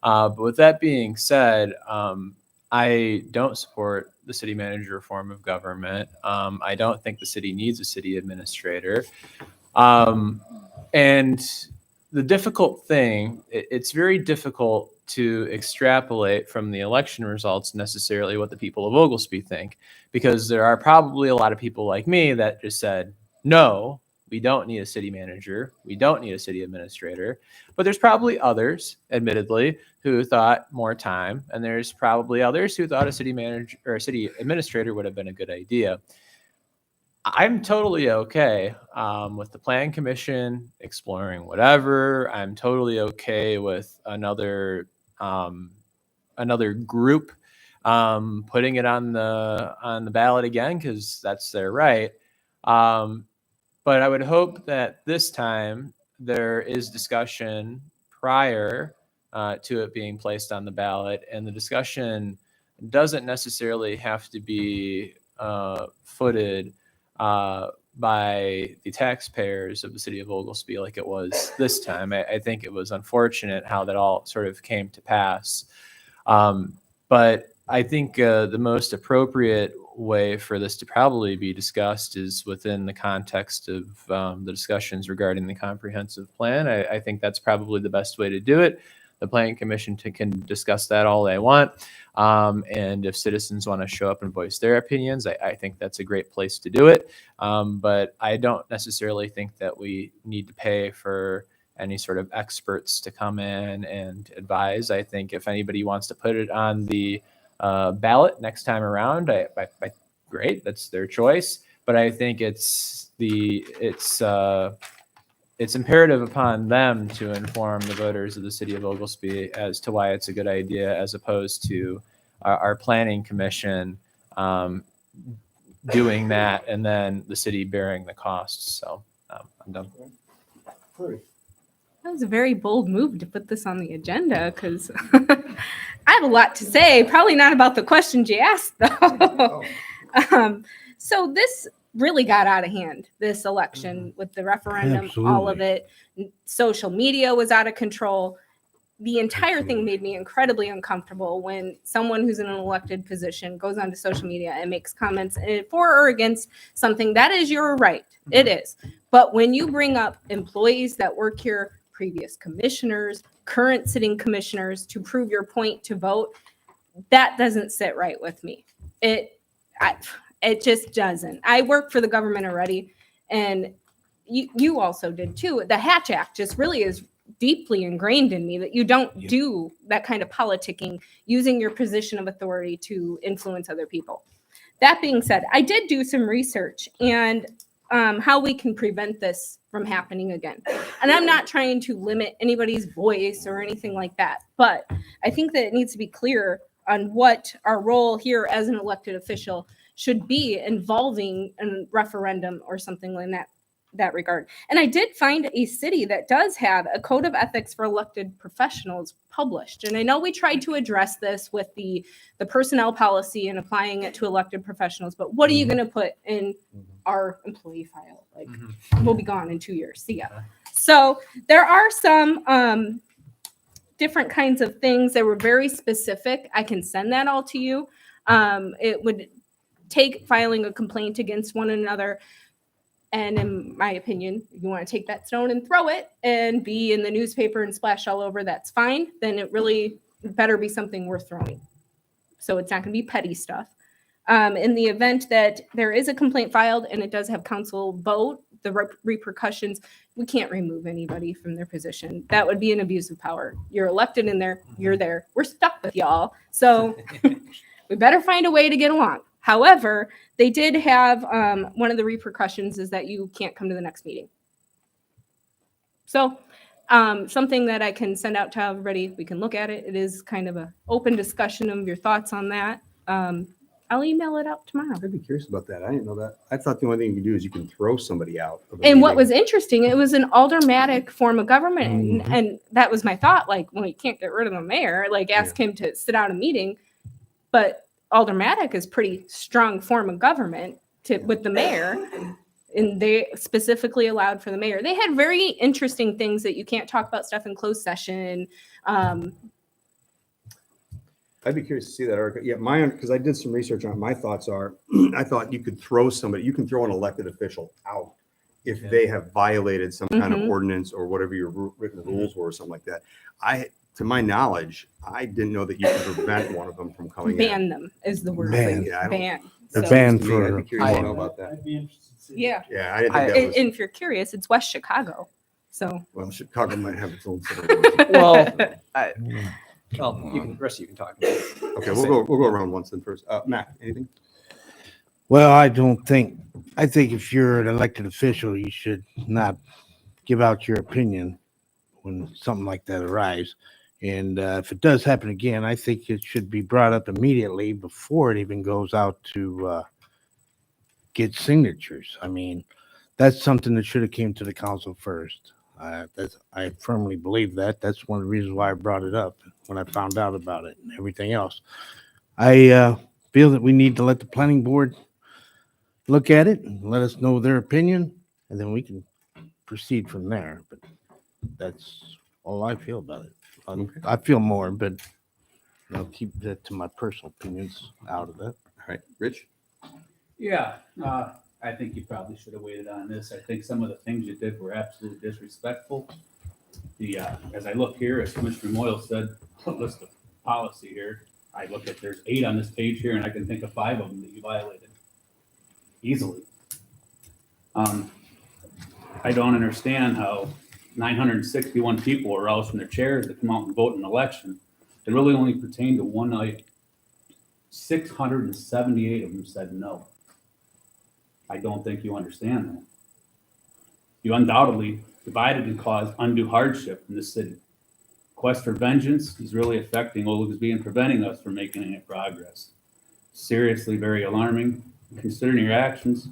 But with that being said, I don't support the city manager form of government. I don't think the city needs a city administrator. And the difficult thing, it's very difficult to extrapolate from the election results necessarily what the people of Oglesby think, because there are probably a lot of people like me that just said, no, we don't need a city manager. We don't need a city administrator. But there's probably others, admittedly, who thought more time. And there's probably others who thought a city manager or a city administrator would have been a good idea. I'm totally okay with the Plan Commission exploring whatever. I'm totally okay with another group putting it on the ballot again, because that's their right. But I would hope that this time there is discussion prior to it being placed on the ballot, and the discussion doesn't necessarily have to be footed by the taxpayers of the city of Oglesby like it was this time. I think it was unfortunate how that all sort of came to pass. But I think the most appropriate way for this to probably be discussed is within the context of the discussions regarding the comprehensive plan. I think that's probably the best way to do it. The Planning Commission can discuss that all they want. And if citizens want to show up and voice their opinions, I think that's a great place to do it. But I don't necessarily think that we need to pay for any sort of experts to come in and advise. I think if anybody wants to put it on the ballot next time around, great, that's their choice. But I think it's imperative upon them to inform the voters of the city of Oglesby as to why it's a good idea, as opposed to our planning commission doing that and then the city bearing the costs. So I'm done. That was a very bold move to put this on the agenda because I have a lot to say. Probably not about the questions you asked, though. So this really got out of hand, this election with the referendum, all of it. Social media was out of control. The entire thing made me incredibly uncomfortable when someone who's in an elected position goes onto social media and makes comments for or against something. That is your right. It is. But when you bring up employees that work here, previous commissioners, current sitting commissioners, to prove your point to vote, that doesn't sit right with me. It just doesn't. I work for the government already, and you also did too. The Hatch Act just really is deeply ingrained in me that you don't do that kind of politicking using your position of authority to influence other people. That being said, I did do some research and how we can prevent this from happening again. And I'm not trying to limit anybody's voice or anything like that, but I think that it needs to be clear on what our role here as an elected official should be involving a referendum or something in that regard. And I did find a city that does have a code of ethics for elected professionals published. And I know we tried to address this with the personnel policy and applying it to elected professionals, but what are you going to put in our employee file? Like, we'll be gone in 2 years. See ya. So there are some different kinds of things that were very specific. I can send that all to you. It would take filing a complaint against one another. And in my opinion, if you want to take that stone and throw it and be in the newspaper and splash all over, that's fine. Then it really better be something worth throwing. So it's not going to be petty stuff. In the event that there is a complaint filed and it does have council vote, the repercussions, we can't remove anybody from their position. That would be an abuse of power. You're elected in there, you're there. We're stuck with y'all. So we better find a way to get along. However, they did have one of the repercussions is that you can't come to the next meeting. So something that I can send out to everybody, we can look at it. It is kind of an open discussion of your thoughts on that. I'll email it out tomorrow. I'd be curious about that. I didn't know that. I thought the only thing you could do is you can throw somebody out. And what was interesting, it was an aldermanic form of government. And that was my thought, like, well, you can't get rid of the mayor, like ask him to sit out a meeting. But aldermanic is pretty strong form of government with the mayor. And they specifically allowed for the mayor. They had very interesting things that you can't talk about stuff in closed session. I'd be curious to see that article. Yeah, because I did some research on it. My thoughts are, I thought you could throw you can throw an elected official out if they have violated some kind of ordinance or whatever your written rules were or something like that. To my knowledge, I didn't know that you could prevent one of them from coming in. Ban them is the word. Ban. Ban. The So- ban I'd be for curious to know about that. I'd be interested to see. Yeah. Yeah, I didn't think that And was, if you're curious, it's West Chicago. So well, Chicago might have its own. Well, the rest of you can talk. Okay, we'll go around once then first. Matt, anything? Well, I think if you're an elected official, you should not give out your opinion when something like that arrives. And if it does happen again, I think it should be brought up immediately before it even goes out to get signatures. I mean, that's something that should have came to the council first. I firmly believe that. That's one of the reasons why I brought it up when I found out about it and everything else. I feel that we need to let the planning board look at it and let us know their opinion, and then we can proceed from there. But that's all I feel about it. I feel more, but I'll keep that to my personal opinions out of that. All right, Rich? Yeah, I think you probably should have waited on this. I think some of the things you did were absolutely disrespectful. As I look here, as Commissioner Moyle said, list of policy here. I look at, there's 8 on this page here, and I can think of 5 of them that you violated easily. I don't understand how 961 people were roused from their chairs to come out and vote in an election. It really only pertained to one item. 678 of them said no. I don't think you understand that. You undoubtedly divided and caused undue hardship in the city. Quest for vengeance is really affecting Oglesby and preventing us from making any progress. Seriously, very alarming. Considering your actions,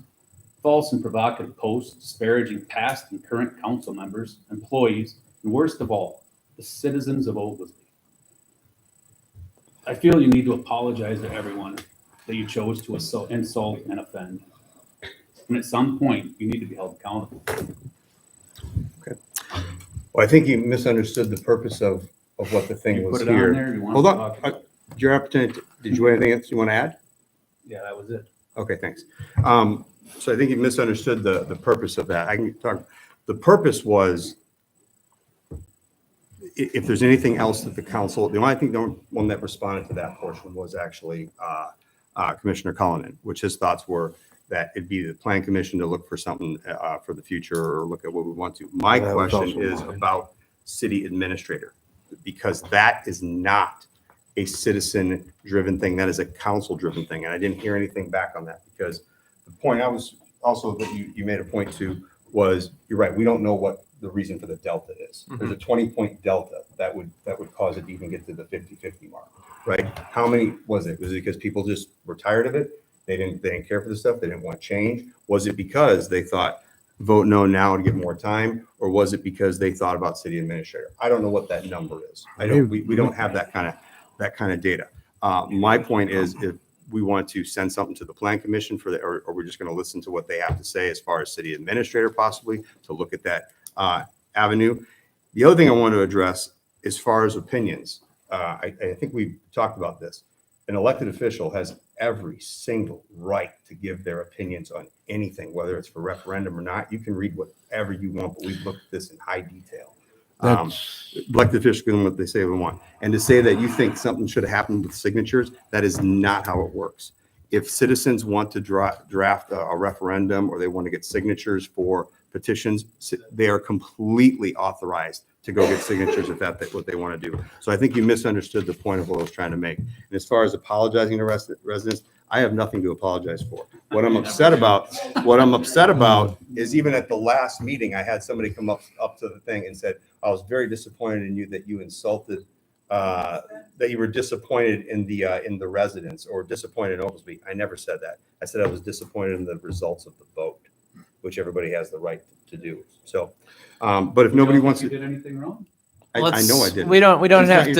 false and provocative posts disparaging past and current council members, employees, and worst of all, the citizens of Oglesby. I feel you need to apologize to everyone that you chose to insult and offend. And at some point, you need to be held accountable. Well, I think you misunderstood the purpose of what the thing You was put it on here. there, you want Hold to on. talk about it? Your opportunity, did you have anything else you want to add? Yeah, that was it. Okay, thanks. So I think you misunderstood the purpose of that. I can talk, the purpose was, if there's anything else that the council, the one that responded to that portion was actually Commissioner Cullinan, which his thoughts were that it'd be the plan commission to look for something for the future or look at what we want to. My That was question also is mine. about city administrator, because that is not a citizen-driven thing. That is a council-driven thing. And I didn't hear anything back on that, because the point I was also that you made a point to was, you're right, we don't know what the reason for the delta is. There's a 20-point delta that would cause it to even get to the 50-50 mark, right? How many was it? Was it because people just were tired of it? They didn't care for the stuff. They didn't want change. Was it because they thought vote no now to get more time, or was it because they thought about city administrator? I don't know what that number is. We don't have that kind of data. My point is, if we want to send something to the plan commission or we're just going to listen to what they have to say as far as city administrator possibly to look at that avenue. The other thing I want to address as far as opinions, I think we talked about this. An elected official has every single right to give their opinions on anything, whether it's for referendum or not. You can read whatever you want, but we've looked at this in high detail. Elected officials can do what they say they want. And to say that you think something should have happened with signatures, that is not how it works. If citizens want to draft a referendum or they want to get signatures for petitions, they are completely authorized to go get signatures if that's what they want to do. So I think you misunderstood the point of what I was trying to make. And as far as apologizing to residents, I have nothing to apologize for. What I'm upset about is even at the last meeting, I had somebody come up to the thing and said, I was very disappointed in you that you insulted, that you were disappointed in the residents or disappointed in Oglesby. I never said that. I said I was disappointed in the results of the vote, which everybody has the right to do. So, but if nobody wants You to, did anything wrong? I know I didn't. We don't It's have not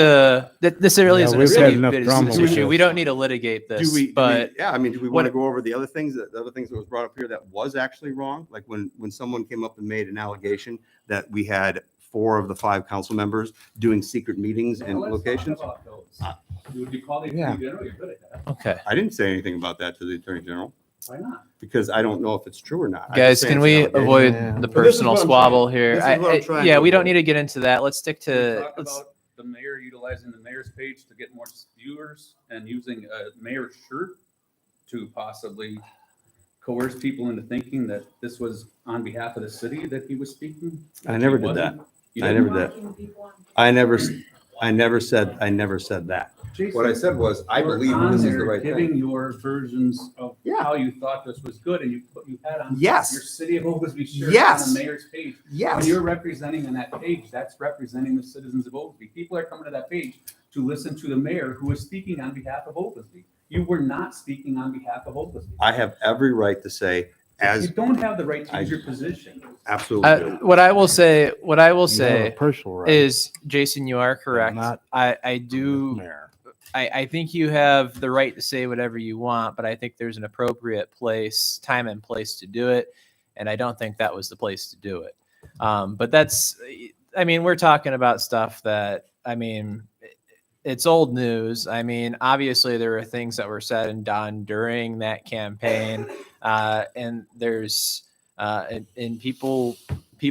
to. This really Yeah, isn't a we've had city enough drama business with issue. this. We don't need to litigate this. But Yeah, I mean, do we what- want to go over the other things that was brought up here that was actually wrong? Like when someone came up and made an allegation that we had 4 of the 5 council members doing secret meetings in Well, let's talk locations. about those. Would you call the Yeah. attorney general? You're good at that. okay, I didn't say anything about that to the attorney general Why not? because I don't know if it's true or not. I guys, just say can it's we an allegation. avoid Yeah. the But this is personal what I'm squabble trying- here? this is what I'm trying Yeah, to we don't avoid. need to get into that. Let's stick Can we to. talk about the mayor utilizing the mayor's page to get more viewers and using a mayor's shirt to possibly coerce people into thinking that this was on behalf of the city that he was speaking? I never He did that. wasn't? You I didn't? never did. I never said that. What I said was, I You were believe on this is there the right Giving thing. your versions of Yeah. how you thought this was good, and you had on Yes. your city of Oglesby shirt Yes. on the mayor's page. When Yes. you're representing on that page, that's representing the citizens of Oglesby. People are coming to that page to listen to the mayor who is speaking on behalf of Oglesby. You were not speaking on behalf of Oglesby. I have every right to say, You as don't have the right to use I- your position. absolutely do. What I will say You have a say personal right. is, Jason, you are correct. Not I do. Mayor. I think you have the right to say whatever you want, but I think there's an appropriate time and place to do it. And I don't think that was the place to do it. But we're talking about stuff that, it's old news. Obviously there were things that were said and done during that campaign. And there's, and people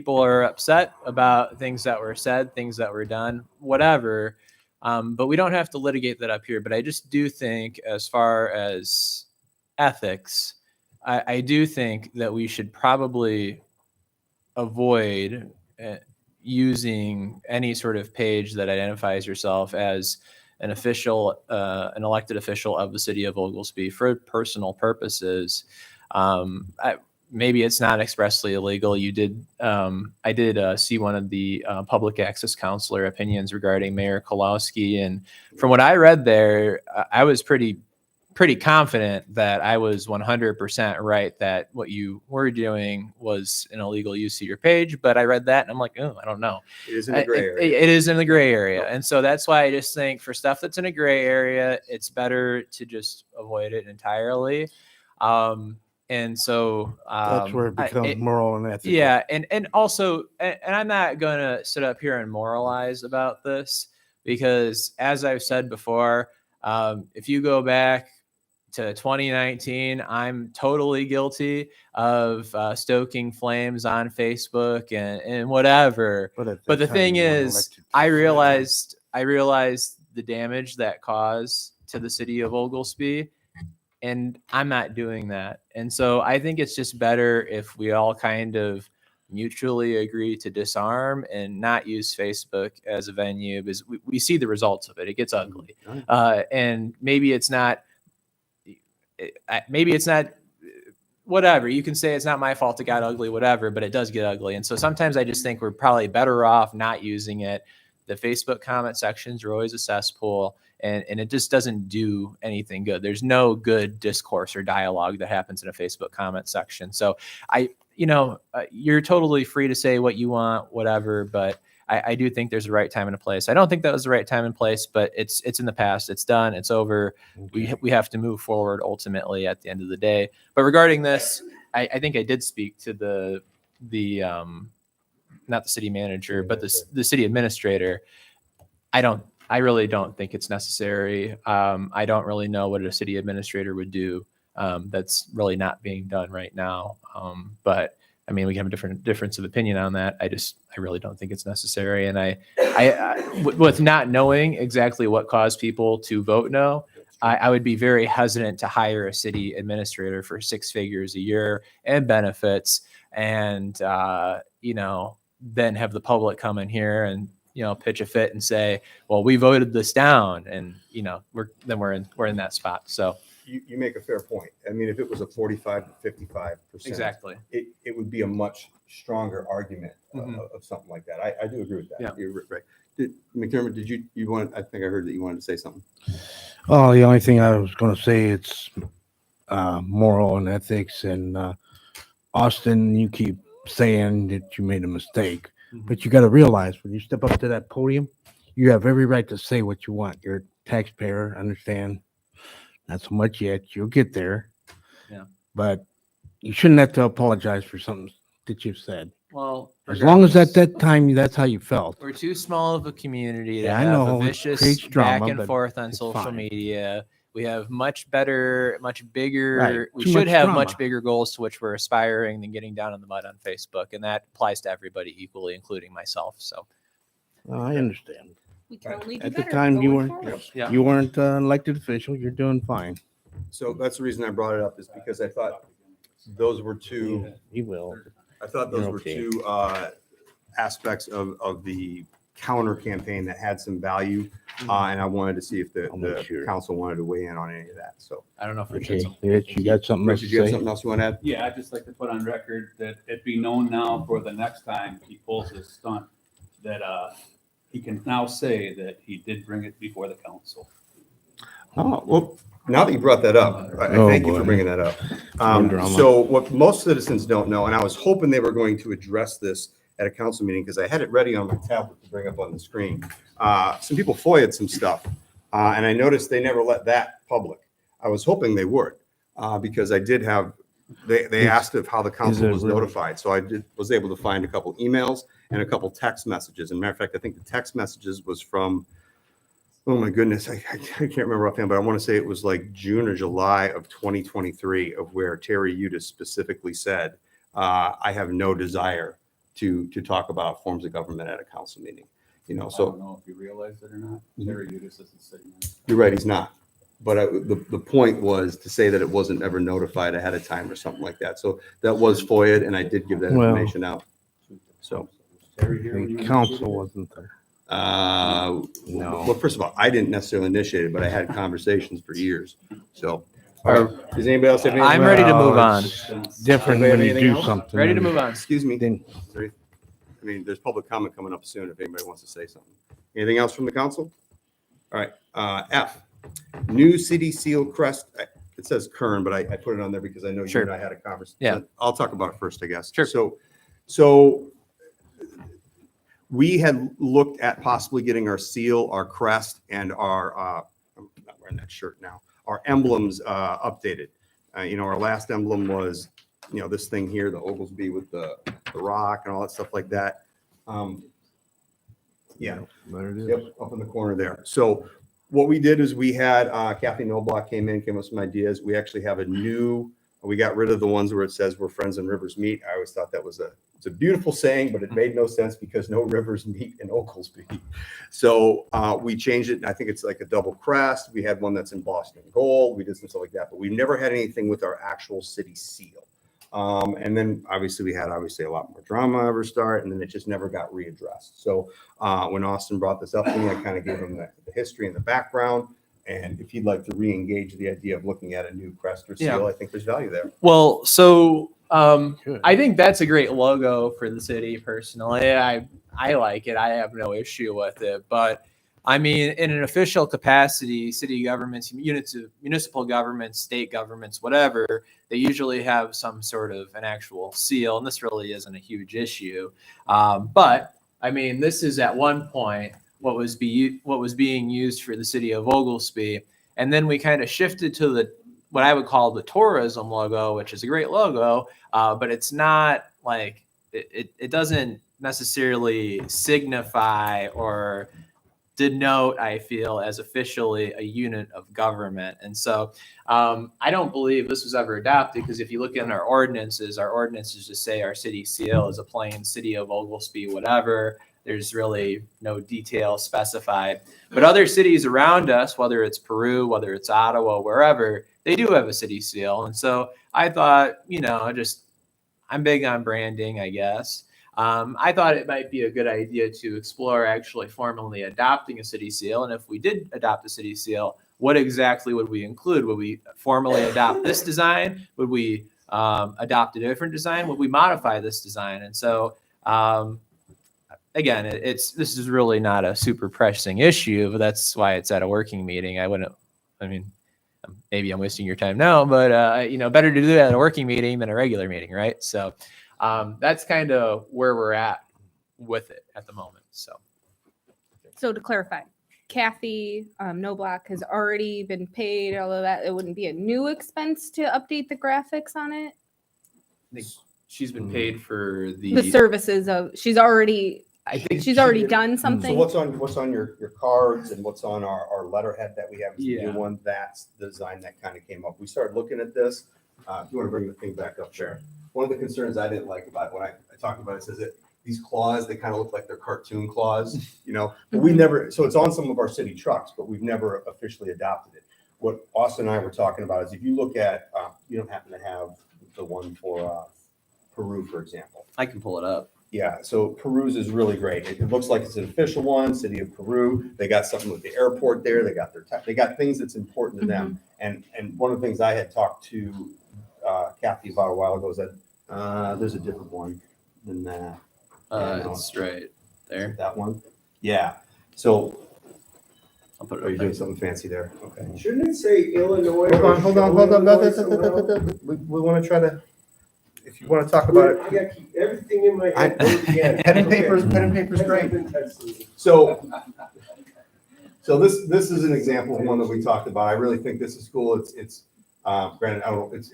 are upset about things that were said, things that were done, whatever. But we don't have to litigate that up here. But I just do think, as far as ethics, I do think that we should probably avoid using any sort of page that identifies yourself as an official, an elected official of the city of Oglesby for personal purposes. Maybe it's not expressly illegal. I did see one of the public access counselor opinions regarding Mayor Kolowski, and from what I read there, I was pretty confident that I was 100% right that what you were doing was an illegal use of your page. But I read that and I'm like, oh, I don't know. It is in the gray area. It is in the gray area, and so that's why I just think for stuff that's in a gray area, it's better to just avoid it entirely. And so That's where it becomes moral and ethical. yeah, and also, and I'm not going to sit up here and moralize about this because, as I've said before, if you go back to 2019, I'm totally guilty of stoking flames on Facebook and whatever. But the thing is, I realized the damage that caused to the city of Oglesby. And I'm not doing that. And so I think it's just better if we all kind of mutually agree to disarm and not use Facebook as a venue because we see the results of it. It gets ugly. And maybe it's not whatever. You can say it's not my fault it got ugly, whatever, but it does get ugly. And so sometimes I just think we're probably better off not using it. The Facebook comment sections are always a cesspool. And it just doesn't do anything good. There's no good discourse or dialogue that happens in a Facebook comment section. So you're totally free to say what you want, whatever, but I do think there's a right time and a place. I don't think that was the right time and place, but it's in the past. It's done. It's over. Okay. We have to move forward ultimately at the end of the day. But regarding this, I think I did speak to the not the city manager, but the city administrator. I really don't think it's necessary. I don't really know what a city administrator would do. That's really not being done right now. But I mean, we have a difference of opinion on that. I really don't think it's necessary. And I with not knowing exactly what caused people to vote no, I would be very hesitant to hire a city administrator for 6 figures a year and benefits, and then have the public come in here and pitch a fit and say, well, we voted this down, and we're in that spot. So you make a fair point. I mean, if it was a 45 to 55%, exactly, it would be a much stronger argument of something like that. I do agree with that. Yeah. You're right. McDermott, did you want? I think I heard that you wanted to say something. Oh, the only thing I was going to say, it's moral and ethics. And Austin, you keep saying that you made a mistake. But you got to realize when you step up to that podium, you have every right to say what you want. You're a taxpayer, understand? Not so much yet. You'll get there. Yeah. But you shouldn't have to apologize for something that you've said. Well, as long as at that time that's how you felt. We're too small of a community to Yeah, I have know, a it vicious creates drama, back and but forth on it's social fine. media. We have much bigger, Right. we Too should much have drama. much bigger goals to which we're aspiring than getting down in the mud on Facebook. And that applies to everybody equally, including myself. So I understand. We can only do At the better time, you going weren't. forward. yeah. You weren't an elected official. You're doing fine. So that's the reason I brought it up, is because I thought those were two. You will. I thought those You're were okay. two aspects of the counter campaign that had some value, and I wanted to see if the council wanted to weigh in on any of that. So, I don't know if Okay, Richard's Rich, you got something else Richard, to you have say? something else you want to add? Yeah, I'd just like to put on record that it be known now for the next time he pulls his stunt, that he can now say that he did bring it before the council. Oh, well, now that you brought that up, I Oh, thank you for boy. bringing that up. More drama. So what most citizens don't know, and I was hoping they were going to address this at a council meeting because I had it ready on my tablet to bring up on the screen. Some people FOIA'd some stuff, and I noticed they never let that public. I was hoping they would, because I did have, they asked of how the council it was really? notified. So I was able to find a couple emails and a couple text messages. As a matter of fact, I think the text messages was from, oh my goodness, I can't remember offhand, but I want to say it was like June or July of 2023, of where Terry Udis specifically said, I have no desire to talk about forms of government at a council meeting. I don't know if you realize it or not. Terry Udis isn't sitting there. You're right, he's not. But the point was to say that it wasn't ever notified ahead of time or something like that. So that was FOIA'd, and I did give that Well, information out. So The council wasn't there. no, Well, first of all, I didn't necessarily initiate it, but I had conversations for years. So, does anybody else have anything? I'm ready to move on. It's different Anybody have when you anything do else? something. Ready to move on. Excuse me. Then I mean, there's public comment coming up soon if anybody wants to say something. Anything else from the council? All right, F, new city seal crest. It says Curran, but I put it on there because I know you Sure. and I had a conversation. Yeah. I'll talk about it first, I guess. Sure. So we had looked at possibly getting our seal, our crest, and our, I'm not wearing that shirt now, our emblems updated. Our last emblem was, this thing here, the Oglesby with the rock and all that stuff like that. Yeah. there it is. Yep, up in the corner there. So what we did is we had Kathy Noblock came up with some ideas. We actually have we got rid of the ones where it says "Where friends and rivers meet." I always thought that was it's a beautiful saying, but it made no sense because no rivers meet in Oglesby. So we changed it. And I think it's like a double crest. We had one that's in Boston gold. We did some stuff like that, but we never had anything with our actual city seal. And then obviously we had a lot more drama ever start, and then it just never got readdressed. So when Austin brought this up to me, I kind of gave him the history and the background. And if he'd like to re-engage the idea of looking at a new crest or seal, I think there's value there. Well, so I think that's a great logo for the city. Personally, I like it. I have no issue with it. But I mean, in an official capacity, city governments, municipal governments, state governments, whatever, they usually have some sort of an actual seal, and this really isn't a huge issue. But I mean, this is at one point what was being used for the city of Oglesby, and then we kind of shifted to what I would call the tourism logo, which is a great logo, but it's not like it doesn't necessarily signify or denote, I feel, as officially a unit of government. And so I don't believe this was ever adopted, because if you look in our ordinances just say our city seal is a plain city of Oglesby, whatever. There's really no detail specified. But other cities around us, whether it's Peru, whether it's Ottawa, wherever, they do have a city seal. And so I thought, I'm big on branding, I guess. I thought it might be a good idea to explore actually formally adopting a city seal. And if we did adopt a city seal, what exactly would we include? Would we formally adopt this design? Would we adopt a different design? Would we modify this design? And so, again, this is really not a super pressing issue, but that's why it's at a working meeting. Maybe I'm wasting your time now, but better to do that at a working meeting than a regular meeting, right? So that's kind of where we're at with it at the moment. So to clarify, Kathy Noblock has already been paid, although that it wouldn't be a new expense to update the graphics on it. I think she's been paid for The services of she's already done So something. what's on your cards and what's on our letterhead that we have is the Yeah. new one? That's the design that kind of came up. We started looking at this. If you want to bring the thing back up, sure. One of the concerns I didn't like about it, when I talked about it, says that these claws, they kind of look like they're cartoon claws, but we never, so it's on some of our city trucks, but we've never officially adopted it. What Austin and I were talking about is if you look at, you don't happen to have the one for Peru, for example. I can pull it up. Yeah, so Peru's is really great. It looks like it's an official one, City of Peru. They got something with the airport there. They got they got things that's important to them. And one of the things I had talked to Kathy about a while ago is that there's a different one than that. It's right there. That one? Yeah. So I'll put it are up you there. doing something fancy there? Okay. Shouldn't it say Illinois? Hold on. We want to try to, if you want to talk about it. I got to keep everything in my head. Pen and paper's great. So this is an example of one that we talked about. I really think this is cool. It's granted,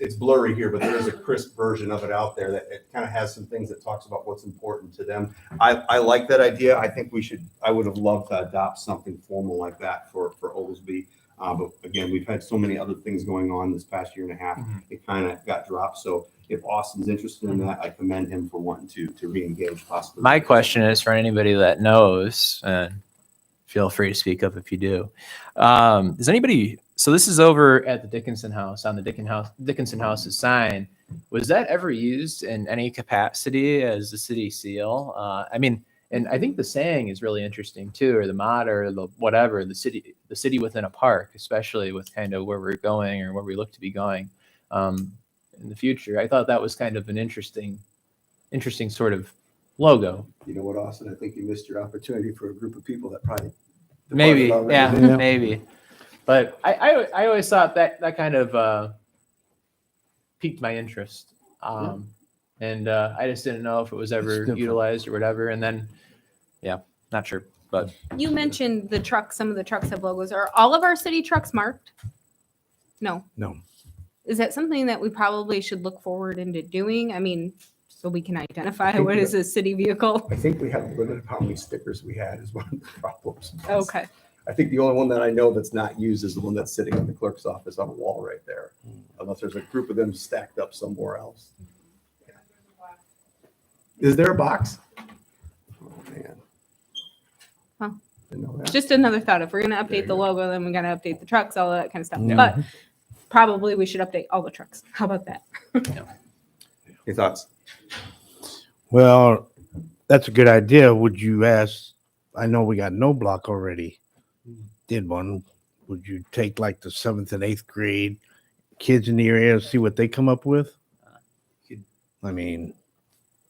it's blurry here, but there is a crisp version of it out there that it kind of has some things that talks about what's important to them. I like that idea. I think I would have loved to adopt something formal like that for Oglesby. But again, we've had so many other things going on this past year and a half. It kind of got dropped. So if Austin's interested in that, I commend him for wanting to re-engage possibly. My question is for anybody that knows, and feel free to speak up if you do. Does anybody? So this is over at the Dickinson house, on the Dickinson house's sign. Was that ever used in any capacity as the city seal? And I think the saying is really interesting too, or the motto, or the whatever, the city within a park, especially with kind of where we're going or where we look to be going in the future. I thought that was kind of an interesting sort of logo. You know what, Austin? I think you missed your opportunity for a group of people that probably. Maybe, departed yeah, already. Yeah. maybe. But I always thought that kind of piqued my interest. And I just didn't know if it was ever different. utilized or whatever. And then, yeah, not sure. But You mentioned the trucks. Some of the trucks have logos. Are all of our city trucks marked? No. No. Is that something that we probably should look forward into doing? I mean, so we can identify think what we- is a city vehicle? I think we have limited how many stickers we had is one of the problems. Okay. I think the only one that I know that's not used is the one that's sitting in the clerk's office on a wall right there, unless there's a group of them stacked up somewhere else. Is there a box? Oh, man. Huh. Didn't know that. Just another thought. If we're going to There you update the go. logo, then we got to update the trucks, all of that kind of stuff. Yeah. But probably we should update all the trucks. How about that? Any thoughts? Well, that's a good idea. Would you ask? I know we got No Block already. Did one. Would you take like the 7th and 8th grade kids in the area and see what they come up with? I mean,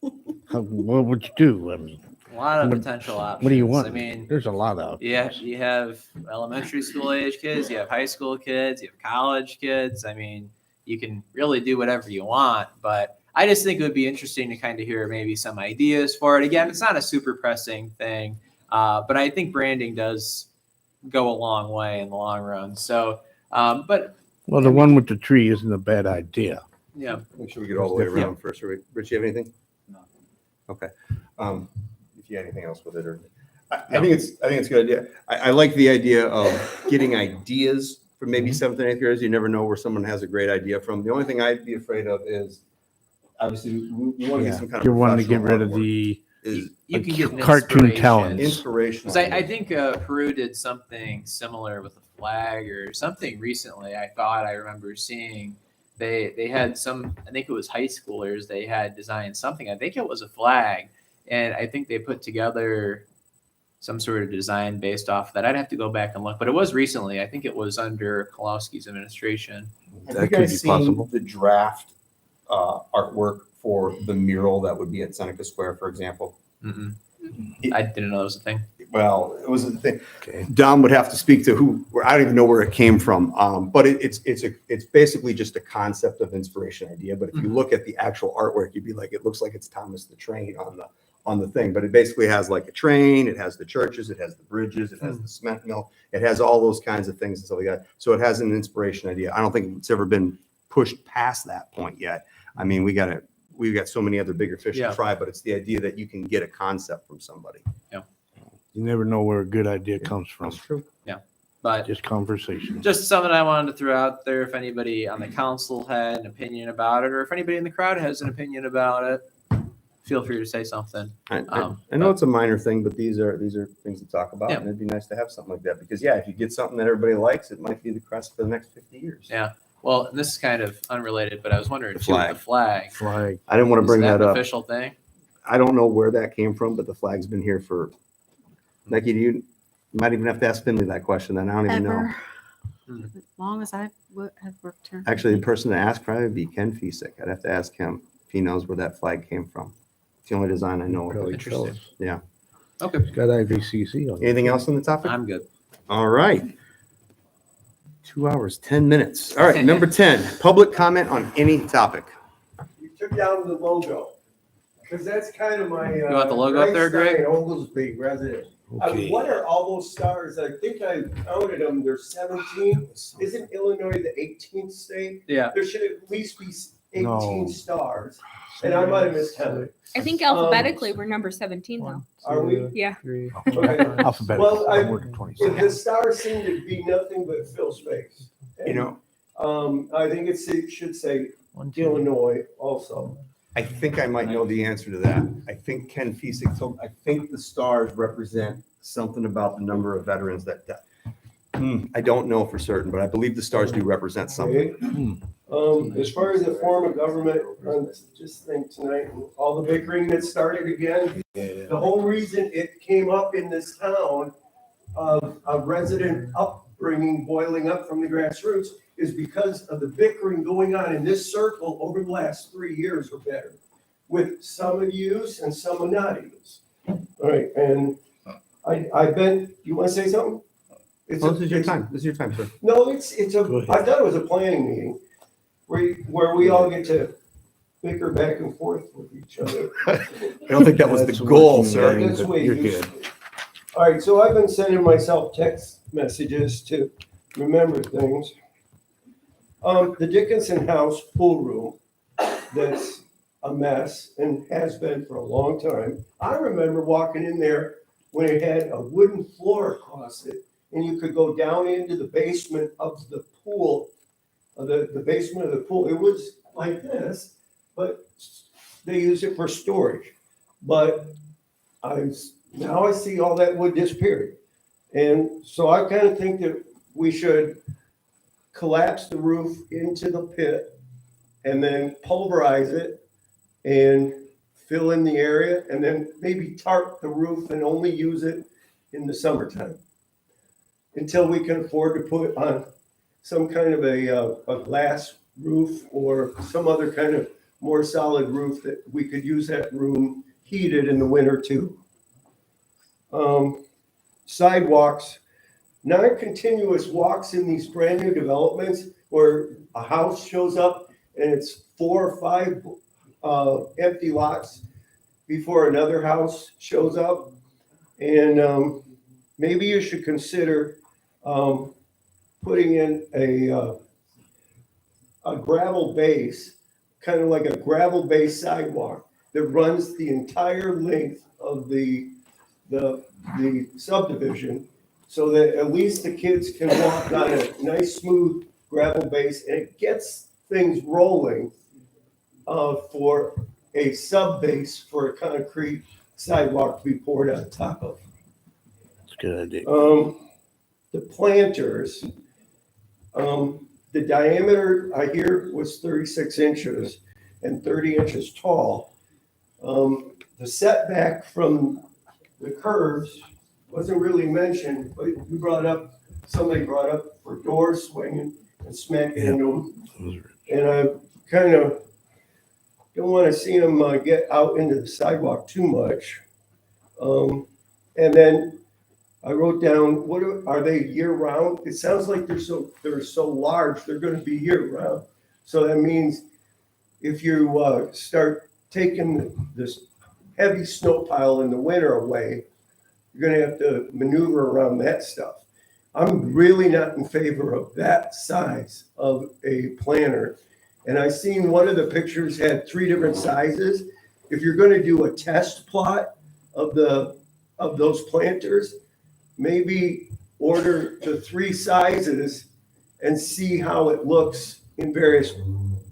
what would you do? I mean, a lot of What- potential options. what do you want? I mean, There's a lot of. yeah, you have elementary school age kids, you have high school kids, you have college kids. I mean, you can really do whatever you want, but I just think it would be interesting to kind of hear maybe some ideas for it. Again, it's not a super pressing thing, but I think branding does go a long way in the long run. So, but Well, the one with the tree isn't a bad idea. yeah, Make sure we get all the way Different. around first. Rich, you have anything? No. Okay. If you have anything else with it, or I think it's a good idea. I like the idea of getting ideas from maybe 7th and 8th graders. You never know where someone has a great idea from. The only thing I'd be afraid of is obviously we want to get some kind of. You're wanting to get professional rid of artwork. the Is you can get an cartoon inspiration. talents. inspirational. 'Cause I think Peru did something similar with a flag or something recently. I thought I remember seeing they had some. I think it was high schoolers. They had designed something. I think it was a flag, and I think they put together some sort of design based off that. I'd have to go back and look, but it was recently. I think it was under Kolowski's administration. Have That you could guys be seen possible. the draft artwork for the mural that would be at Seneca Square, for example? Mm-mm. I didn't know that was a thing. Well, it was a thing. Okay. Dom would have to speak to I don't even know where it came from. But it's basically just a concept of inspiration idea. But if you look at the actual artwork, you'd be like, it looks like it's Thomas the Train on the thing. But it basically has like a train, it has the churches, it has the bridges, it has the cement mill, it has all those kinds of things and stuff like that. So it has an inspiration idea. I don't think it's ever been pushed past that point yet. I mean, we've got so many other bigger fish Yeah. to fry, but it's the idea that you can get a concept from somebody. You never know where a good idea comes from. That's true. But Just conversation. just something I wanted to throw out there. If anybody on the council had an opinion about it, or if anybody in the crowd has an opinion about it, feel free to say something. I Um, know it's a minor thing, but these are things to talk about, Yeah. and it'd be nice to have something like that because if you get something that everybody likes, it might be the crest for the next 50 years. Yeah. Well, and this is kind of unrelated, but I was wondering The too, flag. the flag. Flag. I didn't want to Is bring that that an up. official thing? I don't know where that came from, but the flag's been here for. Nikki, you might even have to ask Finley that question. Then I don't even know. Ever. Hmm. As long as I have worked here. Actually, the person to ask probably would be Ken Fisick. I'd have to ask him if he knows where that flag came from. It's the only design I know of. Probably Interesting. tell us. Yeah. Okay. It's got IVCC on it. Anything else on the topic? I'm good. All right. 2 hours, 10 minutes. All right, number 10, public comment on any topic. You took down the logo, because that's kind of my. You want the logo up there, Greg? Einstein Oglesby resident. Okay. What are all those stars? I think I counted them, there's 17. Isn't Illinois the 18th state? Yeah. There should at least be 18 No. stars, and I might have miscounted. I think alphabetically we're number 17 though. Are we? Yeah. Okay. Alphabetical. Well, I'm working 27. The stars seem to be nothing but fill space. You know, I think it should say Illinois also. I think I might know the answer to that. I think Ken Fisick told, I think the stars represent something about the number of veterans that died. I don't know for certain, but I believe the stars do represent something. Okay? As far as the form of government, just think tonight, all the bickering that started again, the whole reason it came up in this town of a resident upbringing boiling up from the grassroots is because of the bickering going on in this circle over the last 3 years or better, with some of use and some of not use. All right, and I've been, you want to say something? This is your time. This is your time, sir. No, it's Go a, ahead. I thought it was a planning meeting where we all get to bicker back and forth with each other. I don't think that was That's the goal, working, sir. right? That's the way You're it used good. to be. All right, so I've been sending myself text messages to remember things. The Dickinson house pool room, that's a mess and has been for a long time. I remember walking in there when it had a wooden floor across it, and you could go down into the basement of the pool, the basement of the pool. It was like this, but they used it for storage. But now I see all that wood disappeared. And so I kind of think that we should collapse the roof into the pit and then pulverize it and fill in the area and then maybe tarp the roof and only use it in the summertime until we can afford to put on some kind of a glass roof or some other kind of more solid roof that we could use that room heated in the winter too. Sidewalks, non-continuous walks in these brand new developments where a house shows up and it's 4 or 5 empty lots before another house shows up. And maybe you should consider putting in a gravel base, kind of like a gravel base sidewalk that runs the entire length of the subdivision, so that at least the kids can walk on a nice smooth gravel base and it gets things rolling for a sub base for a concrete sidewalk to be poured on top of. That's a good idea. The planters, the diameter I hear was 36 inches and 30 inches tall. The setback from the curves wasn't really mentioned, but somebody brought up for doors swinging and smacking into them. And I kind of don't want to see them get out into the sidewalk too much. And then I wrote down, are they year round? It sounds like they're so large, they're going to be year round. So that means if you start taking this heavy snow pile in the winter away, you're going to have to maneuver around that stuff. I'm really not in favor of that size of a planter. And I seen one of the pictures had 3 different sizes. If you're going to do a test plot of those planters, maybe order the 3 sizes and see how it looks in various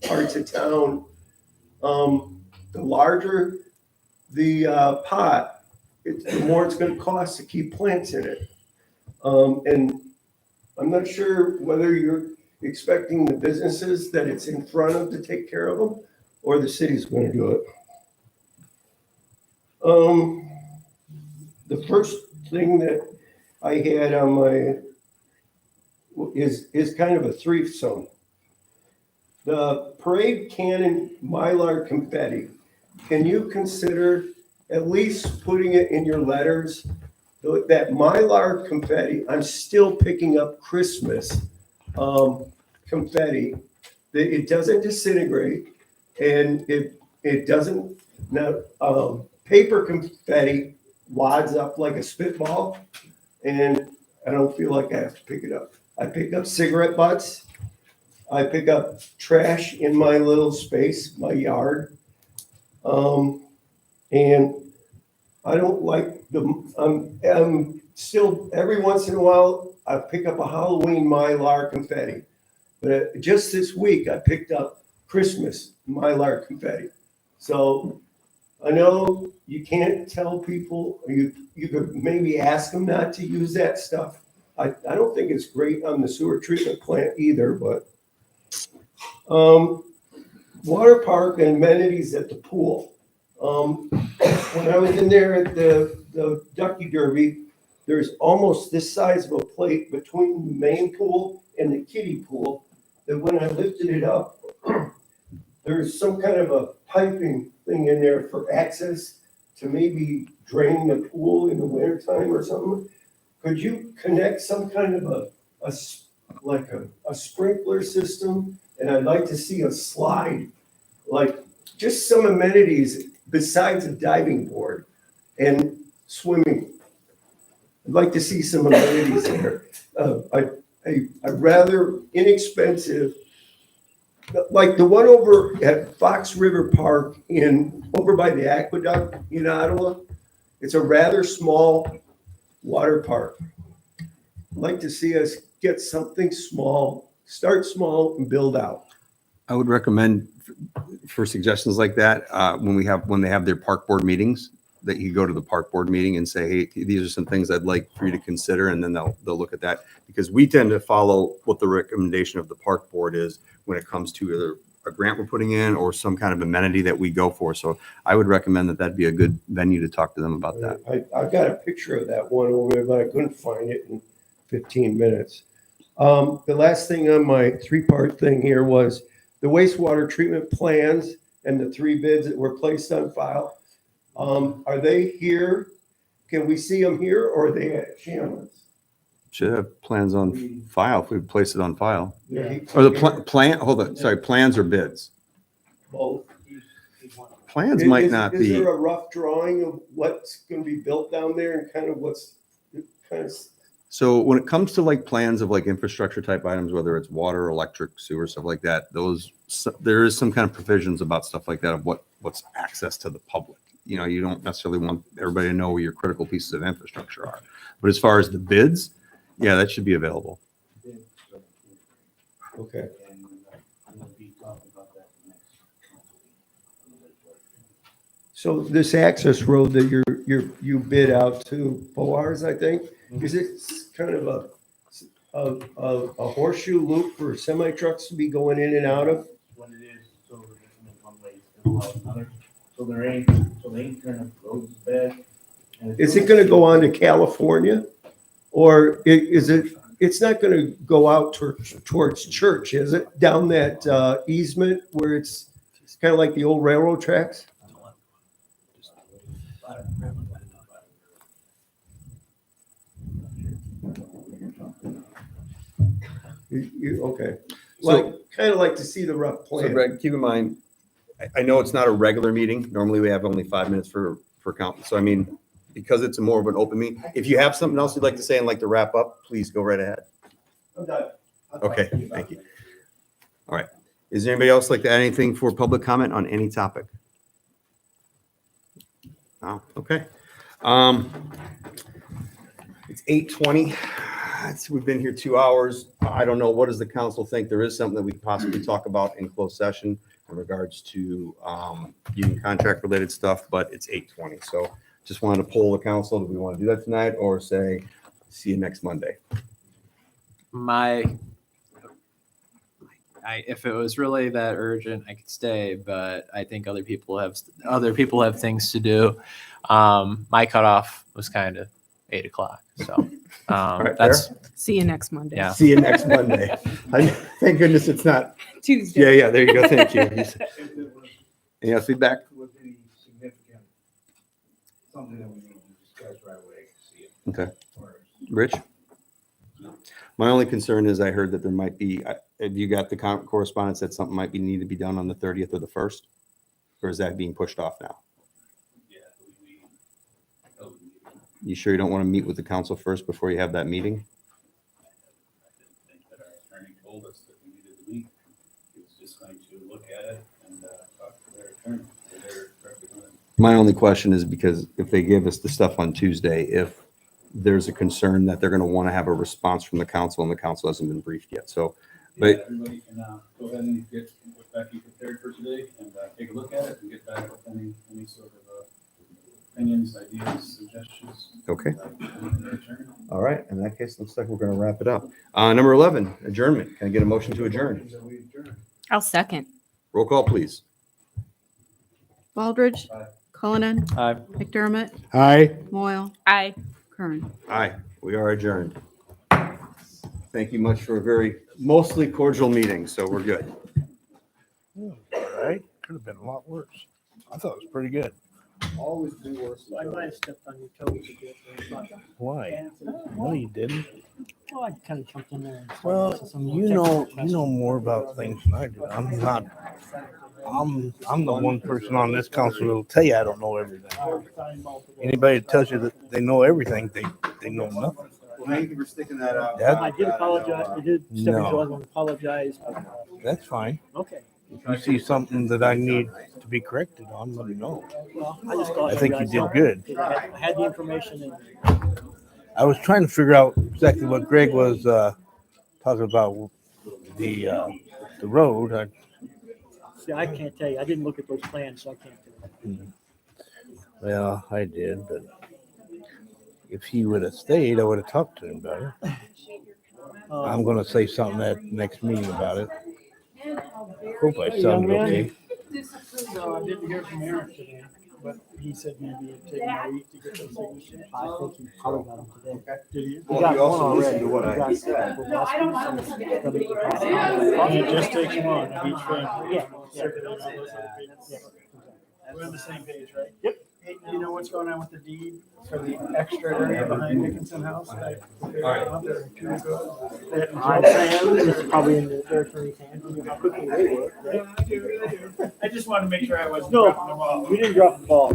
parts of town. The larger the pot, the more it's going to cost to keep plants in it. And I'm not sure whether you're expecting the businesses that it's in front of to take care of them, or the city's going to do it. The first thing that I had on my is kind of a threesome. The parade cannon Mylar confetti. Can you consider at least putting it in your letters? That Mylar confetti, I'm still picking up Christmas confetti. It doesn't disintegrate, and it doesn't. Now, paper confetti wads up like a spitball, and I don't feel like I have to pick it up. I pick up cigarette butts. I pick up trash in my little space, my yard. And I don't like I'm still, every once in a while, I pick up a Halloween Mylar confetti. But just this week, I picked up Christmas Mylar confetti. So I know you can't tell people, you could maybe ask them not to use that stuff. I don't think it's great on the sewer treatment plant either, but Water park and amenities at the pool. When I was in there at the Ducky Derby, there's almost this size of a plate between the main pool and the kiddie pool, that when I lifted it up, there's some kind of a piping thing in there for access to maybe drain the pool in the wintertime or something. Could you connect some kind of a sprinkler system? And I'd like to see a slide, like just some amenities besides a diving board and swimming. I'd like to see some amenities there. A rather inexpensive, like the one over at Fox River Park over by the aqueduct in Ottawa. It's a rather small water park. I'd like to see us get something small, start small and build out. I would recommend for suggestions like that, when they have their park board meetings, that you go to the park board meeting and say, hey, these are some things I'd like for you to consider, and then they'll look at that. Because we tend to follow what the recommendation of the park board is when it comes to either a grant we're putting in or some kind of amenity that we go for. So I would recommend that that'd be a good venue to talk to them about that. I've got a picture of that one over there, but I couldn't find it in 15 minutes. The last thing on my 3-part thing here was the wastewater treatment plans and the 3 bids that were placed on file. Are they here? Can we see them here, or are they at Chandler's? Should have plans on file if we place it on file. Yeah. Or the plan, hold on, sorry, plans or bids? Both. Plans might not Is be. there a rough drawing of what's going to be built down there and kind of So when it comes to like plans of like infrastructure type items, whether it's water, electric, sewer, stuff like that, there is some kind of provisions about stuff like that of what's access to the public. You know, you don't necessarily want everybody to know where your critical pieces of infrastructure are. But as far as the bids, yeah, that should be available. Okay. So this access road that you bid out to Boars, I think, is it kind of a horseshoe loop for semi trucks to be going in and out of? When it is, so we're just in one way, it's another. So they ain't turning roads bad. Is it gonna go on to California? Or it's not gonna go out towards Church, is it? Down that easement where it's kind of like the old railroad tracks? Okay. Well, kind of like to see the rough So plan. Greg, keep in mind, I know it's not a regular meeting. Normally we have only 5 minutes for count. So I mean, because it's more of an open meeting, if you have something else you'd like to say and like to wrap up, please go right ahead. I'm done. Okay, thank you. All right. Is there anybody else like to add anything for public comment on any topic? Oh, okay. It's 8:20. We've been here 2 hours. I don't know. What does the council think? There is something that we could possibly talk about in closed session in regards to union contract related stuff, but it's 8:20. So just wanted to poll the council. Do we want to do that tonight or say, see you next Monday? If it was really that urgent, I could stay, but I think other people have things to do. My cutoff was kind of 8 o'clock. So right, that's See you next Monday. Yeah. See you next Monday. Thank goodness it's not. Tuesday. Yeah, there you go. Thank you. Any other feedback? Was any significant, something that we need to discuss right away, see it. Okay. Rich? My only concern is I heard that there might be, have you got the correspondence that something might need to be done on the 30th or the 1st? Or is that being pushed off now? You sure you don't want to meet with the council first before you have that meeting? I didn't think that our attorney told us that we needed to meet. He was just going to look at it and talk to their attorney, or their representative. My only question is because if they give us the stuff on Tuesday, if there's a concern that they're going to want to have a response from the council and the council hasn't been briefed yet. So, but Everybody can go ahead and get what Becky prepared for today and take a look at it and get back with any sort of opinions, ideas, suggestions. Okay. From their attorney. All right. In that case, looks like we're going to wrap it up. Number 11, adjournment. Can I get a motion to adjourn? I'll second. Roll call, please. Baldridge. Cullinan. Aye. McDermott. Aye. Moyle. Aye. Curran. Aye, we are adjourned. Thank you much for a very mostly cordial meeting, so we're good. All right, could have been a lot worse. I thought it was pretty good. Always do worse. I might have stepped on your toes a bit. But Why? No, you didn't. well, I kind of jumped in there. And started Well, asking some more you know technical more about things than I do. I'm not. I'm the one person on this council that'll tell you I don't know everything. Anybody that tells you that they know everything, they know nothing. Well, thank you for sticking that out. I did apologize. I did step into it. I want to apologize. That's fine. Okay. If you see something that I need to be corrected on, let me know. Well, I just thought I think you guys did helped. good. I had the information and I was trying to figure out exactly what Greg was talking about the road. see, I can't tell you. I didn't look at those plans, so I can't tell you. Well, I did, but if he would have stayed, I would have talked to him about it. I'm going to say something at next meeting about it. Hope I sounded okay. No, I didn't hear from Aaron today, but he said maybe it'd take a week to get those signatures. I think he probably got them today. Did you? Well, you also listened to what I said. And it just takes one of each family. Yeah. We're on the same page, right? Yep. Hey, you know what's going on with the deed for the extra area behind Dickinson House? All right. It's probably in their attorney's hands. You know how quickly they work, right? I just wanted to make sure I wasn't No, dropping the ball. you didn't drop the ball.